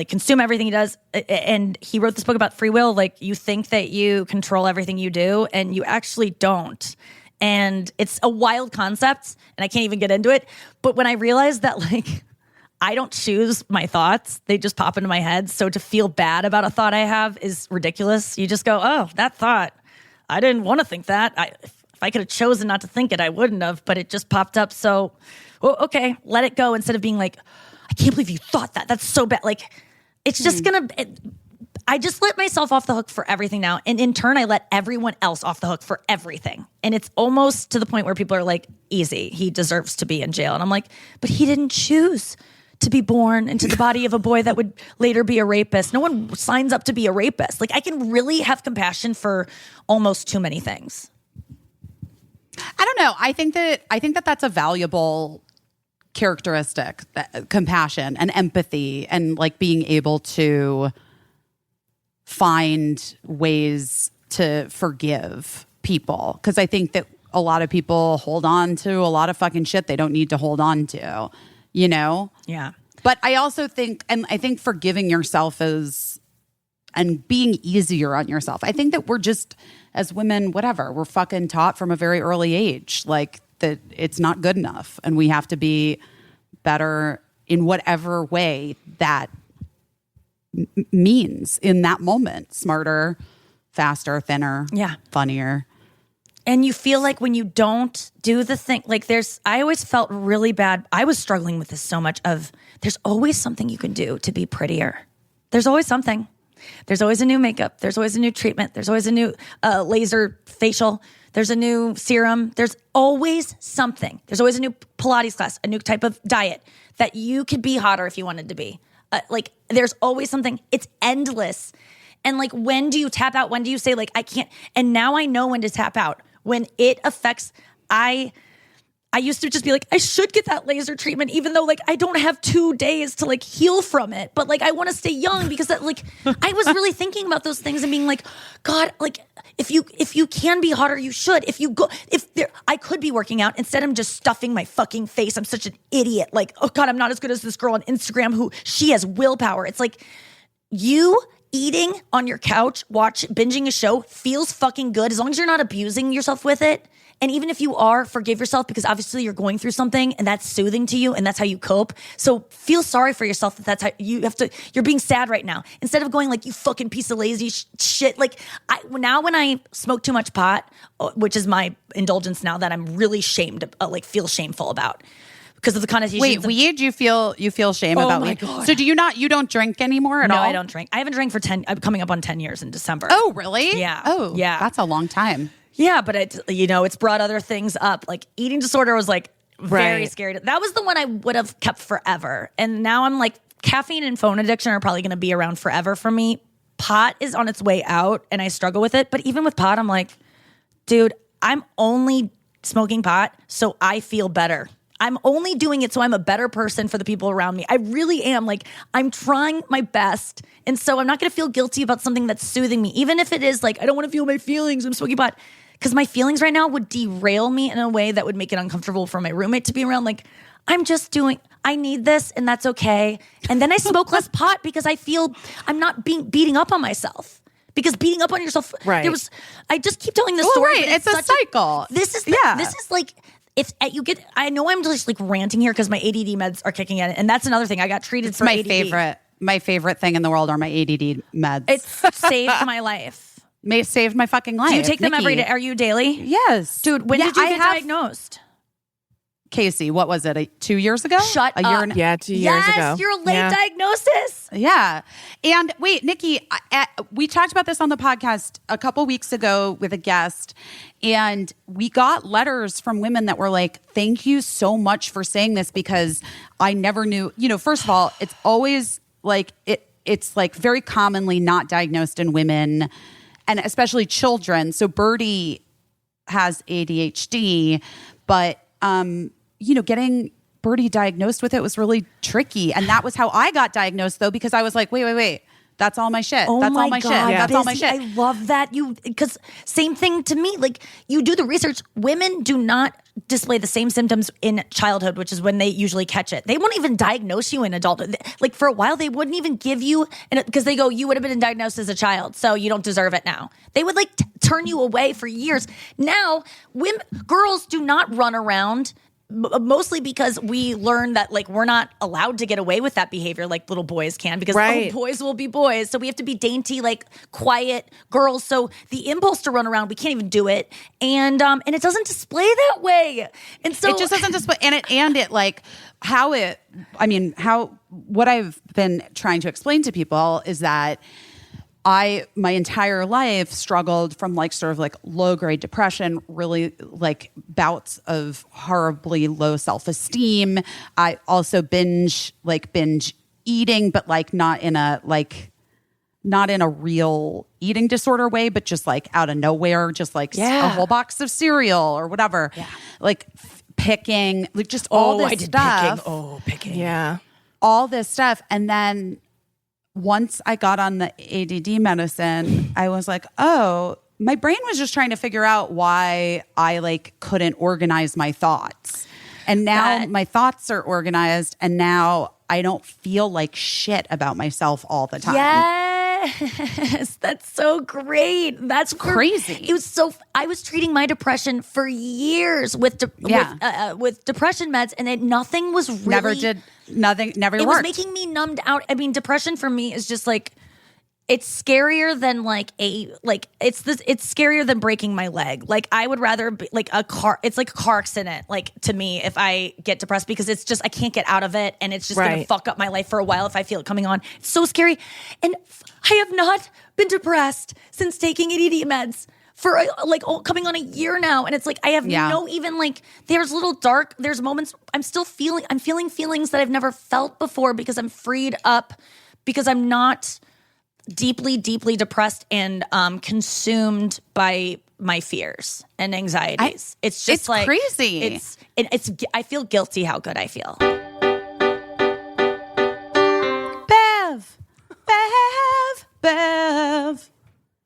consume everything he does. And he wrote this book about free will. Like, you think that you control everything you do, and you actually don't. And it's a wild concept, and I can't even get into it. But when I realized that, like, I don't choose my thoughts, they just pop into my head. So to feel bad about a thought I have is ridiculous. You just go, oh, that thought, I didn't want to think that. If I could have chosen not to think it, I wouldn't have, but it just popped up. So, okay, let it go instead of being like, I can't believe you thought that. That's so bad. Like, it's just I just let myself off the hook for everything now. And in turn, I let everyone else off the hook for everything. And it's almost to the point where people are like, easy, he deserves to be in jail. And I'm like, but he didn't choose to be born into the body of a boy that would later be a rapist. No one signs up to be a rapist. Like, I can really have compassion for almost too many things. I don't know. I think that that's a valuable characteristic, that compassion and empathy and like being able to find ways to forgive people. Because I think that a lot of people hold on to a lot of fucking shit they don't need to hold on to. You know? Yeah. But I also think, and I think forgiving yourself is and being easier on yourself. I think that we're just, as women, whatever, we're fucking taught from a very early age, like that it's not good enough. And we have to be better in whatever way that means in that moment. Smarter, faster, thinner, funnier. And you feel like when you don't do the thing, like I always felt really bad. I was struggling with this so much there's always something you can do to be prettier. There's always something. There's always a new makeup. There's always a new treatment. There's always a new laser facial. There's a new serum. There's always something. There's always a new Pilates class, a new type of diet that you could be hotter if you wanted to be. Like there's always something. It's endless. And like, when do you tap out? When do you say like, I can't? And now I know when to tap out. When it affects, I used to just be like, I should get that laser treatment, even though like I don't have 2 days to like heal from it. But like I want to stay young because that like I was really thinking about those things and being like, God, like if you can be hotter, you should. I could be working out instead. I'm just stuffing my fucking face. I'm such an idiot. Like, oh God, I'm not as good as this girl on Instagram who she has willpower. It's like you eating on your couch, binging a show feels fucking good as long as you're not abusing yourself with it. And even if you are, forgive yourself because obviously you're going through something and that's soothing to you and that's how you cope. So feel sorry for yourself that's how you're being sad right now. Instead of going like, you fucking piece of lazy shit. Like now when I smoke too much pot, which is my indulgence now that I'm really feel shameful about. Because of the connotations. Wait, weed? You feel shame about weed? God. So you don't drink anymore at all? No, I don't drink. I haven't drank for I'm coming up on 10 years in December. Oh, really? Yeah. Oh, yeah. That's a long time. Yeah, but it's brought other things up. Like eating disorder was like very scary. That was the one I would have kept forever. And now I'm like, caffeine and phone addiction are probably going to be around forever for me. Pot is on its way out and I struggle with it. But even with pot, I'm like, dude, I'm only smoking pot so I feel better. I'm only doing it so I'm a better person for the people around me. I really am. Like, I'm trying my best. And so I'm not going to feel guilty about something that's soothing me. Even if it is like, I don't want to feel my feelings, I'm smoking pot. Because my feelings right now would derail me in a way that would make it uncomfortable for my roommate to be around. Like, I need this and that's okay. And then I smoke less pot because I feel I'm not beating up on myself. Because beating up on yourself, I just keep telling this story. Right. It's a cycle. This is like... I know I'm just like ranting here because my ADD meds are kicking in, and that's another thing. I got treated for ADD. My favorite thing in the world are my ADD meds. It's saved my life. Saved my fucking life. Do you take them Nikki. every day? Are you daily? Yes, dude. When did you get diagnosed? Caissie, what was it? 2 years ago? Shut a up. Year 2 years ago. Yes, you're a late diagnosis. Yeah. And wait, Nikki, we talked about this on the podcast a couple weeks ago with a guest, and we got letters from women that were like, thank you so much for saying this because I never knew, first of all, it's always like, it's like very commonly not diagnosed in women and especially children. So Birdie has ADHD, but, getting Birdie diagnosed with it was really tricky. And that was how I got diagnosed though, because I was like, wait. That's all my shit. Oh That's my all my God, shit. That's all my Busy. shit. I love that because same thing to me. Like you do the research. Women do not display the same symptoms in childhood, which is when they usually catch it. They won't even diagnose you in adulthood. Like for a while, they wouldn't even give you, because they go, you would have been diagnosed as a child, so you don't deserve it now. They would like turn you away for years. Now, girls do not run around. Mostly because we learned that like we're not allowed to get away with that behavior like little boys can because boys will be boys. So we have to be dainty, like quiet girls. So the impulse to run around, we can't even do it. And it doesn't display that way. And so it just doesn't display what I've been trying to explain to people is that my entire life struggled from like sort of like low grade depression, really like bouts of horribly low self-esteem. I also binge eating, but like not in a real eating disorder way, but just like out of nowhere, just like a whole box of cereal or whatever. Yeah. Like picking, like just all this stuff. Picking. Yeah. All this stuff. And then once I got on the ADD medicine, I was like, oh, my brain was just trying to figure out why I like couldn't organize my thoughts. And now my thoughts are organized and now I don't feel like shit about myself all the time. Yes. Yes, that's so great. That's crazy. It was so. I was treating my depression for years with depression meds, and nothing was really never it worked. was making me numbed out. I mean, depression for me is just like it's scarier than it's scarier than breaking my leg. Like I would rather be like a car. It's like a car accident. Like to me, if I get depressed because it's just I can't get out of it, and it's just gonna fuck up my life for a while if I feel it coming on. It's so scary, and I have not been depressed since taking ADD meds for coming on a year now, and it's like I have no even like there's moments I'm feeling feelings that I've never felt before because I'm freed up because I'm not deeply depressed and consumed by my fears and anxieties. It's just like crazy. It's I feel guilty how good I feel. Bev.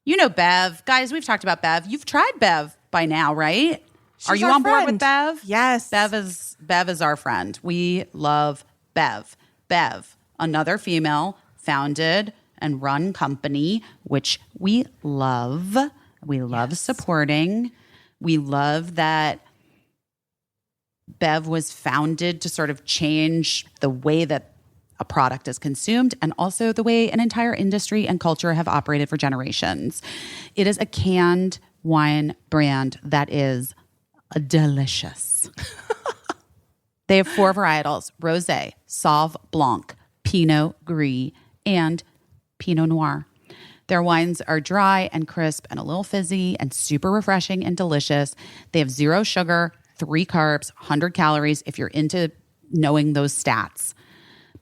You know Bev. Guys, we've talked about Bev. You've tried Bev by now, right? Are you on board with Bev? Yes. Bev is our friend. We love Bev. Bev, another female founded and run company, which we love. We love supporting. We love that Bev was founded to sort of change the way that a product is consumed and also the way an entire industry and culture have operated for generations. It is a canned wine brand that is delicious. They have 4 varietals: Rosé, Sauv Blanc, Pinot Gris, and Pinot Noir. Their wines are dry and crisp and a little fizzy and super refreshing and delicious. They have 0 sugar, 3 carbs, 100 calories if you're into knowing those stats.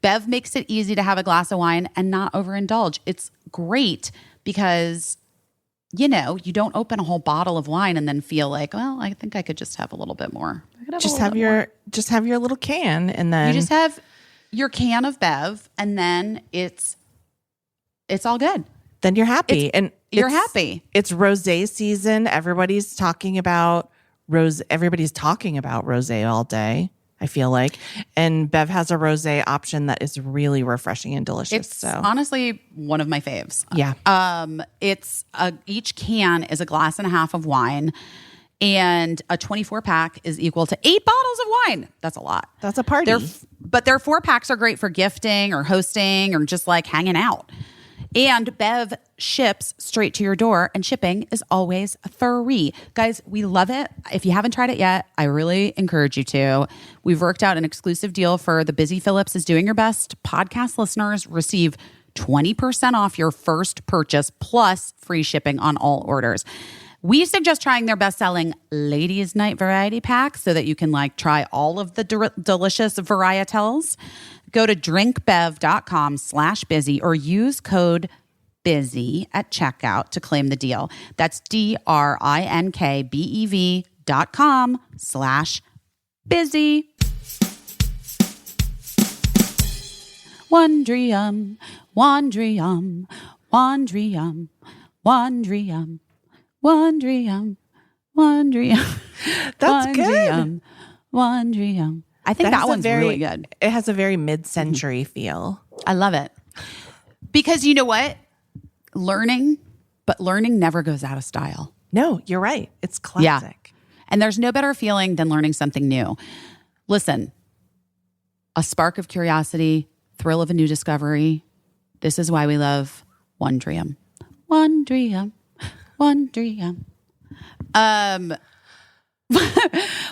Bev makes it easy to have a glass of wine and not overindulge. It's great because, you don't open a whole bottle of wine and then feel like, well, I think I could just have a little bit more. Just have your little can, and then you just have your can of Bev, and then it's all good. Then you're happy, you're happy. It's rosé season. Everybody's talking about rosé all day, I feel like. And Bev has a rosé option that is really refreshing and delicious. It's honestly one of my faves. Yeah. It's each can is a glass and a half of wine, and a 24 pack is equal to 8 bottles of wine. That's a lot. That's a party. But their 4 packs are great for gifting or hosting or just like hanging out. And Bev ships straight to your door, and shipping is always free. Guys, we love it. If you haven't tried it yet, I really encourage you to. We've worked out an exclusive deal for the Busy Phillips is Doing Your Best podcast listeners. Receive 20% off your first purchase plus free shipping on all orders. We suggest trying their best-selling Ladies Night Variety Pack so that you can try all of the delicious varietals. Go to drinkbev.com/busy or use code BUSY at checkout to claim the deal. That's drinkbev.com/busy. Wondrium, Wondrium, Wondrium, Wondrium, Wondrium, Wondrium. That's Wondrium, good. Wondrium. I think that one's really good. It has a very mid-century feel. I love it. Because you know what? Learning never goes out of style. No, you're right. It's classic. Yeah. And there's no better feeling than learning something new. Listen, a spark of curiosity, thrill of a new discovery. This is why we love Wondrium. Wondrium. Wondrium.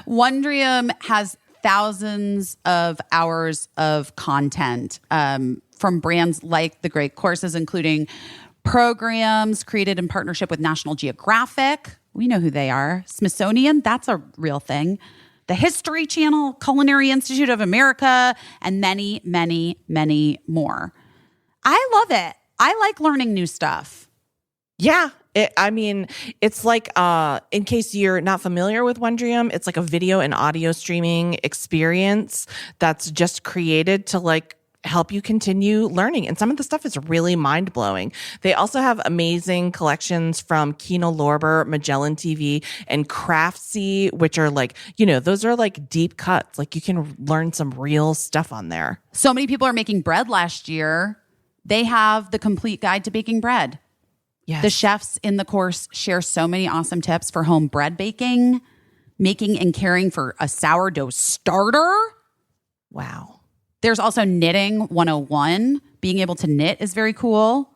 Wondrium has thousands of hours of content from brands like the great courses, including programs created in partnership with National Geographic. We know who they are. Smithsonian, that's a real thing. The History Channel, Culinary Institute of America, and many, many, many more. I love it. I like learning new stuff. Yeah. It's like, in case you're not familiar with Wondrium, it's like a video and audio streaming experience that's just created to help you continue learning. And some of the stuff is really mind-blowing. They also have amazing collections from Kino Lorber, Magellan TV, and Craftsy, which are those are deep cuts. You can learn some real stuff on there. So many people are making bread last year They have the complete guide to baking bread. Yes. The chefs in the course share so many awesome tips for home bread baking, making and caring for a sourdough starter. Wow. There's also knitting 101. Being able to knit is very cool.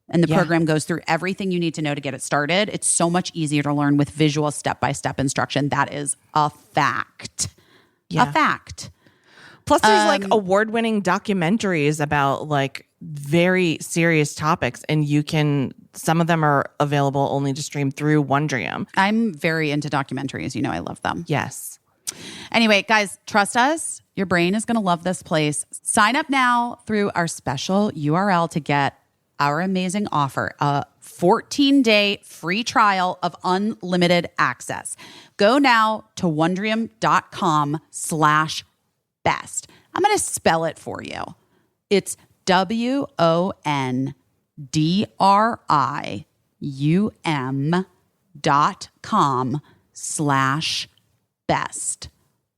And the program goes through everything you need to know to get it started. It's so much easier to learn with visual step-by-step instruction. That is a fact. Yeah. A fact. Plus, there's like award-winning documentaries about like very serious topics, and some of them are available only to stream through Wondrium. I'm very into documentaries. You know, I love them. Yes. Anyway, guys, trust us. Your brain is going to love this place. Sign up now through our special URL to get our amazing offer, a 14-day free trial of unlimited access. Go now to Wondrium.com/best. I'm going to spell it for you. It's WONDRIUM.com/best.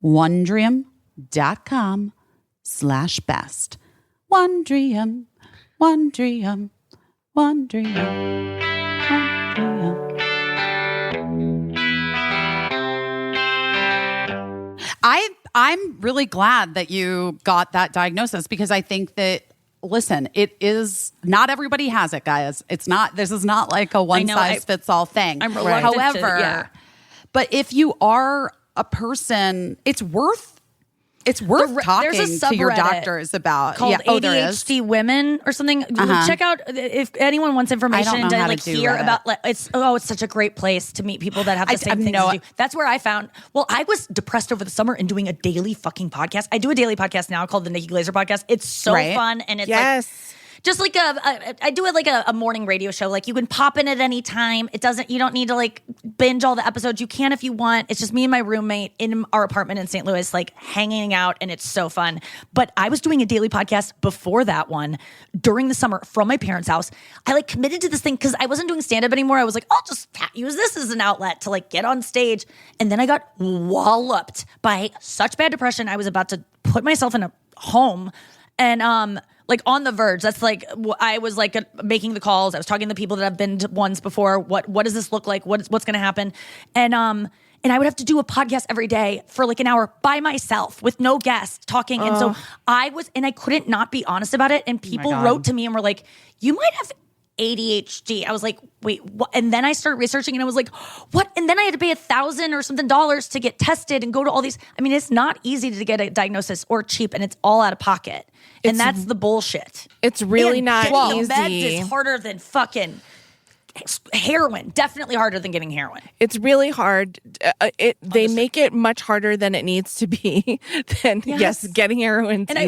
Wondrium.com/best. Wondrium. Wondrium, Wondrium, Wondrium. I'm really glad that you got that diagnosis, because I think that, listen, it is not everybody has it, guys. This is not like a one size fits all thing. I'm reluctant. However, but if you are a person, it's worth talking to your doctors about. Called ADHD women or something. Check out if anyone wants information to like hear about. Like, it's such a great place to meet people that have the same things as you. That's where I found. Well, I was depressed over the summer and doing a daily fucking podcast. I do a daily podcast now called the Nikki Glaser podcast. It's so fun, and it's like just like I do it like a morning radio show. Like you can pop in at any time. You don't need to like binge all the episodes. You can if you want. It's just me and my roommate in our apartment in St. Louis, like hanging out, and it's so fun. But I was doing a daily podcast before that one during the summer from my parents' house. I like committed to this thing because I wasn't doing stand-up anymore. I was like, I'll just use this as an outlet to like get on stage. And then I got walloped by such bad depression. I was about to put myself in a home, and like on the verge. That's like, I was like making the calls. I was talking to people that I've been to ones before. What does this look like? What's going to happen? And I would have to do a podcast every day for like an hour by myself with no guest talking. And so I couldn't not be honest about it. And people wrote to me and were like, you might have ADHD. I was like, wait, what? And then I started researching, and I was like, what? And then I had to pay $1,000 or something to get tested and go to all these. I mean, it's not easy to get a diagnosis or cheap, and it's all out of pocket. And that's the bullshit. It's really not easy. Meds is harder than fucking heroin. Definitely harder than getting heroin. It's really hard. They make it much harder than it needs to be. Getting heroin's and easier. I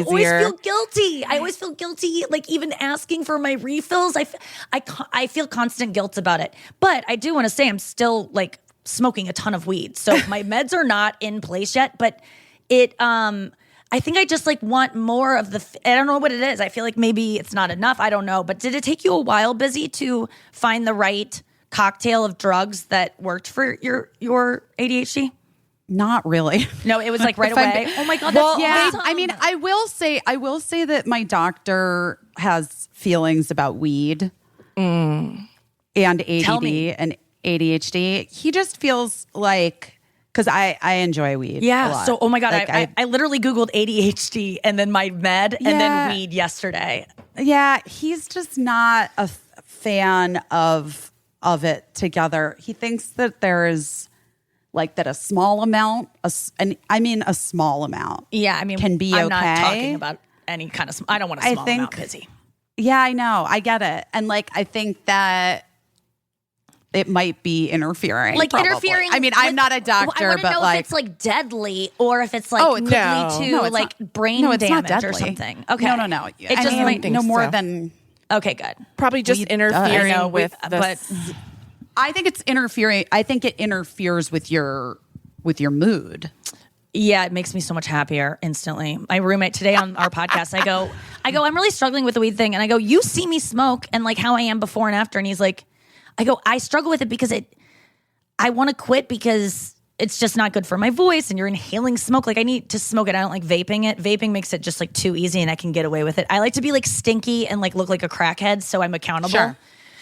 always feel guilty, like even asking for my refills. I feel constant guilt about it. But I do want to say I'm still like smoking a ton of weed. So my meds are not in place yet, but I think I just like want more of I don't know what it is. I feel like maybe it's not enough. I don't know. But did it take you a while, Busy, to find the right cocktail of drugs that worked for your ADHD? Not really. No, it was like right away. Oh my God. That's awesome. I mean, I will say that my doctor has feelings about weed and ADD and ADHD. He just feels like, because I enjoy weed. Yeah. a lot. So, oh my God, Like, I literally Googled ADHD and then my med and then weed yesterday. Yeah, he's just not a fan of it together. He thinks that there is like that a small amount, a small amount. Yeah, I mean, can be I'm okay. not talking about any kind of. I don't want a small amount, Busy. Yeah, I know. I get it, and like I think that it might be interfering. Like probably. interfering. I mean, I'm not a doctor, I want to but know like if it's like deadly or if it's like could no. lead to No, it's like not. brain No, it's not damage or deadly. something. Okay, No. It just might think no more so. than okay, good. Probably just interfering I know, with but I think it's interfering. I think it interferes with your mood. yeah, it makes me so much happier instantly. My roommate today on our podcast, I go, I'm really struggling with the weed thing, and I go, you see me smoke and like how I am before and after, and he's like, I struggle with it because I want to quit because it's just not good for my voice, and you're inhaling smoke. Like I need to smoke it. I don't like vaping it. Vaping makes it just like too easy, and I can get away with it. I like to be like stinky and like look like a crackhead, so I'm accountable. Sure.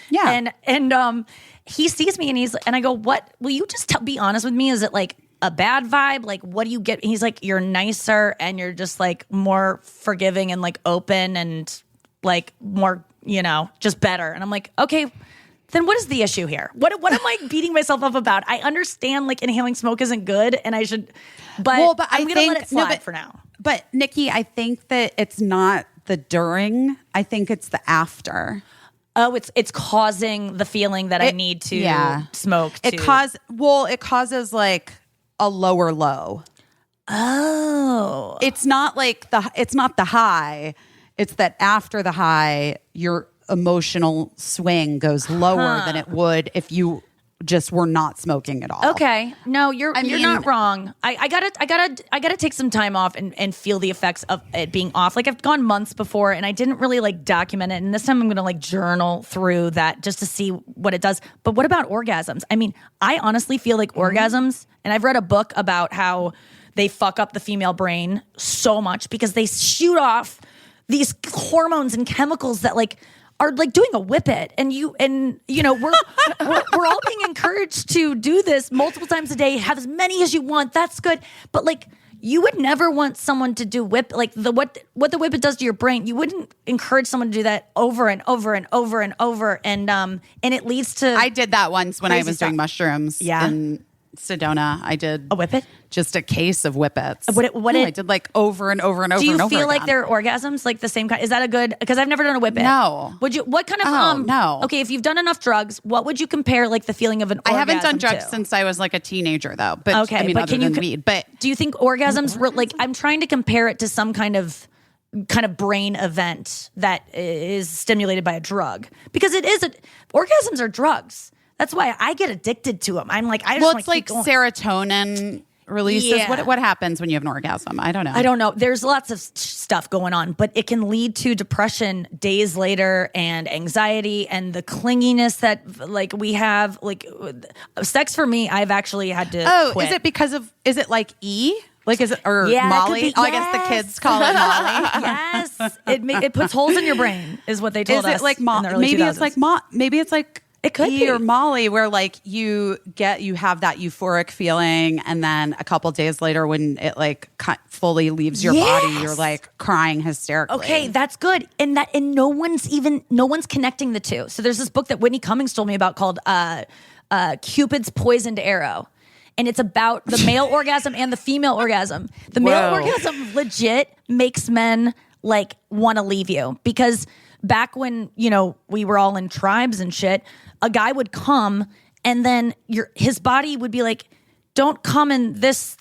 Yeah. And he sees me and I go, what? Will you just be honest with me? Is it like a bad vibe? Like, what do you get? He's like, you're nicer and you're just like more forgiving and like open and like more, just better. And I'm like, okay, then what is the issue here? What am I beating myself up about? I understand like inhaling smoke isn't good and I should, but I'm going to let it slide for now. But Nikki, I think that it's not the during. I think it's the after. Oh, it's causing the feeling that I need to smoke. It causes like a lower low. Oh, it's not the high. It's that after the high, your emotional swing goes lower than it would if you just were not smoking at all. Okay. No, you're not wrong. I gotta take some time off and feel the effects of it being off. Like I've gone months before and I didn't really like document it. And this time I'm gonna like journal through that just to see what it does. But what about orgasms? I mean, I honestly feel like orgasms, and I've read a book about how they fuck up the female brain so much because they shoot off these hormones and chemicals that like are like doing a whippet, and we're all being encouraged to do this multiple times a day, have as many as you want. That's good, but like you would never want someone to do what the whippet does to your brain. You wouldn't encourage someone to do that over and over and over and over, and it leads to. I did that once when I was doing mushrooms. Yeah. In Sedona, I did a whippet, just a case of whippets. I did like over and over and over. Do you and over feel like again. they're orgasms, like the same kind? Is that a good? Because I've never done a whippet. No. Would you? What kind of? No. Okay, if you've done enough drugs, what would you compare like the feeling of an orgasm? I haven't done drugs to? Since I was like a teenager, though. But okay, I mean, but other than weed. But do you think orgasms were like? I'm trying to compare it to some kind of brain event that is stimulated by a drug, because orgasms are drugs. That's why I get addicted to them. I'm like, it's like serotonin releases. Yeah. What happens when you have an orgasm? I don't know. I don't know. There's lots of stuff going on, but it can lead to depression days later and anxiety and the clinginess that like we have. Like sex for me, I've actually had to quit. Is it like E? Like is it or Molly? I guess the kids call it Molly. Yes. It puts holes in your brain is what they told us. Is it like maybe 2000s. Maybe it's like it could E be. or Molly, where like you have that euphoric feeling, and then a couple days later, when it like fully leaves your body, you're like crying hysterically. Okay, that's good, and no one's connecting the two. So there's this book that Whitney Cummings told me about called Cupid's Poisoned Arrow, and it's about the male orgasm and the female orgasm. The male orgasm legit makes men like want to leave you, because back when we were all in tribes and shit, a guy would come and then his body would be like, don't come in this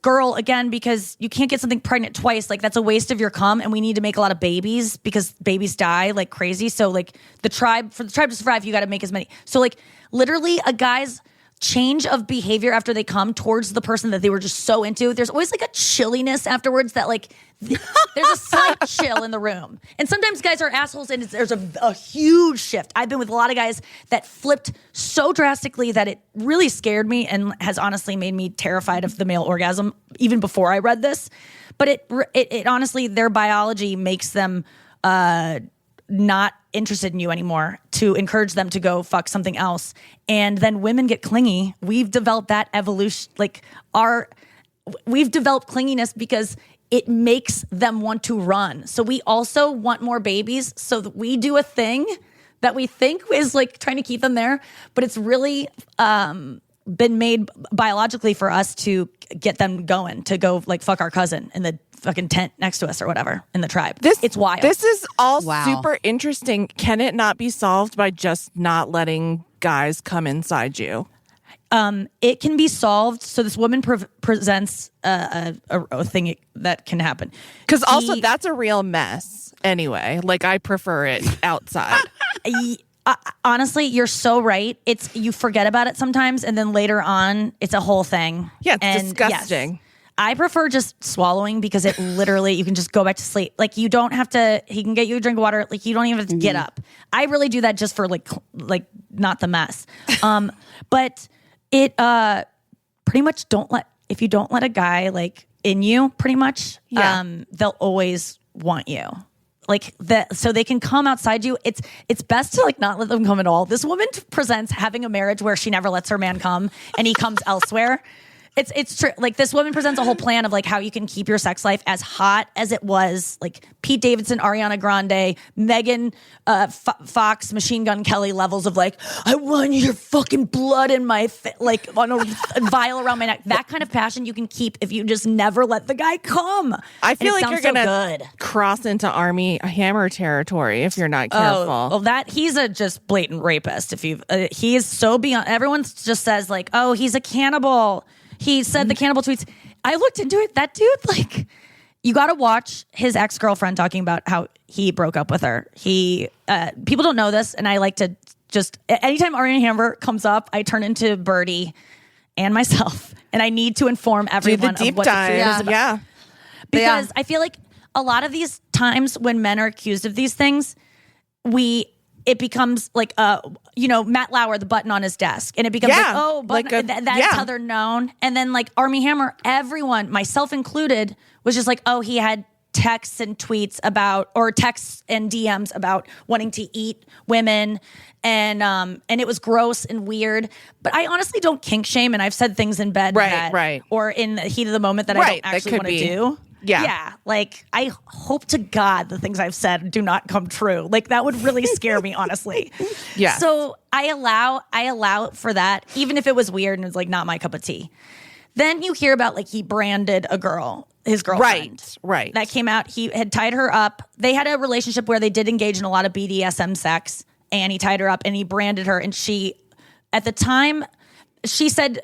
girl again, because you can't get something pregnant twice. Like that's a waste of your cum, and we need to make a lot of babies because babies die like crazy. So like for the tribe to survive, you got to make as many. So like literally a guy's change of behavior after they come towards the person that they were just so into, there's always like a chilliness afterwards that like there's a slight chill in the room. And sometimes guys are assholes and there's a huge shift. I've been with a lot of guys that flipped so drastically that it really scared me and has honestly made me terrified of the male orgasm even before I read this. But it honestly, their biology makes them not interested in you anymore, to encourage them to go fuck something else. And then women get clingy. We've developed that evolution, we've developed clinginess because it makes them want to run. So we also want more babies, so that we do a thing that we think is like trying to keep them there, but it's really been made biologically for us to get them going, to go like fuck our cousin in the fucking tent next to us or whatever in the tribe. It's wild. This is all super interesting. Can it not be solved by just not letting guys come inside you? It can be solved. So this woman presents a thing that can happen. Because also that's a real mess anyway. Like I prefer it outside. Honestly, you're so right. You forget about it sometimes, and then later on, it's a whole thing. Yeah, it's disgusting. Yes, I prefer just swallowing, because it literally, you can just go back to sleep. Like you don't have to, he can get you a drink of water. Like you don't even have to get up. I really do that just for like not the mess. But pretty much if you don't let a guy like in you, pretty much, they'll always want you. Like that, so they can come outside you. It's best to like not let them come at all. This woman presents having a marriage where she never lets her man come and he comes elsewhere. It's true. Like this woman presents a whole plan of like how you can keep your sex life as hot as it was. Like Pete Davidson, Ariana Grande, Megan Fox, Machine Gun Kelly levels of like, I want your fucking blood in my like on a vial around my neck. That kind of passion you can keep if you just never let the guy come. I feel like you're gonna cross into Army Hammer territory if you're not careful. Well, that he's a just blatant rapist. If you, he is so beyond. Everyone just says like, oh, he's a cannibal. He said the cannibal tweets. I looked into it. That dude, like, you got to watch his ex-girlfriend talking about how he broke up with her. People don't know this, and I like to just, anytime Ariana Hammer comes up, I turn into Birdie and myself, and I need to inform everyone do the deep of what dive. the truth is about. Yeah. Because I feel like a lot of these times when men are accused of these things, it becomes like, Matt Lauer, the button on his desk. And it becomes that's how they're known. And then like Armie Hammer, everyone, myself included, was just like, oh, he had texts and tweets about, or texts and DMs about wanting to eat women. And it was gross and weird. But I honestly don't kink shame. And I've said things in bed or in the heat of the moment that I don't actually want to do. Yeah. Like, I hope to God the things I've said do not come true. Like, that would really scare me, honestly. Yeah. So I allow for that, even if it was weird and it was like not my cup of tea. Then you hear about like he branded a girl, his girlfriend. Right. That came out. He had tied her up. They had a relationship where they did engage in a lot of BDSM sex, and he tied her up and he branded her. And she, at the time, she said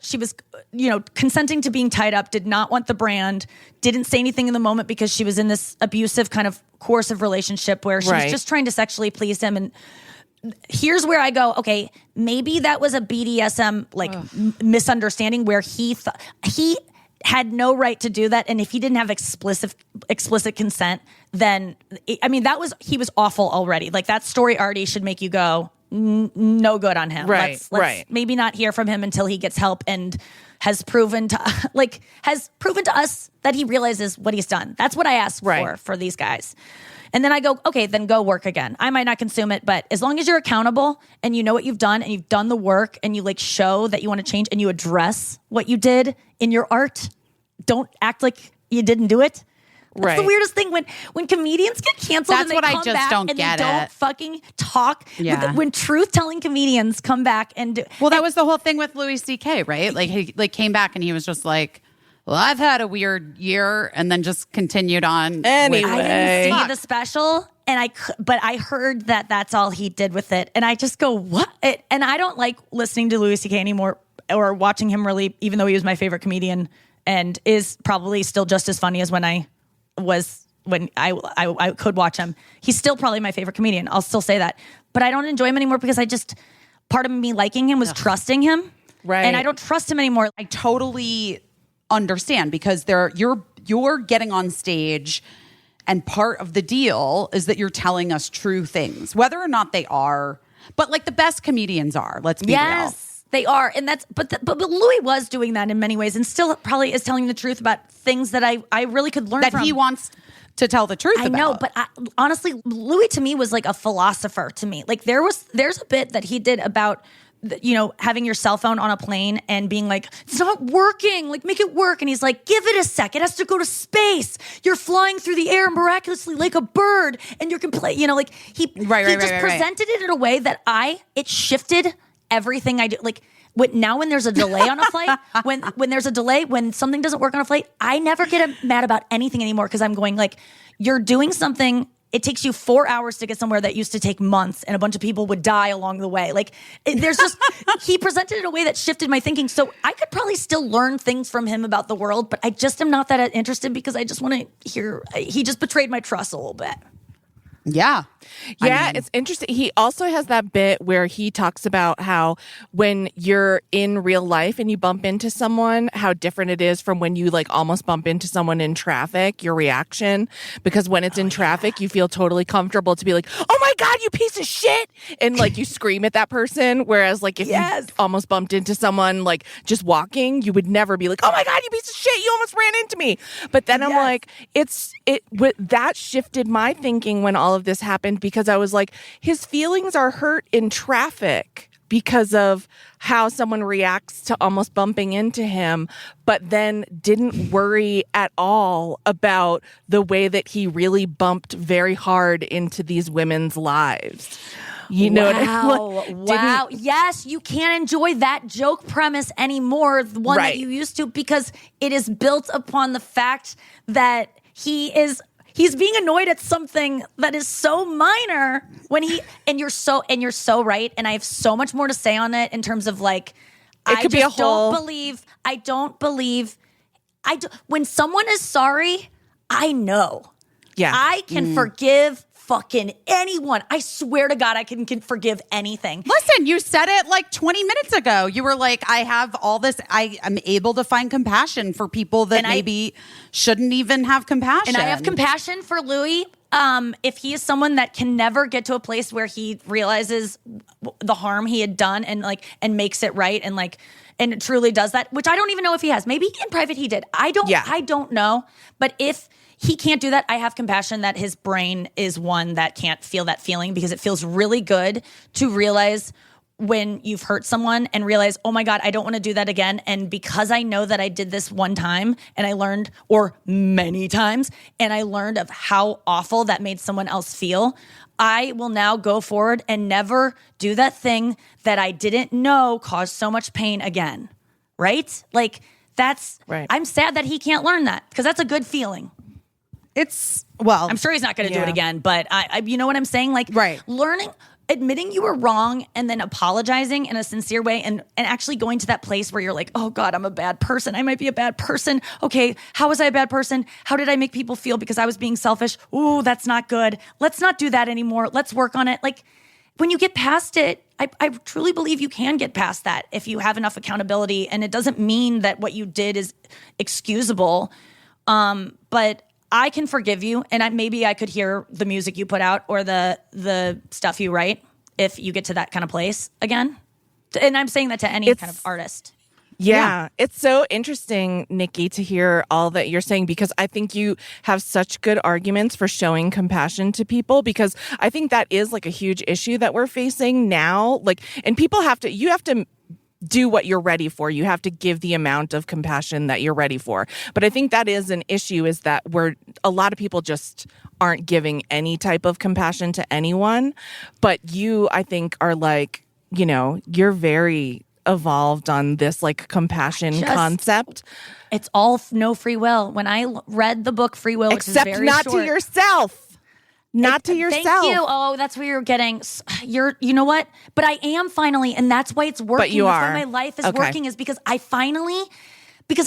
she was, consenting to being tied up, did not want the brand, didn't say anything in the moment because she was in this abusive kind of coercive relationship where she was just trying to sexually please him. And here's where I go, okay, maybe that was a BDSM misunderstanding where he had no right to do that. And if he didn't have explicit consent, then, he was awful already. Like that story already should make you go, no good on him. Let's maybe not hear from him until he gets help and has proven to us that he realizes what he's done. That's what I ask for these guys. And then I go, okay, then go work again. I might not consume it, but as long as you're accountable and you know what you've done and you've done the work and you like show that you want to change and you address what you did in your art, don't act like you didn't do it. That's the weirdest thing when comedians get canceled. That's and they what come I just back don't and get they don't fucking talk. Yeah. When truth-telling comedians come back and do, well, that was the whole thing with Louis C.K., right? Like he came back and he was just like, well, I've had a weird year, and then just continued on. Anyway, I didn't see the special, but I heard that that's all he did with it, and I just go, what? And I don't like listening to Louis C.K. anymore or watching him really, even though he was my favorite comedian and is probably still just as funny as when I could watch him. He's still probably my favorite comedian. I'll still say that. But I don't enjoy him anymore because part of me liking him was trusting him. Right. And I don't trust him anymore. I totally understand because you're getting on stage and part of the deal is that you're telling us true things, whether or not they are, but like the best comedians are, let's be real. They are, and but Louis was doing that in many ways, and still probably is telling the truth about things that I really could learn that from. He wants to tell the truth. I know, but honestly, Louis to me was like a philosopher to me. Like there's a bit that he did about having your cell phone on a plane and being like, it's not working, like make it work. And he's like, give it a sec. It has to go to space. You're flying through the air miraculously like a bird, and you're completely, he just presented it in a way that it shifted everything I do. Like when there's a delay on a flight, when there's a delay, when something doesn't work on a flight, I never get mad about anything anymore because I'm going like, you're doing something. It takes you 4 hours to get somewhere that used to take months, and a bunch of people would die along the way. Like there's just, he presented it in a way that shifted my thinking. So I could probably still learn things from him about the world, but I just am not that interested because I just want to hear, he just betrayed my trust a little bit. Yeah. Yeah, it's interesting. He also has that bit where he talks about how when you're in real life and you bump into someone, how different it is from when you like almost bump into someone in traffic, your reaction. Because when it's in traffic, you feel totally comfortable to be like, oh my God, you piece of shit. And like you scream at that person. Whereas like if you almost bumped into someone like just walking, you would never be like, oh my God, you piece of shit. You almost ran into me. But then I'm like, that shifted my thinking when all of this happened, because I was like, his feelings are hurt in traffic because of how someone reacts to almost bumping into him, but then didn't worry at all about the way that he really bumped very hard into these women's lives. You know what I mean? Wow. Yes, you can't enjoy that joke premise anymore, the one that you used to, because it is built upon the fact that he's being annoyed at something that is so minor and you're so right. And I have so much more to say on it in terms of like, when someone is sorry, I know. Yeah. I can forgive fucking anyone. I swear to God, I can forgive anything. Listen, you said it like 20 minutes ago. You were like, I have all this. I am able to find compassion for people that maybe shouldn't even have compassion. And I have compassion for Louis. If he is someone that can never get to a place where he realizes the harm he had done and makes it right and truly does that, which I don't even know if he has. Maybe in private he did. I don't know. But if he can't do that, I have compassion that his brain is one that can't feel that feeling, because it feels really good to realize when you've hurt someone and realize, oh my God, I don't want to do that again. And because I know that I did this one time and I learned, or many times, and I learned of how awful that made someone else feel, I will now go forward and never do that thing that I didn't know caused so much pain again. Right? Like that's, right. I'm sad that he can't learn that, because that's a good feeling. I'm sure he's not going to do it again, but I you know what I'm saying? Like admitting you were wrong and then apologizing in a sincere way and actually going to that place where you're like, oh God, I'm a bad person. I might be a bad person. Okay, how was I a bad person? How did I make people feel because I was being selfish? Ooh, that's not good. Let's not do that anymore. Let's work on it. Like when you get past it, I truly believe you can get past that if you have enough accountability. And it doesn't mean that what you did is excusable. But I can forgive you, and maybe I could hear the music you put out or the stuff you write if you get to that kind of place again. And I'm saying that to any kind of artist. Yeah, it's so interesting, Nikki, to hear all that you're saying, because I think you have such good arguments for showing compassion to people, because I think that is like a huge issue that we're facing now. Like, and you have to do what you're ready for. You have to give the amount of compassion that you're ready for. But I think that is an issue, is that a lot of people just aren't giving any type of compassion to anyone. But you, I think, are like, you're very evolved on this like compassion concept. It's all no free will. When I read the book Free Will, which except is very not short, to yourself. Not to yourself. Thank you. Oh, that's where you're getting. You know what? But I am finally, and that's why it's working. But you are. That's why my life is working, is because I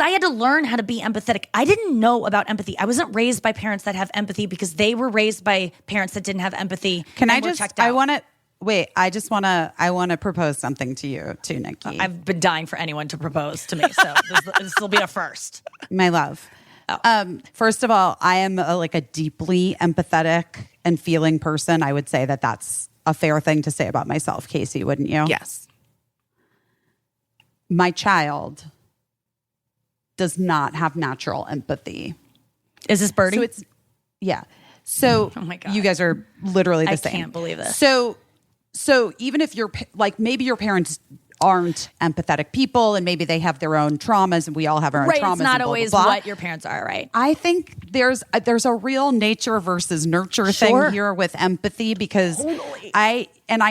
had to learn how to be empathetic. I didn't know about empathy. I wasn't raised by parents that have empathy, because they were raised by parents that didn't have empathy. I want to propose something to you too, Nikki. I've been dying for anyone to propose to me, so this will be a first. My love. First of all, I am a deeply empathetic and feeling person. I would say that that's a fair thing to say about myself, Caissie, wouldn't you? Yes. My child does not have natural empathy. Is this Birdie? So oh my God. You guys are literally the same. I can't believe this. So even if you're maybe your parents aren't empathetic people, and maybe they have their own traumas, and we all have our own traumas. It's not and always blah, blah, blah. what your parents are, right? I think there's a real nature versus nurture thing here with empathy, because I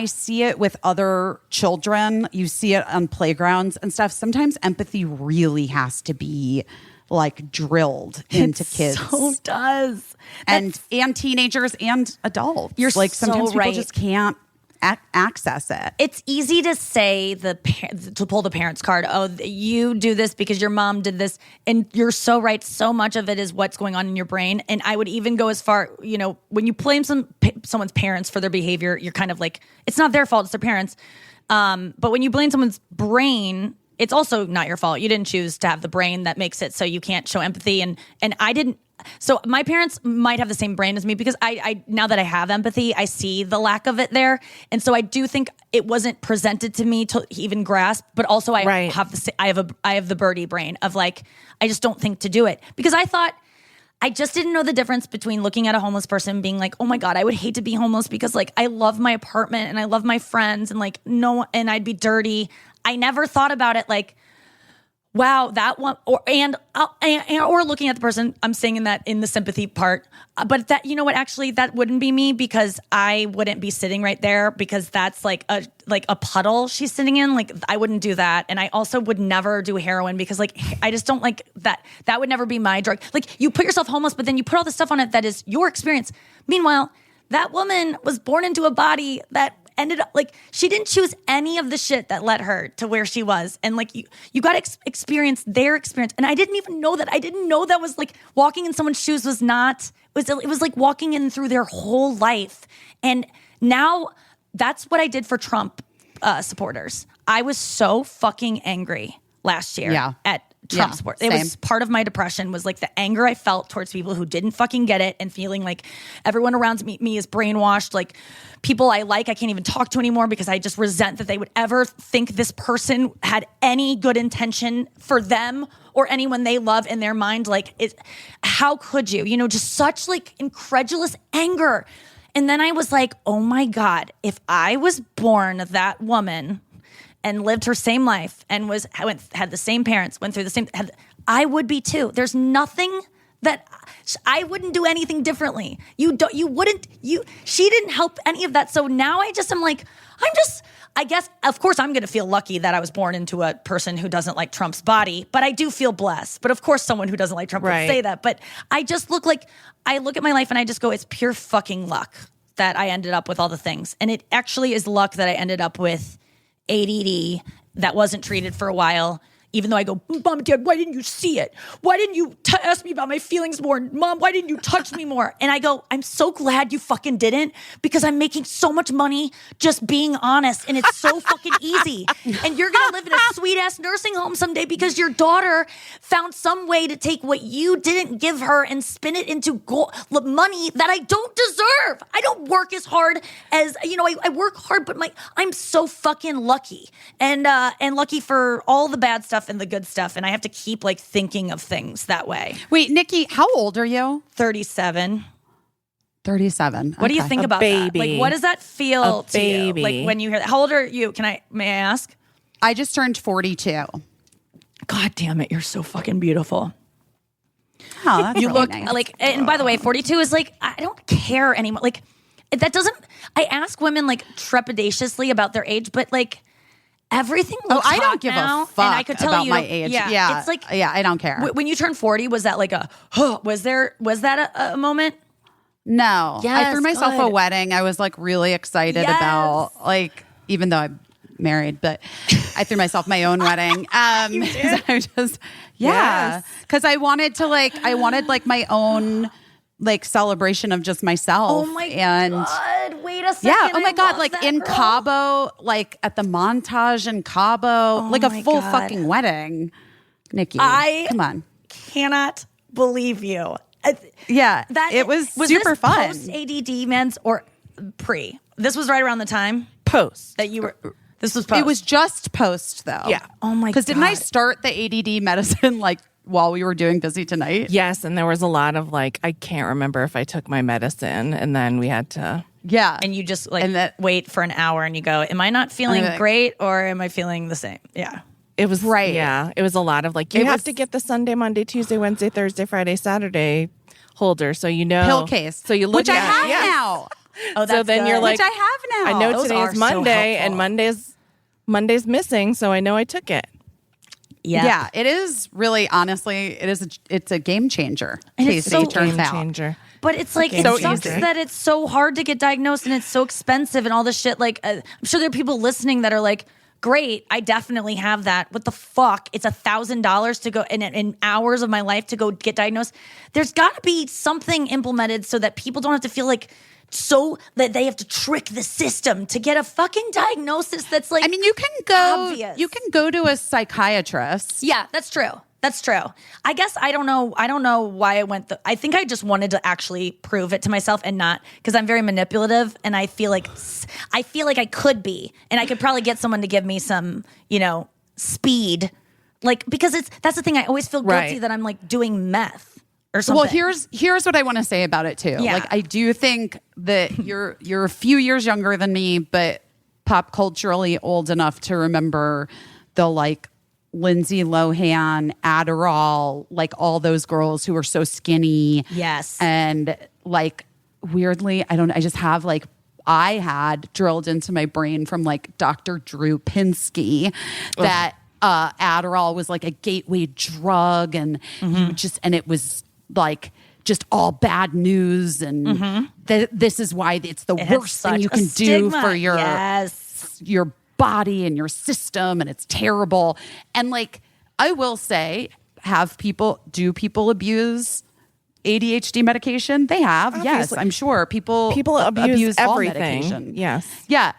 see it with other children. You see it on playgrounds and stuff. Sometimes empathy really has to be like drilled into kids. So does. And teenagers and adults. You're like sometimes so right. people just can't. access it. It's easy to say to pull the parents card. Oh, you do this because your mom did this, and you're so right. So much of it is what's going on in your brain. And I would even go as far, when you blame someone's parents for their behavior, you're kind of like, it's not their fault, it's their parents. But when you blame someone's brain, it's also not your fault. You didn't choose to have the brain that makes it so you can't show empathy. And I didn't. So my parents might have the same brain as me because I now that I have empathy, I see the lack of it there. And so I do think it wasn't presented to me to even grasp, but also I have the birdie brain of like, I just don't think to do it because I just didn't know the difference between looking at a homeless person and being like, oh my God, I would hate to be homeless because like I love my apartment and I love my friends and like and I'd be dirty. I never thought about it like, wow, that one, or looking at the person. I'm saying in the sympathy part, but that, you know what? Actually, that wouldn't be me because I wouldn't be sitting right there because that's like a puddle she's sitting in. Like I wouldn't do that, and I also would never do heroin because like I just don't like that. That would never be my drug. Like you put yourself homeless, but then you put all this stuff on it that is your experience. Meanwhile, that woman was born into a body that ended up like she didn't choose any of the shit that led her to where she was, and like you got to experience their experience. And I didn't even know that. I didn't know that was like walking in someone's shoes was not. It was like walking in through their whole life. And now that's what I did for Trump supporters. I was so fucking angry last year at Trump support. It was part of my depression was like the anger I felt towards people who didn't fucking get it and feeling like everyone around me is brainwashed. Like people I can't even talk to anymore because I just resent that they would ever think this person had any good intention for them or anyone they love in their mind. Like, how could you? Just such like incredulous anger. And then I was like, oh my God, if I was born that woman and lived her same life and had the same parents, went through the same, I would be too. There's nothing that I wouldn't do anything differently. She didn't help any of that. So now I guess, of course, I'm going to feel lucky that I was born into a person who doesn't like Trump's body, but I do feel blessed. But of course, someone who doesn't like Trump would say that. But I just look at my life and I just go, it's pure fucking luck that I ended up with all the things. And it actually is luck that I ended up with ADD that wasn't treated for a while, even though I go, Mom and Dad, why didn't you see it? Why didn't you ask me about my feelings more? Mom, why didn't you touch me more? And I go, I'm so glad you fucking didn't because I'm making so much money just being honest and it's so fucking easy. And you're going to live in a sweet ass nursing home someday because your daughter found some way to take what you didn't give her and spin it into money that I don't deserve. I don't work as hard as, I work hard, but I'm so fucking lucky and lucky for all the bad stuff and the good stuff, and I have to keep like thinking of things that way. Wait, Nikki, how old are you? 37. 37. What do you think about baby. that? Like, what does that feel to you? Baby. Like when you hear that? How old are you? May I ask? I just turned 42. God damn it, you're so fucking beautiful. Oh, that's you really look nice. like, and by the way, 42 is like, I don't care anymore. Like that doesn't. I ask women like trepidatiously about their age, but like. Everything looks I don't hot give now, a fuck and I could tell about you, my age. Yeah, it's like I don't care. When you turned 40, was that like was that a moment? No, Yes, I threw myself good. a wedding. I was like really excited about like, even though I'm married, but I threw myself my own wedding. I just, because I wanted my own like celebration of just myself. Oh my God. Wait a second. Yeah. Oh my God. love Like that in girl. Cabo, like at the Montage in Cabo, like a my full God. fucking wedding. Nikki, come on. Cannot believe you. Yeah. It was super this fun. Post ADD meds or pre? This was right around the time Post. that you were. This was post. It was just post though. Yeah. Oh my God. Because didn't I start the ADD medicine like while we were doing Busy Tonight? Yes, and there was a lot of like, I can't remember if I took my medicine, and then we had to. Yeah. And you just like And wait for an hour and you go, am I not feeling like- great or am I feeling the same? Yeah. It was Right. Yeah, it was a lot of like, you have to get the Sunday, Monday, Tuesday, Wednesday, Thursday, Friday, Saturday holder, so you know. pill case. So you look which I at have yes. now. Oh, that's So then you're good. like, Which I have now. I know Those today are is so Monday, and helpful. Monday's missing, so I know I took it. Yeah, it is really, honestly, it's a game changer. And it's Caissie, so turns Game out. changer. But it's like, it sucks that it's so hard to get diagnosed and it's so expensive and all this shit. Like, I'm sure there are people listening that are like, great, I definitely have that. What the fuck? It's $1,000 to go in hours of my life to go get diagnosed. There's got to be something implemented so that people don't have to feel like so that they have to trick the system to get a fucking diagnosis that's like, I mean, you can go to a psychiatrist. Yeah, that's true. That's true. I guess I don't know why I went. I think I just wanted to actually prove it to myself and not because I'm very manipulative and I feel like I could be and I could probably get someone to give me some, speed, like because that's the thing. I always feel guilty that I'm like doing meth. Or something. Well, here's what I want to say about it too. Yeah. Like I do think that you're a few years younger than me, but pop culturally old enough to remember the like Lindsay Lohan, Adderall, like all those girls who were so skinny. Yes. And like weirdly, I just have like I had drilled into my brain from like Dr. Drew Pinsky that Adderall was like a gateway drug and and it was like just all bad news and this is why it's the worst thing you can do for your body and your system and it's terrible. And like I will say, do people abuse ADHD medication? They have. Obviously. Yes, I'm sure people abuse all everything. medication. Yes. Yeah.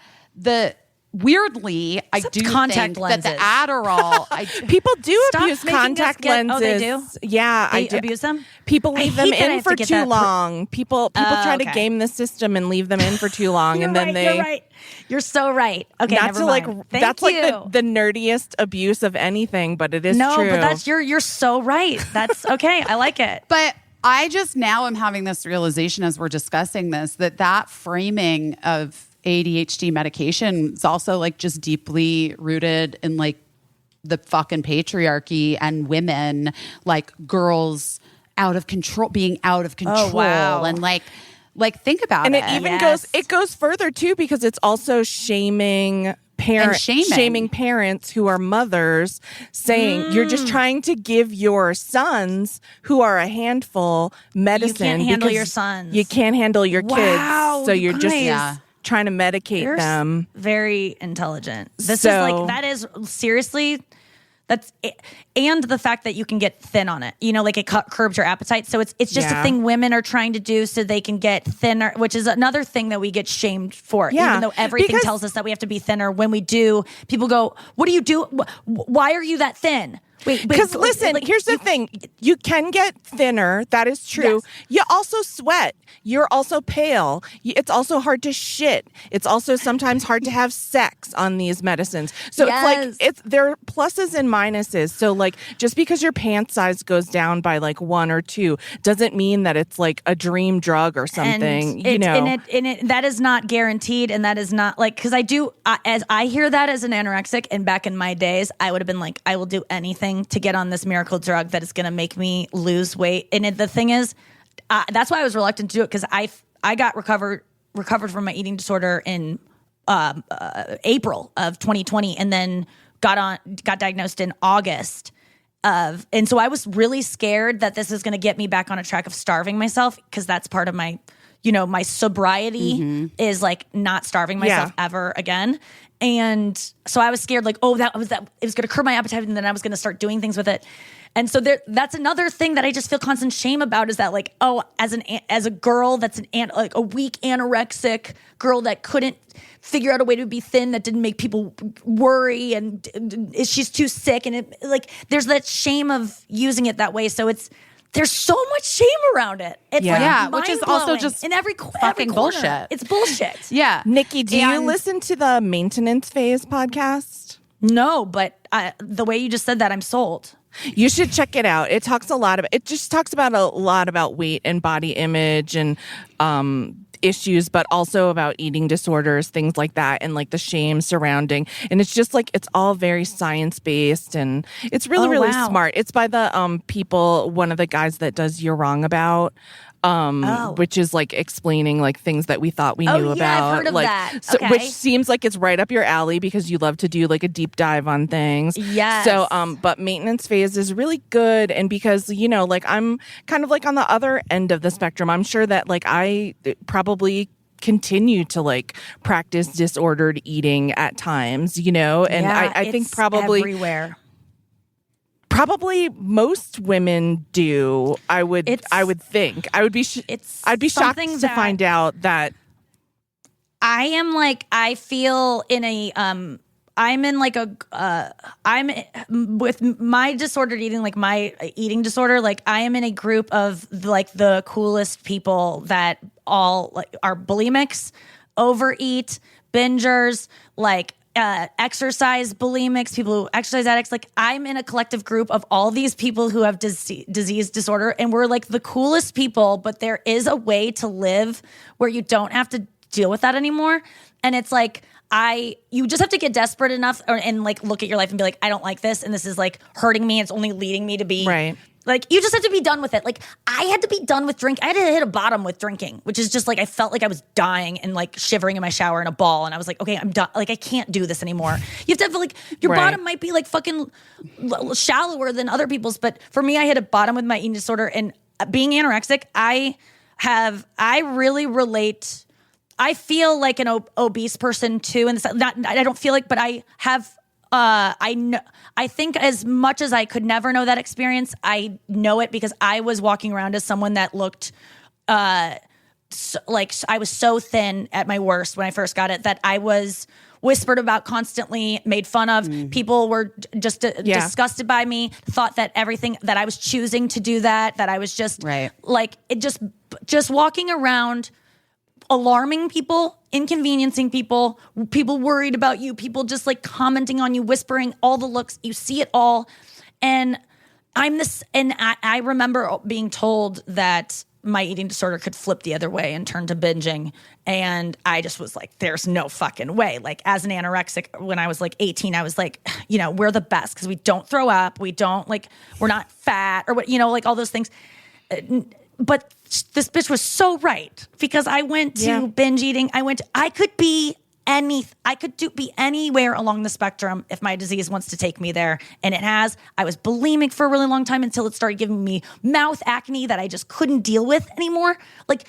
Weirdly, Except I do contact think lenses. that the Adderall... people do Stop abuse making us contact get- lenses. Oh, they do? Yeah, I do. Abuse them? People leave them hate that I in have for to get too that long. People try to okay. game the system and leave them in for too long, and then You're right. You're so right. Okay, not never to mind. like Thank that's you. like the nerdiest abuse of anything, but it is no, true. but that's you're so right. That's okay. I like it. But I just now am having this realization as we're discussing this, that framing of ADHD medication is also like just deeply rooted in like the fucking patriarchy and women, like girls being out of control. Oh, wow. And like think about and it. it even goes further too because it's also shaming parents who are mothers, saying you're just trying to give your sons who are a handful medicine. You can't handle because your sons. You can't handle your Wow, kids. So you're just guys. trying to medicate You're them. very intelligent. This So- is like that is seriously. That's it. And the fact that you can get thin on it, like it curbs your appetite. So it's just a thing women are trying to do so they can get thinner, which is another thing that we get shamed for. Yeah, even though everything because- tells us that we have to be thinner. When we do, people go, "What do you do? Why are you that thin?" Because listen, here's the thing. You can get thinner. That is true. Yes. You also sweat. You're also pale. It's also hard to shit. It's also sometimes hard to have sex on these medicines. So Yes. there are pluses and minuses. So like just because your pant size goes down by like 1 or 2 doesn't mean that it's like a dream drug or something. And that is not guaranteed, and that is not like because as I hear that as an anorexic, and back in my days, I would have been like, I will do anything to get on this miracle drug that is going to make me lose weight. And the thing is, that's why I was reluctant to do it because I got recovered from my eating disorder in April of 2020, and then got diagnosed in August and so I was really scared that this is going to get me back on a track of starving myself because that's part of my my sobriety is like not starving myself ever again. And so I was scared, like, it was going to curb my appetite, and then I was going to start doing things with it. And so that's another thing that I just feel constant shame about is that, like, as a girl that's like a weak anorexic girl that couldn't figure out a way to be thin that didn't make people worry, and she's too sick, and there's that shame of using it that way. So there's so much shame around it. It's which is also just in every fucking corner. bullshit. It's bullshit. Yeah. Nikki, do you listen to the Maintenance Phase podcast? No, but the way you just said that, I'm sold. You should check it out. It talks a lot about weight and body image and issues, but also about eating disorders, things like that, and like the shame surrounding. And it's just like it's all very science based, and it's really really smart. It's by the one of the guys that does You're Wrong About. which is like explaining like things that we thought we knew about. I've heard of like, that. So, Okay. which seems like it's right up your alley because you love to do like a deep dive on things. Yes. So, but maintenance phase is really good. And because, like I'm kind of like on the other end of the spectrum, I'm sure that like I probably continue to like practice disordered eating at times, and I think probably everywhere. Probably most women do. I would think. I'd be shocked to find out that I am like, I feel in a I'm in like I'm with my disordered eating, like my eating disorder, like I am in a group of like the coolest people that all like are bulimics, overeat, bingers, like exercise bulimics, people who exercise addicts. Like I'm in a collective group of all these people who have disease disorder, and we're like the coolest people, but there is a way to live where you don't have to deal with that anymore. And it's like, you just have to get desperate enough and like look at your life and be like, I don't like this. And this is like hurting me. It's only leading me to be right. Like, you just have to be done with it. Like, I had to be done with drink. I had to hit a bottom with drinking, which is just like, I felt like I was dying and like shivering in my shower in a ball. And I was like, okay, I'm done. Like, I can't do this anymore. You have to have like, your bottom might be like fucking shallower than other people's. But for me, I hit a bottom with my eating disorder. And being anorexic, I really relate. I feel like an obese person too. And I don't feel like, but I have, I think as much as I could never know that experience, I know it because I was walking around as someone that looked like I was so thin at my worst when I first got it that I was whispered about constantly, made fun of. People were just disgusted by me, thought that everything that I was choosing to do that I was just like it just walking around alarming people, inconveniencing people worried about you, people just like commenting on you, whispering, all the looks, you see it all. And I remember being told that my eating disorder could flip the other way and turn to binging. And I just was like, there's no fucking way. Like as an anorexic, when I was like 18, I was like, we're the best because we don't throw up. We don't like, we're not fat or what, like all those things. But this bitch was so right because I went to binge eating. I could be anywhere along the spectrum if my disease wants to take me there. And it has. I was bulimic for a really long time until it started giving me mouth acne that I just couldn't deal with anymore. Like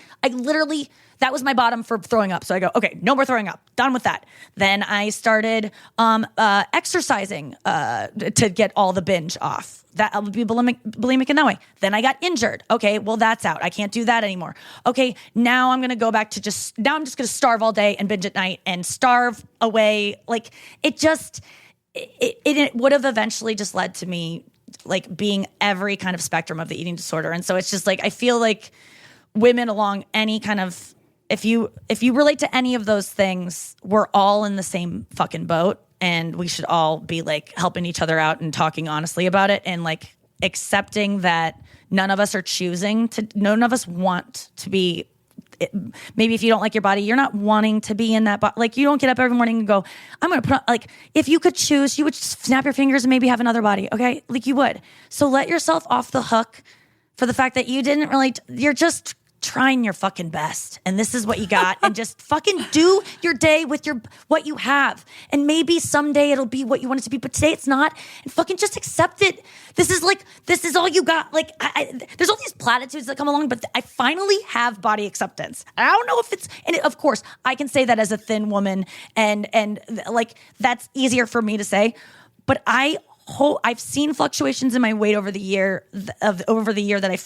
that was my bottom for throwing up. So I go, okay, no more throwing up. Done with that. Then I started exercising to get all the binge off. That I would be bulimic in that way. Then I got injured. Okay, well that's out. I can't do that anymore. Okay, now I'm gonna go back to now I'm just gonna starve all day and binge at night and starve away. Like it would have eventually just led to me like being every kind of spectrum of the eating disorder. And so it's just like I feel like women along any kind of if you relate to any of those things, we're all in the same fucking boat. And we should all be like helping each other out and talking honestly about it and like accepting that none of us want to be, maybe if you don't like your body, you're not wanting to be in that body. Like you don't get up every morning and go, I'm going to put on, like if you could choose, you would just snap your fingers and maybe have another body. Okay. Like you would. So let yourself off the hook for the fact that you didn't really, you're just trying your fucking best and this is what you got and just fucking do your day with what you have and maybe someday it'll be what you want it to be but today it's not and fucking just accept it. This is all you got. Like there's all these platitudes that come along but I finally have body acceptance. I don't know if it's and of course I can say that as a thin woman and like that's easier for me to say but I've seen fluctuations in my weight over the year that I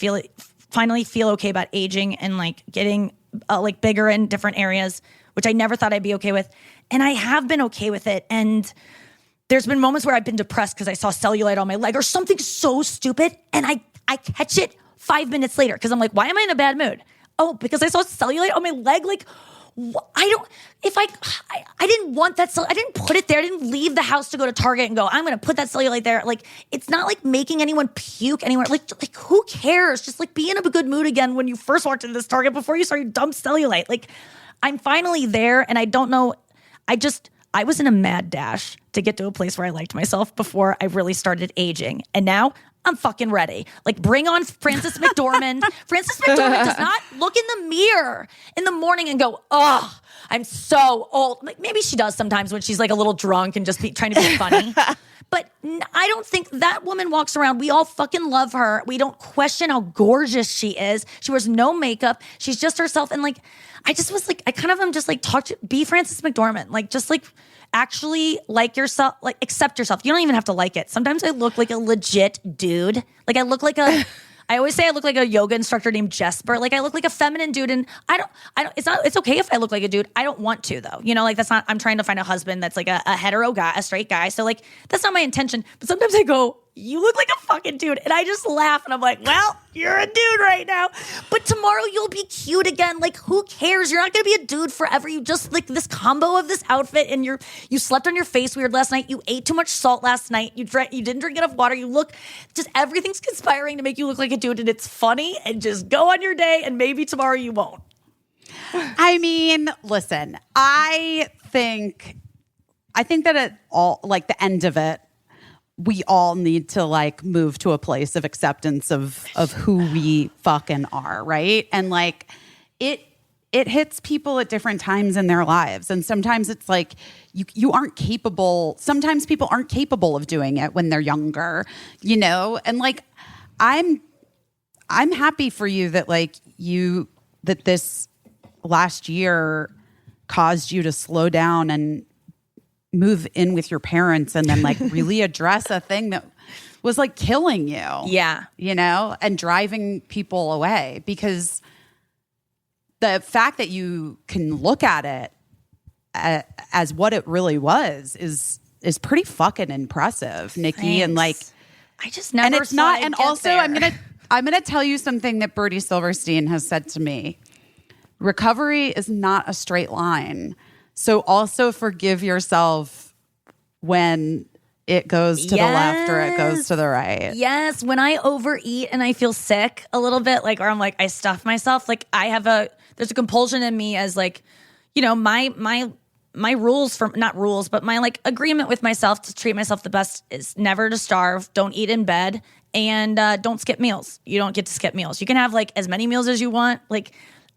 finally feel okay about aging and like getting like bigger in different areas, which I never thought I'd be okay with. And I have been okay with it. And there's been moments where I've been depressed because I saw cellulite on my leg or something so stupid. And I catch it 5 minutes later because I'm like, why am I in a bad mood? Oh, because I saw cellulite on my leg. Like, I didn't want that I didn't put it there. I didn't leave the house to go to Target and go, I'm going to put that cellulite there. Like, it's not like making anyone puke anywhere. Like who cares? Just like be in a good mood again when you first walked into this Target before you saw your dumb cellulite. Like, I'm finally there and I don't know. I was in a mad dash to get to a place where I liked myself before I really started aging. And now I'm fucking ready. Like, bring on Frances McDormand. Frances McDormand does not look in the mirror in the morning and go, oh, I'm so old. Like, maybe she does sometimes when she's like a little drunk and just trying to be funny. But I don't think that woman walks around. We all fucking love her. We don't question how gorgeous she is. She wears no makeup. She's just herself. And like, I just was like, I kind of am just like, be Frances McDormand. Like, just like actually like yourself, like accept yourself. You don't even have to like it. Sometimes I look like a legit dude. Like I look like I always say I look like a yoga instructor named Jesper. Like I look like a feminine dude, and I don't, it's okay if I look like a dude. I don't want to though. You know, like that's not, I'm trying to find a husband that's like a hetero guy, a straight guy. So like, that's not my intention. But sometimes I go, you look like a fucking dude. And I just laugh and I'm like, well, you're a dude right now. But tomorrow you'll be cute again. Like, who cares? You're not going to be a dude forever. You just like this combo of this outfit, and you slept on your face weird last night. You ate too much salt last night. You didn't drink enough water. You look, just everything's conspiring to make you look like a dude, and it's funny, and just go on your day, and maybe tomorrow you won't. I mean, listen, I think that at all, like the end of it, we all need to like move to a place of acceptance of who we fucking are, right? And like it hits people at different times in their lives, and sometimes it's like you aren't capable. Sometimes people aren't capable of doing it when they're younger, you know. And like I'm happy for you that like that this last year caused you to slow down and move in with your parents, and then like really address a thing that was like killing you. Yeah. You know, and driving people away, because the fact that you can look at it as what it really was is pretty fucking impressive, Nikki. Thanks. And like, I just never and it's saw not, it and get also there. I'm gonna tell you something that Bertie Silverstein has said to me. Recovery is not a straight line. So also forgive yourself when it goes to the left or it goes to the right. Yes. When I overeat and I feel sick a little bit, like, or I'm like, I stuff myself. Like there's a compulsion in me as like, you know, my rules not rules, but my like agreement with myself to treat myself the best is never to starve, don't eat in bed, and don't skip meals. You don't get to skip meals. You can have like as many meals as you want, like,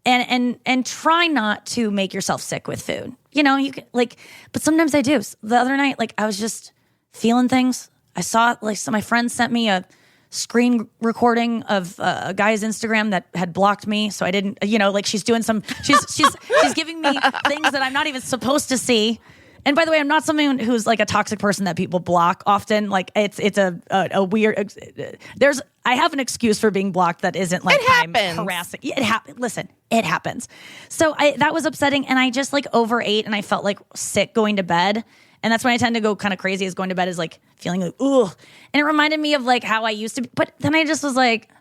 and try not to make yourself sick with food. You know, you can, like, but sometimes I do. The other night, like, I was just feeling things. I saw, like, my friend sent me a screen recording of a guy's Instagram that had blocked me. So I didn't, you know, like, she's doing she's giving me things that I'm not even supposed to see. And by the way, I'm not someone who's like a toxic person that people block often. Like it's a weird, I have an excuse for being blocked that isn't like I'm harassing. It happens. Listen, it happens. So that was upsetting, and I just like overate, and I felt like sick going to bed. And that's when I tend to go kind of crazy, is going to bed is like feeling like, ugh. And it reminded me of like how I used to be. But then I just was like,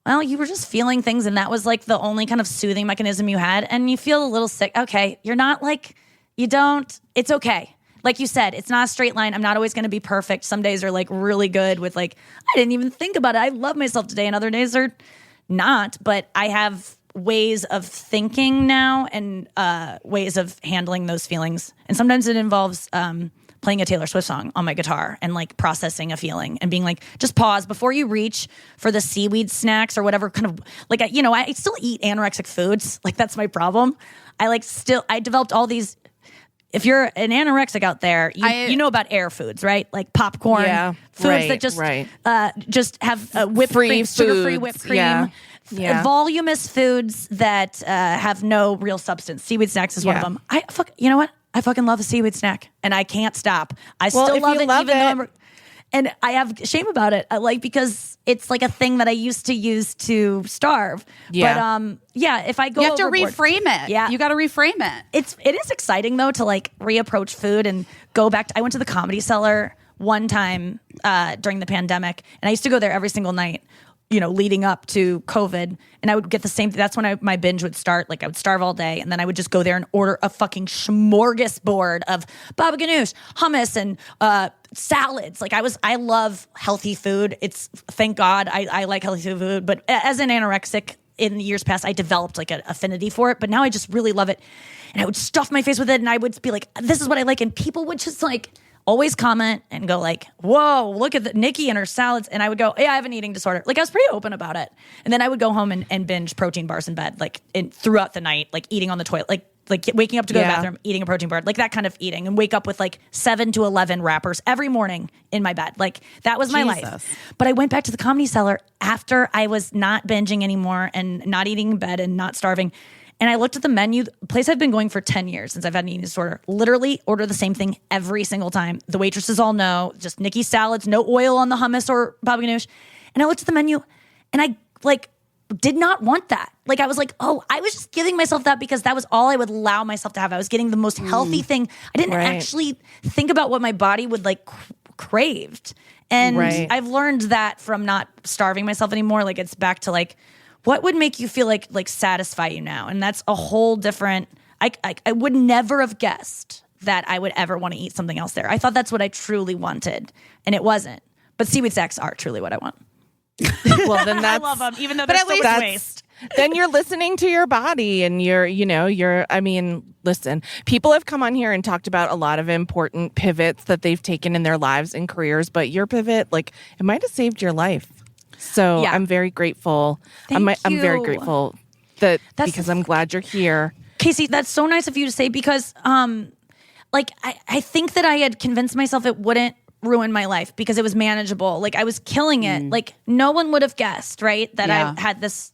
well, you were just feeling things, and that was like the only kind of soothing mechanism you had. And you feel a little sick. Okay, you're not like, you don't, it's okay. Like you said, it's not a straight line. I'm not always going to be perfect. Some days are like really good with like, I didn't even think about it. I love myself today. And other days are not. But I have ways of thinking now and ways of handling those feelings. And sometimes it involves playing a Taylor Swift song on my guitar and like processing a feeling and being like, just pause before you reach for the seaweed snacks or whatever kind of like, you know, I still eat anorexic foods. Like that's my problem. I developed all these. If you're an anorexic out there, you know about air foods, right? Like popcorn, foods that just have whipped cream, sugar-free whipped cream, voluminous foods that have no real substance. Seaweed snacks is one of them. You know what? I fucking love a seaweed snack, and I can't stop. I still love it, even though and I have shame about it. Because it's like a thing that I used to use to starve. Yeah. But if I go, you have to reframe it. Yeah, you got to reframe it. It is exciting though to like reapproach food and go back. I went to the Comedy Cellar one time during the pandemic, and I used to go there every single night, you know, leading up to COVID, and I would get the same. That's when my binge would start. Like I would starve all day, and then I would just go there and order a fucking smorgasbord of baba ganoush, hummus, and salads. Like I love healthy food. It's thank God I like healthy food. But as an anorexic in the years past, I developed like an affinity for it. But now I just really love it. and I would stuff my face with it, and I would be like, this is what I like. And people would just like always comment and go like, whoa, look at Nikki and her salads. And I would go, yeah, I have an eating disorder. Like I was pretty open about it. And then I would go home and binge protein bars in bed, like throughout the night, like eating on the toilet, like waking up to go to the bathroom, eating a protein bar, like that kind of eating, and wake up with like 7 to 11 wrappers every morning in my bed. Like that was my life. But I went back to the Comedy Cellar after I was not binging anymore and not eating in bed and not starving. And I looked at the menu, a place I've been going for 10 years since I've had an eating disorder, literally order the same thing every single time. The waitresses all know, just Nikki salads, no oil on the hummus or baba ganoush. And I looked at the menu and I like did not want that. Like I was like, oh, I was just giving myself that because that was all I would allow myself to have. I was getting the most healthy thing. I didn't actually think about what my body would like craved. And I've learned that from not starving myself anymore. Like it's back to like, what would make you feel like satisfy you now? And that's a whole different, I would never have guessed that I would ever want to eat something else there. I thought that's what I truly wanted, and it wasn't. But seaweed snacks are truly what I want. Well, then that's, I love them, even though they're so much waste. Then you're listening to your body, and listen, people have come on here and talked about a lot of important pivots that they've taken in their lives and careers, but your pivot, like, it might have saved your life. So I'm very grateful. I'm very grateful because I'm glad you're here. Caissie, that's so nice of you to say because like I think that I had convinced myself it wouldn't ruin my life because it was manageable. Like I was killing it. Like no one would have guessed, right, that I had this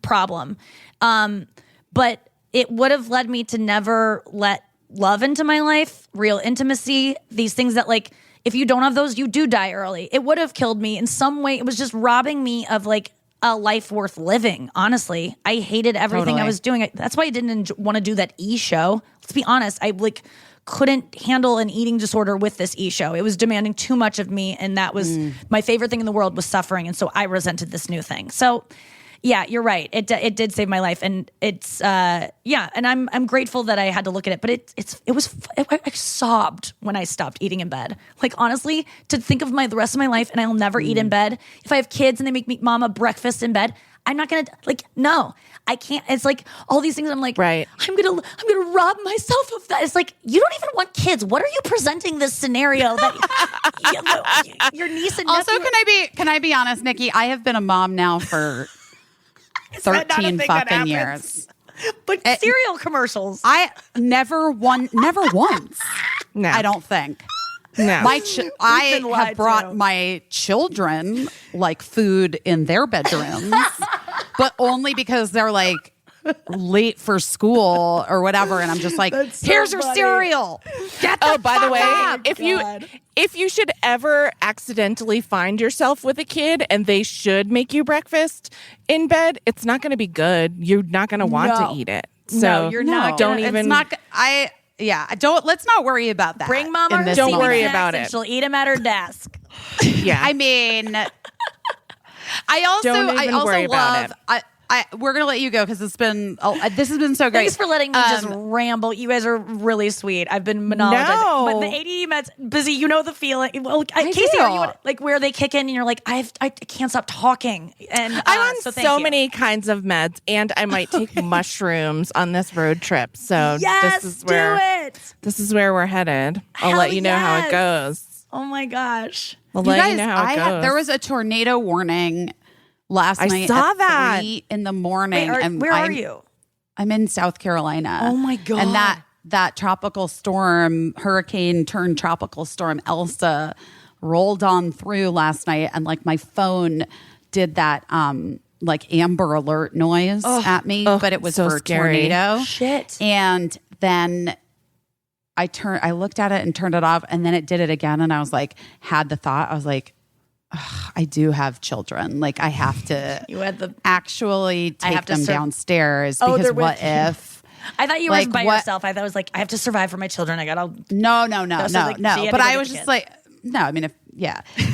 problem. But it would have led me to never let love into my life, real intimacy, these things that like, if you don't have those, you do die early. It would have killed me in some way. It was just robbing me of like a life worth living. Honestly, I hated everything I was doing. That's why I didn't want to do that show. Let's be honest. I like couldn't handle an eating disorder with this show. It was demanding too much of me. And that was my favorite thing in the world was suffering. And so I resented this new thing. So yeah, you're right. It did save my life, and it's and I'm grateful that I had to look at it. But I sobbed when I stopped eating in bed. Like honestly, to think of the rest of my life, and I'll never eat in bed. If I have kids and they make me mama breakfast in bed, I'm not gonna no, I can't. It's like all these things. I'm like, I'm gonna rob myself of that. It's like you don't even want kids. What are you presenting this scenario that your niece and also nephew? Can I be honest, Nikki? I have been a mom now for 13 fucking years. But cereal commercials. I never once. No. I don't think. No. I have brought my children like food in their bedrooms, but only because they're like late for school or whatever, and I'm just like, here's your cereal. By the way, if you should ever accidentally find yourself with a kid and they should make you breakfast in bed, it's not going to be good. You're not going to want to eat it. So you're not. Don't even. It's not. Don't. Let's not worry about that. Bring mama. Don't worry about it. She'll eat them at her desk. Yeah. I mean, I also love. We're gonna let you go because this has been so great. Thanks for letting me just ramble. You guys are really sweet. I've been monologizing, but the ADD meds, busy. You know the feeling. Well, Caissie, are you like where they kick in and you're like, I can't stop talking. And I'm on so many kinds of meds, and I might take mushrooms on this road trip. So yes, this is where we're headed. I'll let you know how it goes. Oh my gosh! I'll let you know how it goes. There was a tornado warning last night at 3 in the morning. Where are you? I'm in South Carolina. Oh my God. And that tropical storm, hurricane turned tropical storm Elsa rolled on through last night, and like my phone did that like Amber Alert noise at me, but it was so for scary. tornado. Shit. And then I looked at it and turned it off, and then it did it again, and I was like, had the thought, I was like, I do have children. Like I have to actually take them downstairs because what if? I thought you were by yourself. I thought it was like I have to survive for my children. I gotta. No. But I was just like, no. I mean,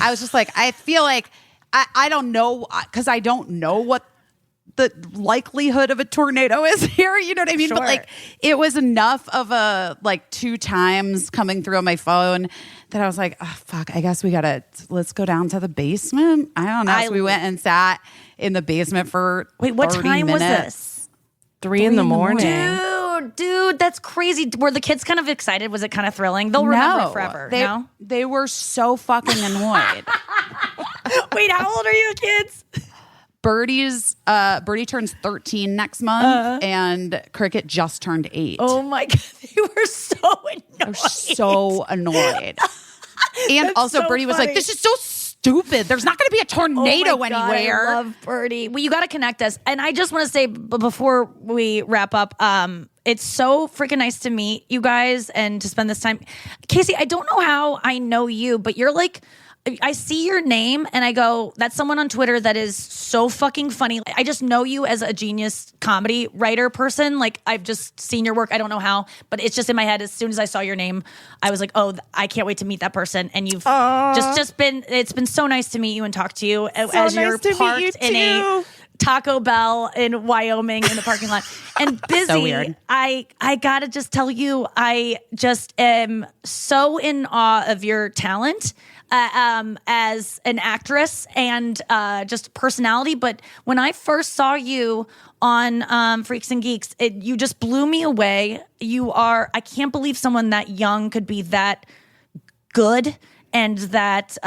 I was just like, I feel like I don't know because I don't know what the likelihood of a tornado is here. You know what I mean? Sure. But like, it was enough of a 2 times coming through on my phone that I was like, oh, fuck, I guess let's go down to the basement. I don't know. So we went and sat in the basement for what time minutes. was this? 3 in the morning. Dude, dude, that's crazy. Were the kids kind of excited? Was it kind of thrilling? They'll remember it forever. They were so fucking annoyed. Wait, how old are your kids? Birdie turns 13 next month, and Cricket just turned 8. Oh my God, they were so annoyed. They're so annoyed. And also, so Birdie was like, "This is so stupid. There's not going to be a tornado anywhere." I love Birdie. Well, you got to connect us. And I just want to say before we wrap up, it's so freaking nice to meet you guys and to spend this time. Caissie, I don't know how I know you, but you're like, I see your name and I go, that's someone on Twitter that is so fucking funny. I just know you as a genius comedy writer person. Like, I've just seen your work. I don't know how, but it's just in my head. As soon as I saw your name, I was like, oh, I can't wait to meet that person. And you've it's been so nice to meet you and talk to you as you're parked in a Taco Bell in Wyoming in the parking lot and busy. So weird. I gotta just tell you, I just am so in awe of your talent. As an actress and just personality. But when I first saw you on Freaks and Geeks, you just blew me away. I can't believe someone that young could be that good and that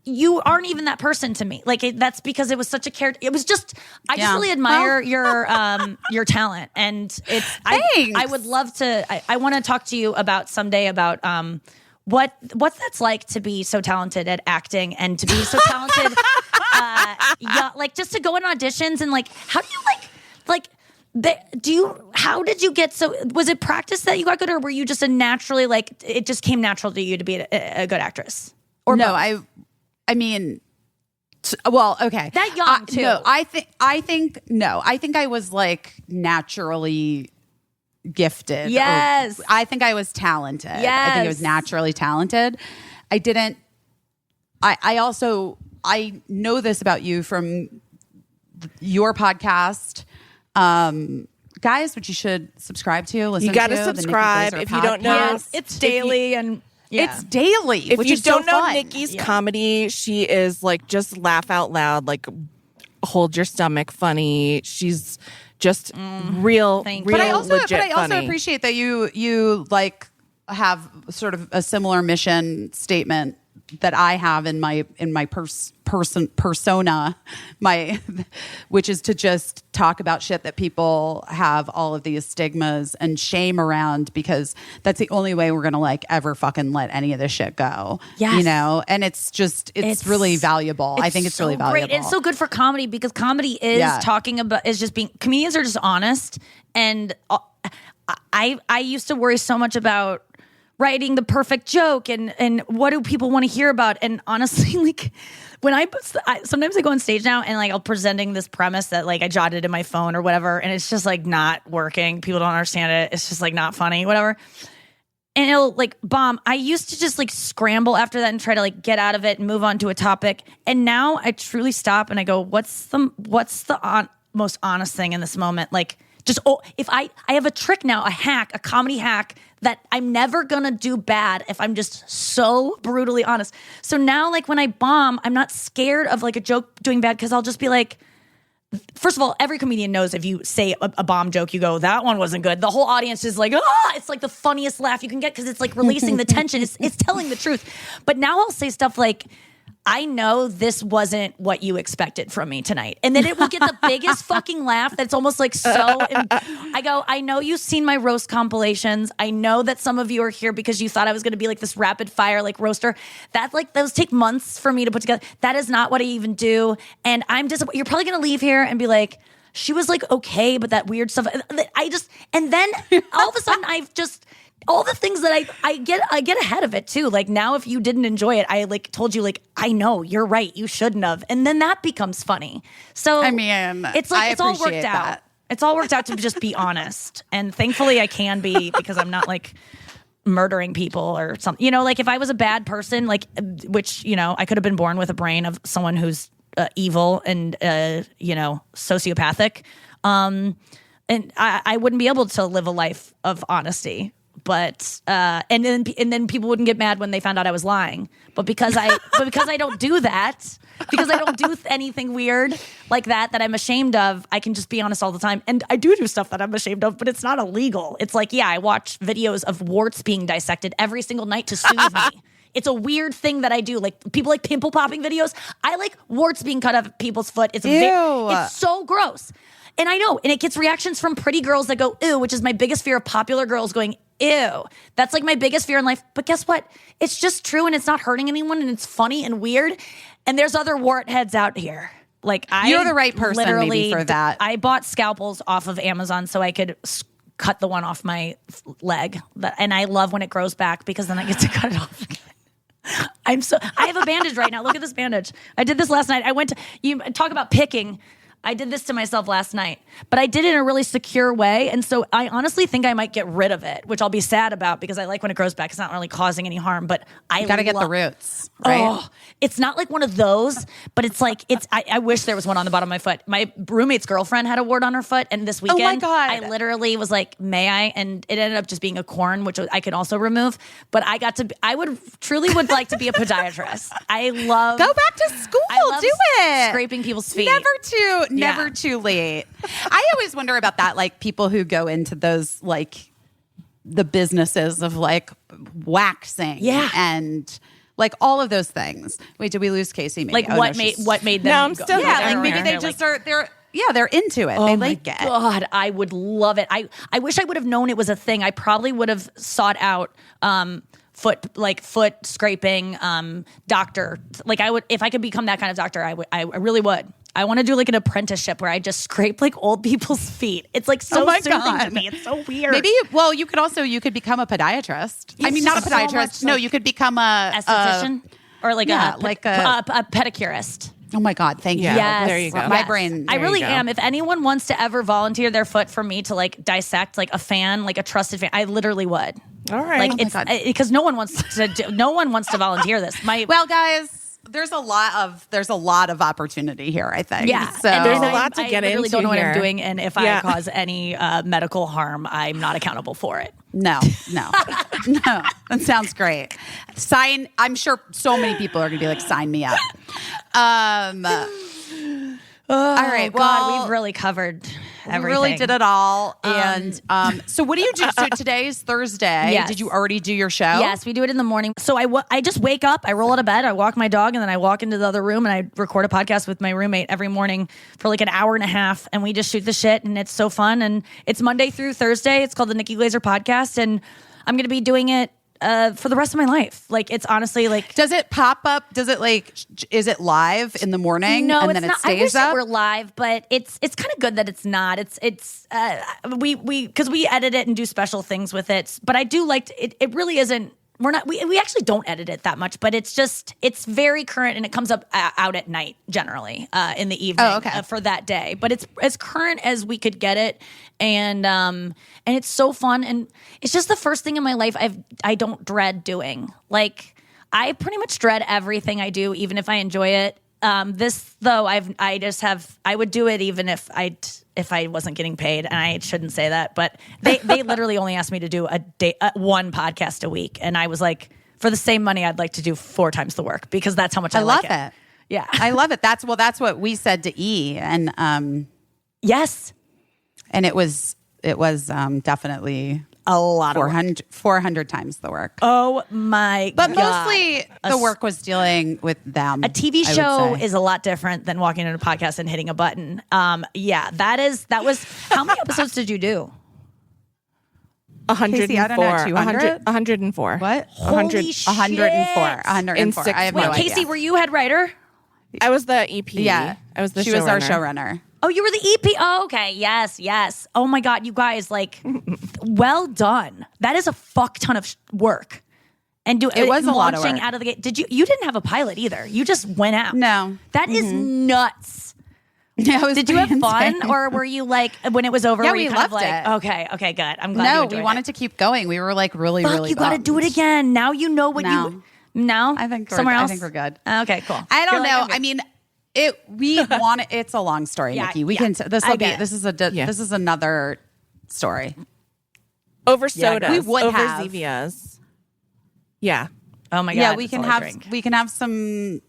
you aren't even that person to me. Like that's because it was such a character. It was just I just really admire your talent, and it's. I would love to. I want to talk to you about someday about what that's like to be so talented at acting and to be so talented. Like just to go in auditions and like how do you how did you get so? Was it practice that you got good, or were you just a naturally like it just came natural to you to be a good actress? Or no, both? I mean, well, okay. That young too. No, I think I was like naturally gifted. Yes. I think I was talented. Yes. I think I was naturally talented. I know this about you from your podcast. Guys, which you should subscribe to, listen to. You got to the Nikki subscribe Glaser if you don't know. Yes, it's daily and yeah. It's daily. If which you is so don't know fun. Nikki's comedy, she is like just laugh out loud, like hold your stomach funny. She's just real legit But I also funny. appreciate that you like have sort of a similar mission statement that I have in my persona, which is to just talk about shit that people have all of these stigmas and shame around, because that's the only way we're gonna like ever fucking let any of this shit go. Yes. You know, and it's really valuable. I think it's really valuable. Great. It's so good for comedy because comedy is talking about is just being comedians are just honest, and I used to worry so much about writing the perfect joke and what do people want to hear about, and honestly, like when sometimes I go on stage now and like I'll presenting this premise that like I jotted in my phone or whatever, and it's just like not working. People don't understand it. It's just like not funny, whatever. And it'll like bomb. I used to just like scramble after that and try to like get out of it and move on to a topic. And now I truly stop and I go, what's the most honest thing in this moment? Like just, if I have a trick now, a comedy hack that I'm never gonna do bad if I'm just so brutally honest. So now like when I bomb, I'm not scared of like a joke doing bad, because I'll just be like, first of all, every comedian knows if you say a bomb joke, you go, that one wasn't good. The whole audience is like, it's like the funniest laugh you can get because it's like releasing the tension. It's telling the truth. But now I'll say stuff like, I know this wasn't what you expected from me tonight. And then it will get the biggest fucking laugh that's almost like so. I go, I know you've seen my roast compilations. I know that some of you are here because you thought I was going to be like this rapid fire, like roaster. That like, those take months for me to put together. That is not what I even do. And I'm disappointed. You're probably going to leave here and be like, she was like, okay, but that weird stuff. And then all of a sudden all the things that I get ahead of it too. Like now, if you didn't enjoy it, I like told you like, I know you're right. You shouldn't have. And then that becomes funny. So I mean, it's like, it's all worked that. out. It's all worked out to just be honest. And thankfully I can be, because I'm not like murdering people or something, you know, like if I was a bad person, like, which, you know, I could have been born with a brain of someone who's evil and, you know, sociopathic. And I wouldn't be able to live a life of honesty. But and then people wouldn't get mad when they found out I was lying. But because I don't do that, because I don't do anything weird like that I'm ashamed of, I can just be honest all the time. And I do stuff that I'm ashamed of, but it's not illegal. It's like, I watch videos of warts being dissected every single night to soothe me. It's a weird thing that I do. Like people like pimple popping videos. I like warts being cut off people's foot. It's so gross. And I know, and it gets reactions from pretty girls that go, ew, which is my biggest fear of popular girls going, ew. That's like my biggest fear in life. But guess what? It's just true and it's not hurting anyone and it's funny and weird. And there's other wart heads out here. Like you're the right person maybe for that. I bought scalpels off of Amazon so I could cut the one off my leg. And I love when it grows back because then I get to cut it off again. I have a bandage right now. Look at this bandage. I did this last night. You talk about picking. I did this to myself last night, but I did it in a really secure way. And so I honestly think I might get rid of it, which I'll be sad about because I like when it grows back. It's not really causing any harm, but you got to get the roots, right? Oh, it's not like one of those, but it's like, I wish there was one on the bottom of my foot. My roommate's girlfriend had a wart on her foot. And this weekend, oh my God. I literally was like, may I? And it ended up just being a corn, which I could also remove. But I would like to be a podiatrist. Go back to school. Do it. Scraping people's feet. Never too late. I always wonder about that, like people who go into those, like the businesses of like waxing and like all of those things. Wait, did we lose Caissie? Maybe. Like what made them? No, I'm still here. Like maybe they just are. They're into it. They like it. God, I would love it. I wish I would have known it was a thing. I probably would have sought out foot scraping doctor. Like I would, if I could become that kind of doctor, I really would. I want to do like an apprenticeship where I just scrape like old people's feet. It's like so soothing to me. It's so weird. Maybe you could become a podiatrist. I mean, not a podiatrist. No, you could become a esthetician or like a pedicurist. Oh my God, thank you. Yes. There you go. My brain. I really am. If anyone wants to ever volunteer their foot for me to like dissect, like a fan, like a trusted fan, I literally would. All right. Like because no one wants to volunteer this. Well, guys, there's a lot of opportunity here, I think. Yeah. So and there's a lot to get into. I really don't know here. what I'm doing, and if I cause any medical harm, I'm not accountable for it. No. That sounds great. I'm sure so many people are going to be like, sign me up. All right. God, we've really covered everything. We really did it all. And so what do you do? So today is Thursday. Yes. Did you already do your show? Yes, we do it in the morning. So I just wake up, I roll out of bed, I walk my dog, and then I walk into the other room and I record a podcast with my roommate every morning for like an hour and a half. And we just shoot the shit and it's so fun. And it's Monday through Thursday. It's called the Nikki Glaser Podcast. And I'm going to be doing it for the rest of my life. Like, it's honestly like, does it pop up? Does it like, is it live in the morning? No, and it's then not. It stays I wish up? it were live, but it's kind of good that it's not. Because we edit it and do special things with it. But I do like it really isn't. We actually don't edit it that much, but it's very current and it comes up out at night generally in the evening for that day. But it's as current as we could get it, and it's so fun, and it's just the first thing in my life I don't dread doing. Like, I pretty much dread everything I do, even if I enjoy it. This though, I would do it even if I wasn't getting paid, and I shouldn't say that, but they literally only asked me to do one podcast a week, and I was like, for the same money, I'd like to do 4 times the work because that's how much I like love it. Yeah, I love it. That's what we said to E, and yes, and it was definitely a lot of 400 times the work. Oh my God. But God. mostly the work was dealing with them. A TV show is a lot different than walking into a podcast and hitting a button. Yeah, that was, how many episodes did you do? 104. Caissie, I don't know, 200? 104. What? Holy shit. 104. 104. In 6 I have months. no idea. Caissie, were you head writer? I was the EP. Yeah. I was the She was our showrunner. Oh, you were the EP? Oh, okay. Yes. Oh my God, you guys, like, well done. That is a fuck ton of work. And it was a lot of work. Out of the gate. You didn't have a pilot either. You just went out. No. That is nuts. Yeah, did you have fun, or were you like, when it was over? Yeah, were you we kind loved of like, it. Okay, good. I'm glad. No, we wanted to keep going. We were like really you got to do it again. Now you know what No. No, I think somewhere else. I think we're good. Okay, cool. I don't You're like, know. okay. I mean, it's a long story, Yeah, Nikki. yeah. This is another story. over sodas. we would over have. Zevias. Yeah. Oh my god! Yeah, we can have some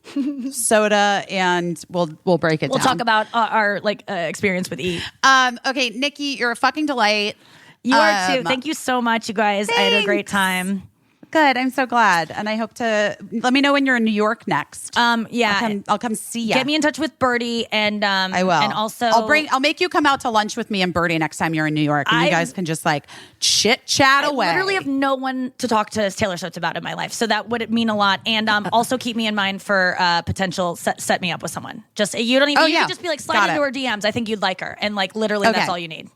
soda, and we'll break it. We'll down. talk about our experience with E. Okay, Nikki, you're a fucking delight. You are too. Thank you so much, you guys. Thanks. I had a great time. Good. I'm so glad, and I hope to let me know when you're in New York next. Yeah, I'll come see you. get me in touch with Birdie, and I will. And also, I'll make you come out to lunch with me and Birdie next time you're in New York, and you guys can just chit chat away. I literally have no one to talk to Taylor Swift about in my life, so that would mean a lot. And also keep me in mind for potential set me up with someone. Just you don't even. You can just be slide into her DMs. I think you'd like her, and literally that's all you need.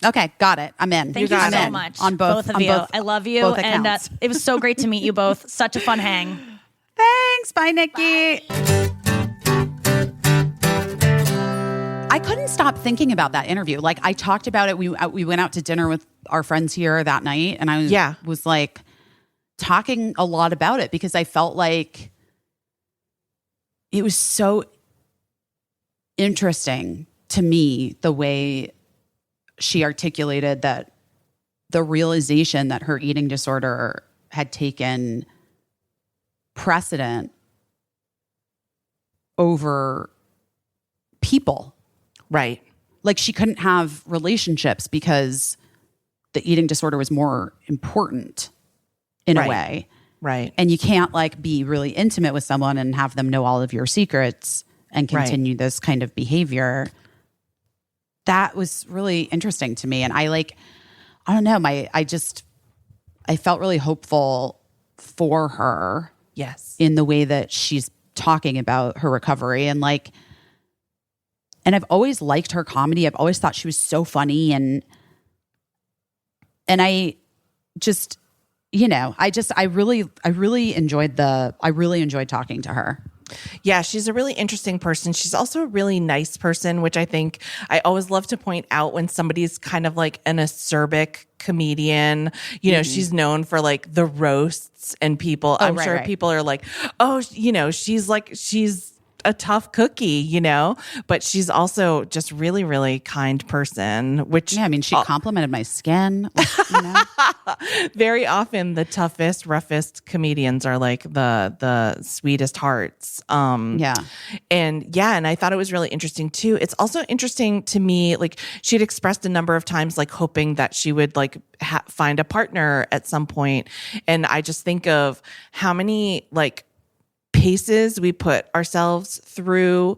Okay, got it. I'm in. Thank you so much on both of you. I love you, both and it was so great to meet you both. Such a fun hang. Thanks. Bye, Nikki. Bye. I couldn't stop thinking about that interview. I talked about it. We went out to dinner with our friends here that night, and I was talking a lot about it because I felt like it was so interesting to me the way she articulated that the realization that her eating disorder had taken precedent over people. Right. She couldn't have relationships because the eating disorder was more important in a way. Right. And you can't be really intimate with someone and have them know all of your secrets and continue this kind of behavior. That was really interesting to me. And I don't know, I felt really hopeful for her. Yes. In the way that she's talking about her recovery. And I've always liked her comedy. I've always thought she was so funny. And I just, I really enjoyed talking to her. Yeah, she's a really interesting person. She's also a really nice person, which I think I always love to point out when somebody's kind of an acerbic comedian. She's known for the roasts and people. I'm sure people are oh, she's a tough cookie, but she's also just really, really kind person, which she complimented my skin. Very often the toughest, roughest comedians are the sweetest hearts. And I thought it was really interesting too. It's also interesting to me, she had expressed a number of times, hoping that she would find a partner at some point. And I just think of how many paces we put ourselves through,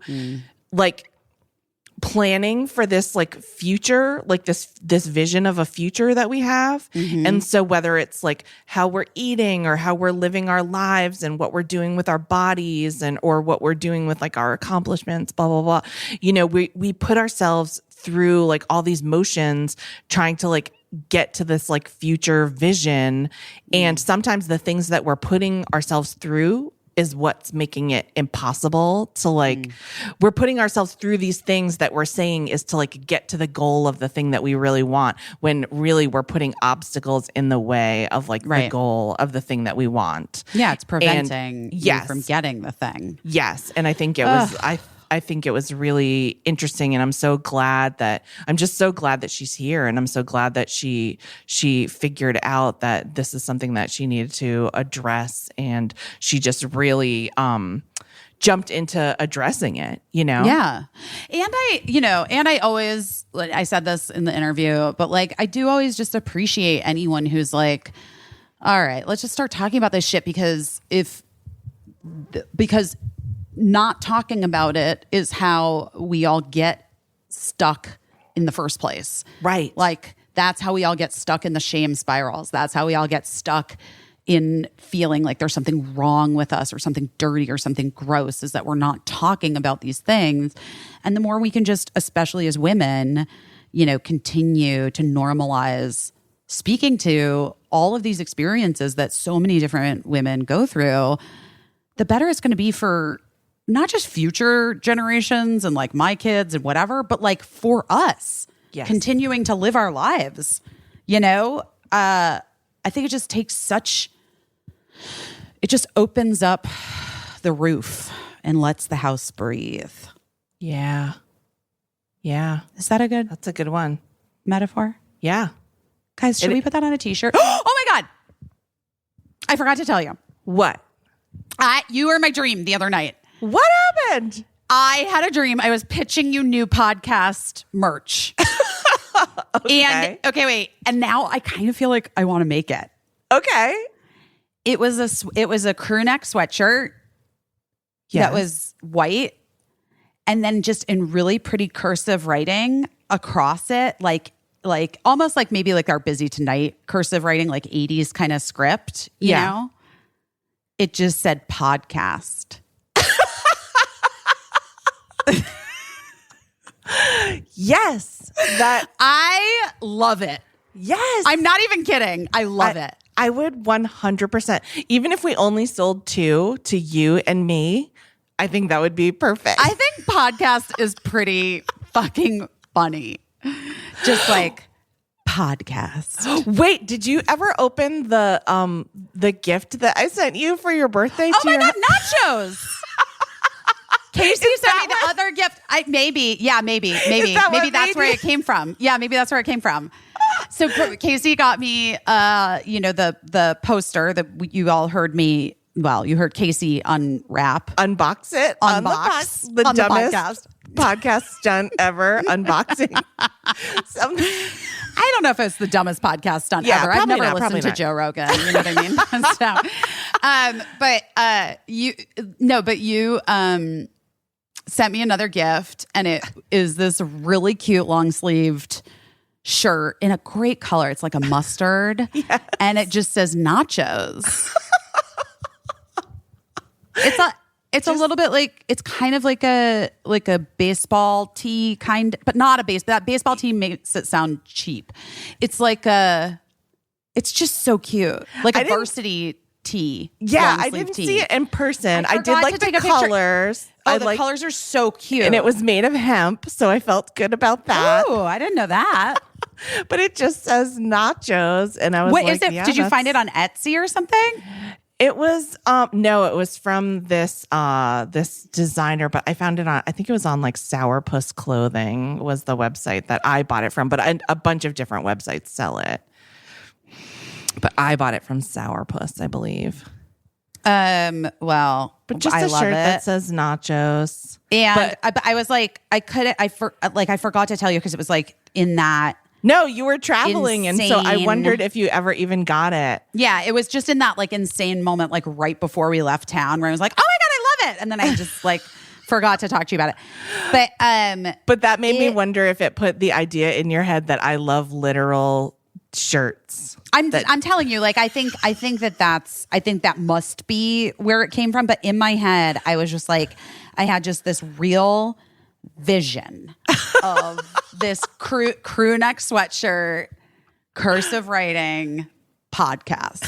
planning for this future, this vision of a future that we have. Mm-hmm. And so whether it's how we're eating or how we're living our lives and what we're doing with our bodies or what we're doing with our accomplishments, blah, blah, blah, we put ourselves through all these motions trying to get to this future vision. And sometimes the things that we're putting ourselves through is what's making it impossible to we're putting ourselves through these things that we're saying is to get to the goal of the thing that we really want, when really we're putting obstacles in the way of the goal of the thing that we want. Yeah, it's preventing you from getting the thing. Yes. And I think it was I think it was really interesting, and I'm just so glad that she's here, and I'm so glad that she figured out that this is something that she needed to address, and she just really jumped into addressing it, Yeah. And I always, I said this in the interview, but I do always just appreciate anyone who's all right, let's just start talking about this shit because not talking about it is how we all get stuck in the first place. Right. That's how we all get stuck in the shame spirals. That's how we all get stuck in feeling like there's something wrong with us or something dirty or something gross, is that we're not talking about these things. And the more we can just, especially as women, continue to normalize speaking to all of these experiences that so many different women go through, the better it's going to be for not just future generations and my kids and whatever, but for us continuing to live our lives. I think it just takes it just opens up the roof and lets the house breathe. Yeah. Yeah. Is that that's a good one. Metaphor? Yeah. Guys, should we put that on a t-shirt? Oh my God. I forgot to tell you. What? You were my dream the other night. What happened? I had a dream. I was pitching you new podcast merch. Okay. And wait. And now I kind of feel like I want to make it. Okay. It was a crew neck sweatshirt that was white, and then just in really pretty cursive writing across it, like almost like maybe like our Busy Tonight cursive writing, like 80s kind of script, you know? It just said podcast. Yes. I love it. Yes. I'm not even kidding. I love it. I would 100%. Even if we only sold 2 to you and me, I think that would be perfect. I think podcast is pretty fucking funny. Just like podcast. Wait, did you ever open the gift that I sent you for your birthday? Oh my God, nachos. Caissie sent me the other gift. Maybe that's where it came from. Yeah, maybe that's where it came from. So Caissie got me, the poster that you all heard me. Well, you heard Caissie unbox it on the dumbest podcast stunt ever. Unboxing. I don't know if it's the dumbest podcast stunt ever. I've never listened to Joe Rogan. You know what I mean? But you sent me another gift, and it is this really cute long sleeved shirt in a great color. It's like a mustard, and it just says nachos. It's a little bit like, it's kind of like a baseball tee kind, but not that baseball tee makes it sound cheap. It's like it's just so cute. Like a varsity tee. Yeah, I didn't see it in person. I did like the colors. The colors are so cute. And it was made of hemp, so I felt good about that. Oh, I didn't know that. But it just says nachos, and I was like, is it? Did you find it on Etsy or something? It was no, it was from this designer, but I found it on, I think it was on like Sourpuss Clothing was the website that I bought it from, but a bunch of different websites sell it. But I bought it from Sourpuss, I believe. But just a shirt that says nachos. And I was like, I forgot to tell you because it was like in that. No, you were traveling, and so I wondered if you ever even got it. Yeah, it was just in that like insane moment, like right before we left town, where I was like, "Oh my God, I love it!" And then I just like forgot to talk to you about it. But that made me wonder if it put the idea in your head that I love literal shirts. I'm telling you, like I think that must be where it came from. But in my head, I was just like, I had just this real vision of this crew neck sweatshirt, cursive writing podcast.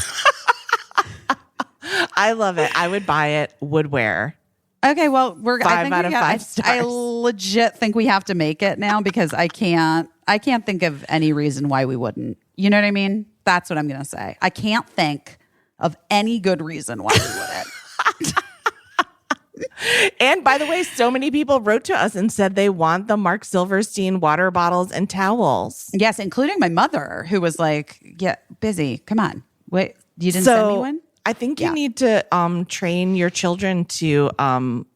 I love it. I would buy it. Would wear. Okay, well, 5 out of 5 stars. I legit think we have to make it now because I can't think of any reason why we wouldn't. You know what I mean? That's what I'm going to say. I can't think of any good reason why we wouldn't. And by the way, so many people wrote to us and said they want the Mark Silverstein water bottles and towels. Yes, including my mother, who was like, "Yeah, busy. Come on, wait, you didn't send me one." I think you need to train your children to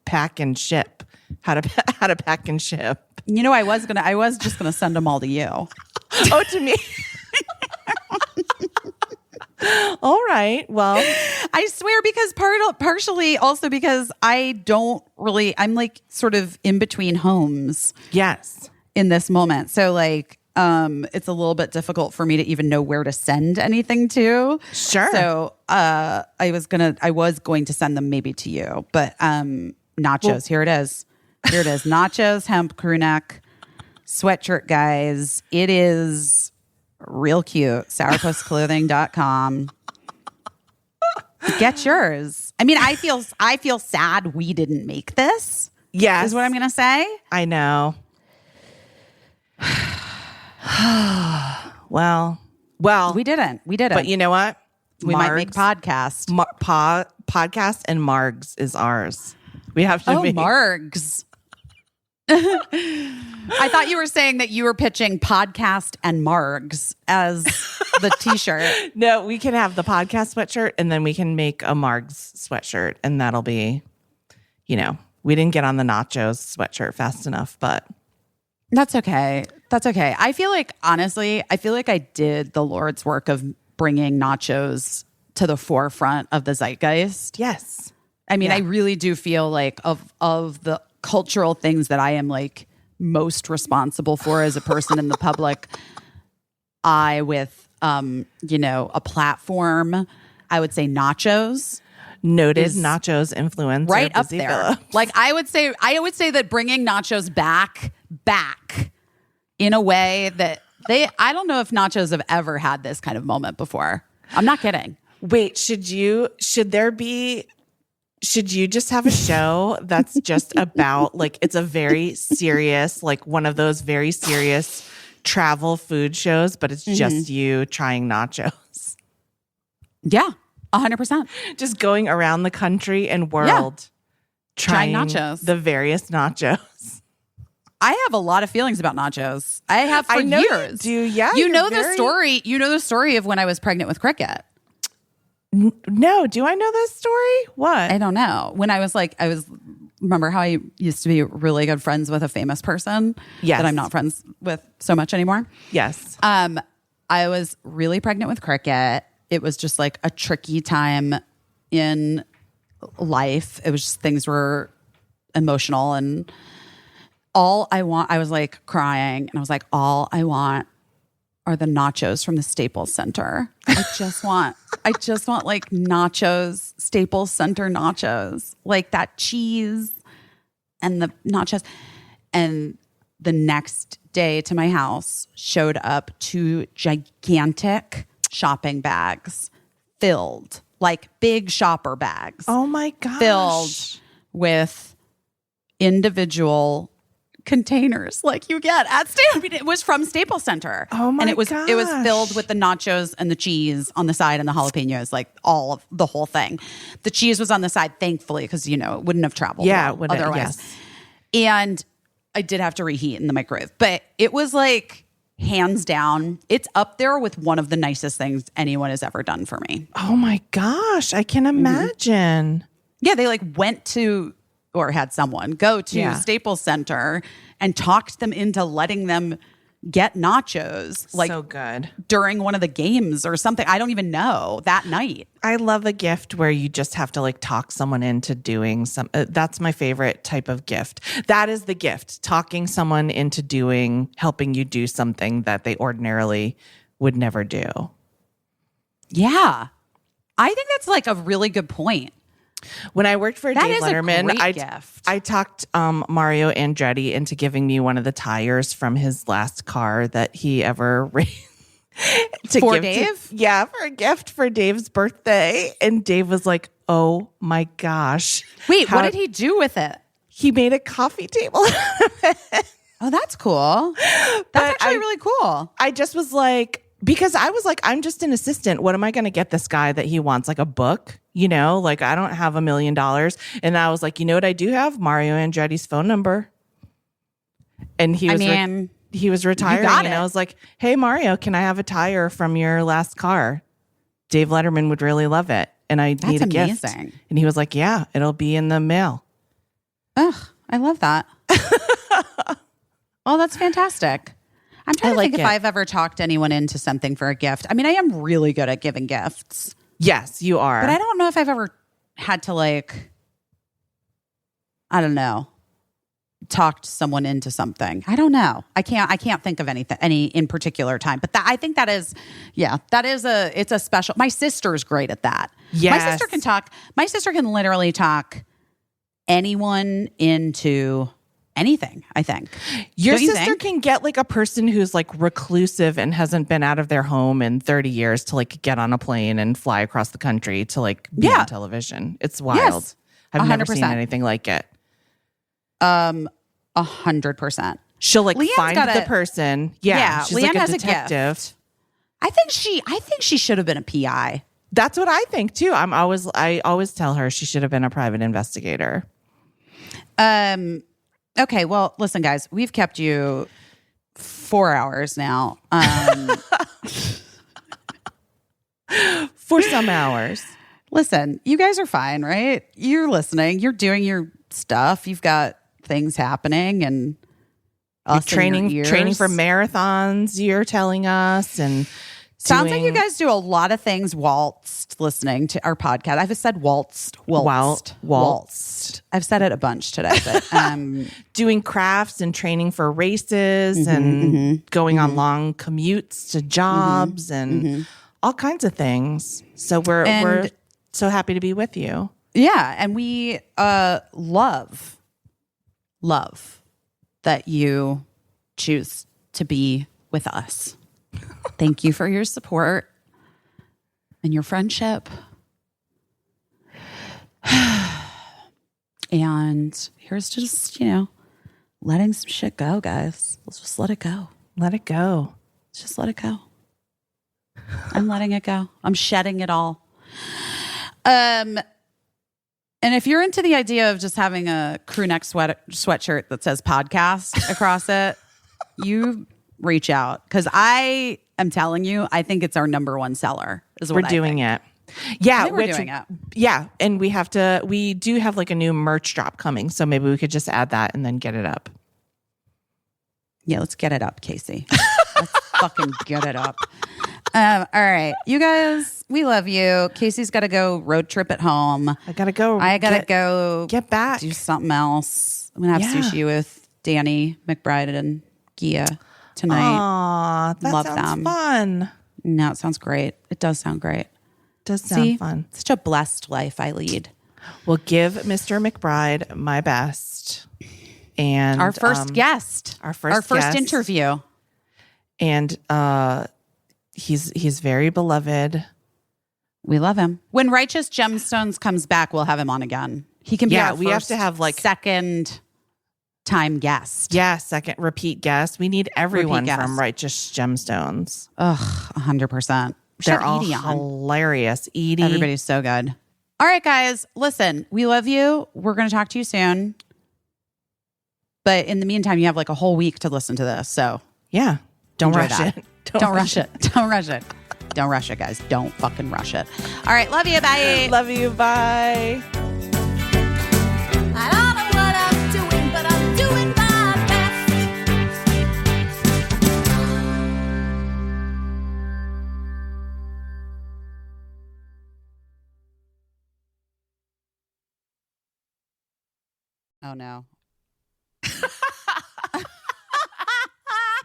pack and ship. How to pack and ship. You know, I was just gonna send them all to you. Oh, to me. All right. Well, I swear, because partially also because I'm like sort of in between homes. Yes. In this moment. So like, it's a little bit difficult for me to even know where to send anything to. Sure. So, I was going to send them maybe to you, but, nachos, here it is. Nachos, hemp, crew neck, sweatshirt, guys. It is real cute. Sourpussclothing.com. Get yours. I mean, I feel sad we didn't make this. Yes. Is what I'm going to say. I know. Well, we didn't. But you know what? We might make podcast. Podcast and Margs is ours. We have to make Margs. I thought you were saying that you were pitching podcast and margs as the t-shirt. No, we can have the podcast sweatshirt and then we can make a margs sweatshirt and that'll be, we didn't get on the nachos sweatshirt fast enough, but. That's okay. That's okay. I feel like, honestly, I did the Lord's work of bringing nachos to the forefront of the zeitgeist. Yes. I mean, I really do feel like of the cultural things that I am like most responsible for as a person in the public eye with, a platform, I would say nachos. Noted nachos influencer. Right up Busy there. Phillips. Like I would say that bringing nachos back in a way that I don't know if nachos have ever had this kind of moment before. I'm not kidding. Wait, should you just have a show that's just about like, it's a very serious, like one of those very serious travel food shows, but it's just you trying nachos. Yeah, 100%. Just going around the country and world trying nachos. The various nachos. I have a lot of feelings about nachos. I have for I know years. You do, yeah. You know the story. You know the story of when I was pregnant with Cricket. No, do I know this story? What? I don't know. When I was remember how I used to be really good friends with a famous person that I'm not friends with so much anymore? Yes. I was really pregnant with Cricket. It was just like a tricky time in life. It was just things were emotional and I was like crying and I was like, all I want are the nachos from the Staples Center. I just want like nachos, Staples Center nachos, like that cheese and the nachos. And the next day to my house showed up 2 gigantic shopping bags filled, like big shopper bags. Oh my gosh. Filled with individual containers like you get at Staples. It was from Staples Center. Oh my And it was gosh. filled with the nachos and the cheese on the side and the jalapenos, like all of the whole thing. The cheese was on the side, thankfully, because it wouldn't have traveled well otherwise. Yes. And I did have to reheat in the microwave, but it was like hands down, it's up there with one of the nicest things anyone has ever done for me. Oh my gosh, I can imagine. Yeah, they like went to or had someone go to Staples Center and talked them into letting them get nachos like so good during one of the games or something. I don't even know that night. I love a gift where you just have to like talk someone into doing some. That's my favorite type of gift. That is the gift, talking someone into helping you do something that they ordinarily would never do. Yeah. I think that's like a really good point. When I worked for Dave Letterman, I talked Mario Andretti into giving me one of the tires from his last car that he ever raised. For Dave? For a gift for Dave's birthday. And Dave was like, oh my gosh. Wait, what did he do with it? He made a coffee table out of it. Oh, that's cool. That's actually really cool. I just was like, because I was like, I'm just an assistant. What am I going to get this guy that he wants? Like a book? Like I don't have $1 million. And I was like, you know what I do have? Mario Andretti's phone number. And he was retiring. And I was like, hey, Mario, can I have a tire from your last car? Dave Letterman would really love it. And I need a gift. And he was like, yeah, it'll be in the mail. Ugh, I love that. Oh, that's fantastic. I'm trying to think if I've ever talked anyone into something for a gift. I mean, I am really good at giving gifts. Yes, you are. But I don't know if I've ever had to talked someone into something. I don't know. I can't think of any in particular time. But I think that is it's a special. My sister's great at that. Yes. My sister can talk. My sister can literally talk anyone into anything, I think. Your sister can get like a person who's like reclusive and hasn't been out of their home in 30 years to like get on a plane and fly across the country to like be on television. It's wild. Yes, I've 100%. Never seen anything like it. 100%. She'll like find the person. Yeah. She's Leanne like has a detective. A gift. I think she should have been a PI. That's what I think too. I always tell her she should have been a private investigator. Okay, well, listen, guys, we've kept you 4 hours now. For some hours. Listen, you guys are fine, right? You're listening. You're doing your stuff. You've got things happening and us training in your ears. for marathons, you're telling us, and sounds like you guys do a lot of things whilst listening to our podcast. I've said waltzed. I've said it a bunch today, but doing crafts and training for races and going on long commutes to jobs and all kinds of things. So we're so happy to be with you. Yeah, and we love that you choose to be with us. Thank you for your support and your friendship. And here's just, letting some shit go, guys. Let's just let it go. Let it go. Let's just let it go. I'm letting it go. I'm shedding it all. And if you're into the idea of just having a crew neck sweatshirt that says podcast across it, you reach out, because I am telling you, I think it's our number one seller. We're doing it. Yeah, we're doing it. Yeah, and we do have like a new merch drop coming, so maybe we could just add that and then get it up. Yeah, let's get it up, Caissie. Let's fucking get it up. All right, you guys, we love you. Caissie's got to go road trip at home. I gotta go. Get back. Do something else. I'm gonna have sushi with Danny McBride and Gia tonight. Aw, that love sounds them. fun. No, it sounds great. It does sound great. Does sound fun. Such a blessed life I lead. Well, give Mr. McBride my best. And our first guest. Our first interview. And he's very beloved. We love him. When Righteous Gemstones comes back, we'll have him on again. He can be our we have to have like second time guest. Yeah, second repeat guest. We need everyone from Righteous Gemstones. Ugh, 100%. They're all hilarious. Edie. Everybody's so good. All right, guys, listen, we love you. We're going to talk to you soon. But in the meantime, you have like a whole week to listen to this. So yeah, don't rush it. Don't rush it. Don't rush it. Don't rush it, guys. Don't fucking rush it. All right, love you. Bye. Love you. Bye. I don't know what I'm doing, but I'm doing my best. Oh, no.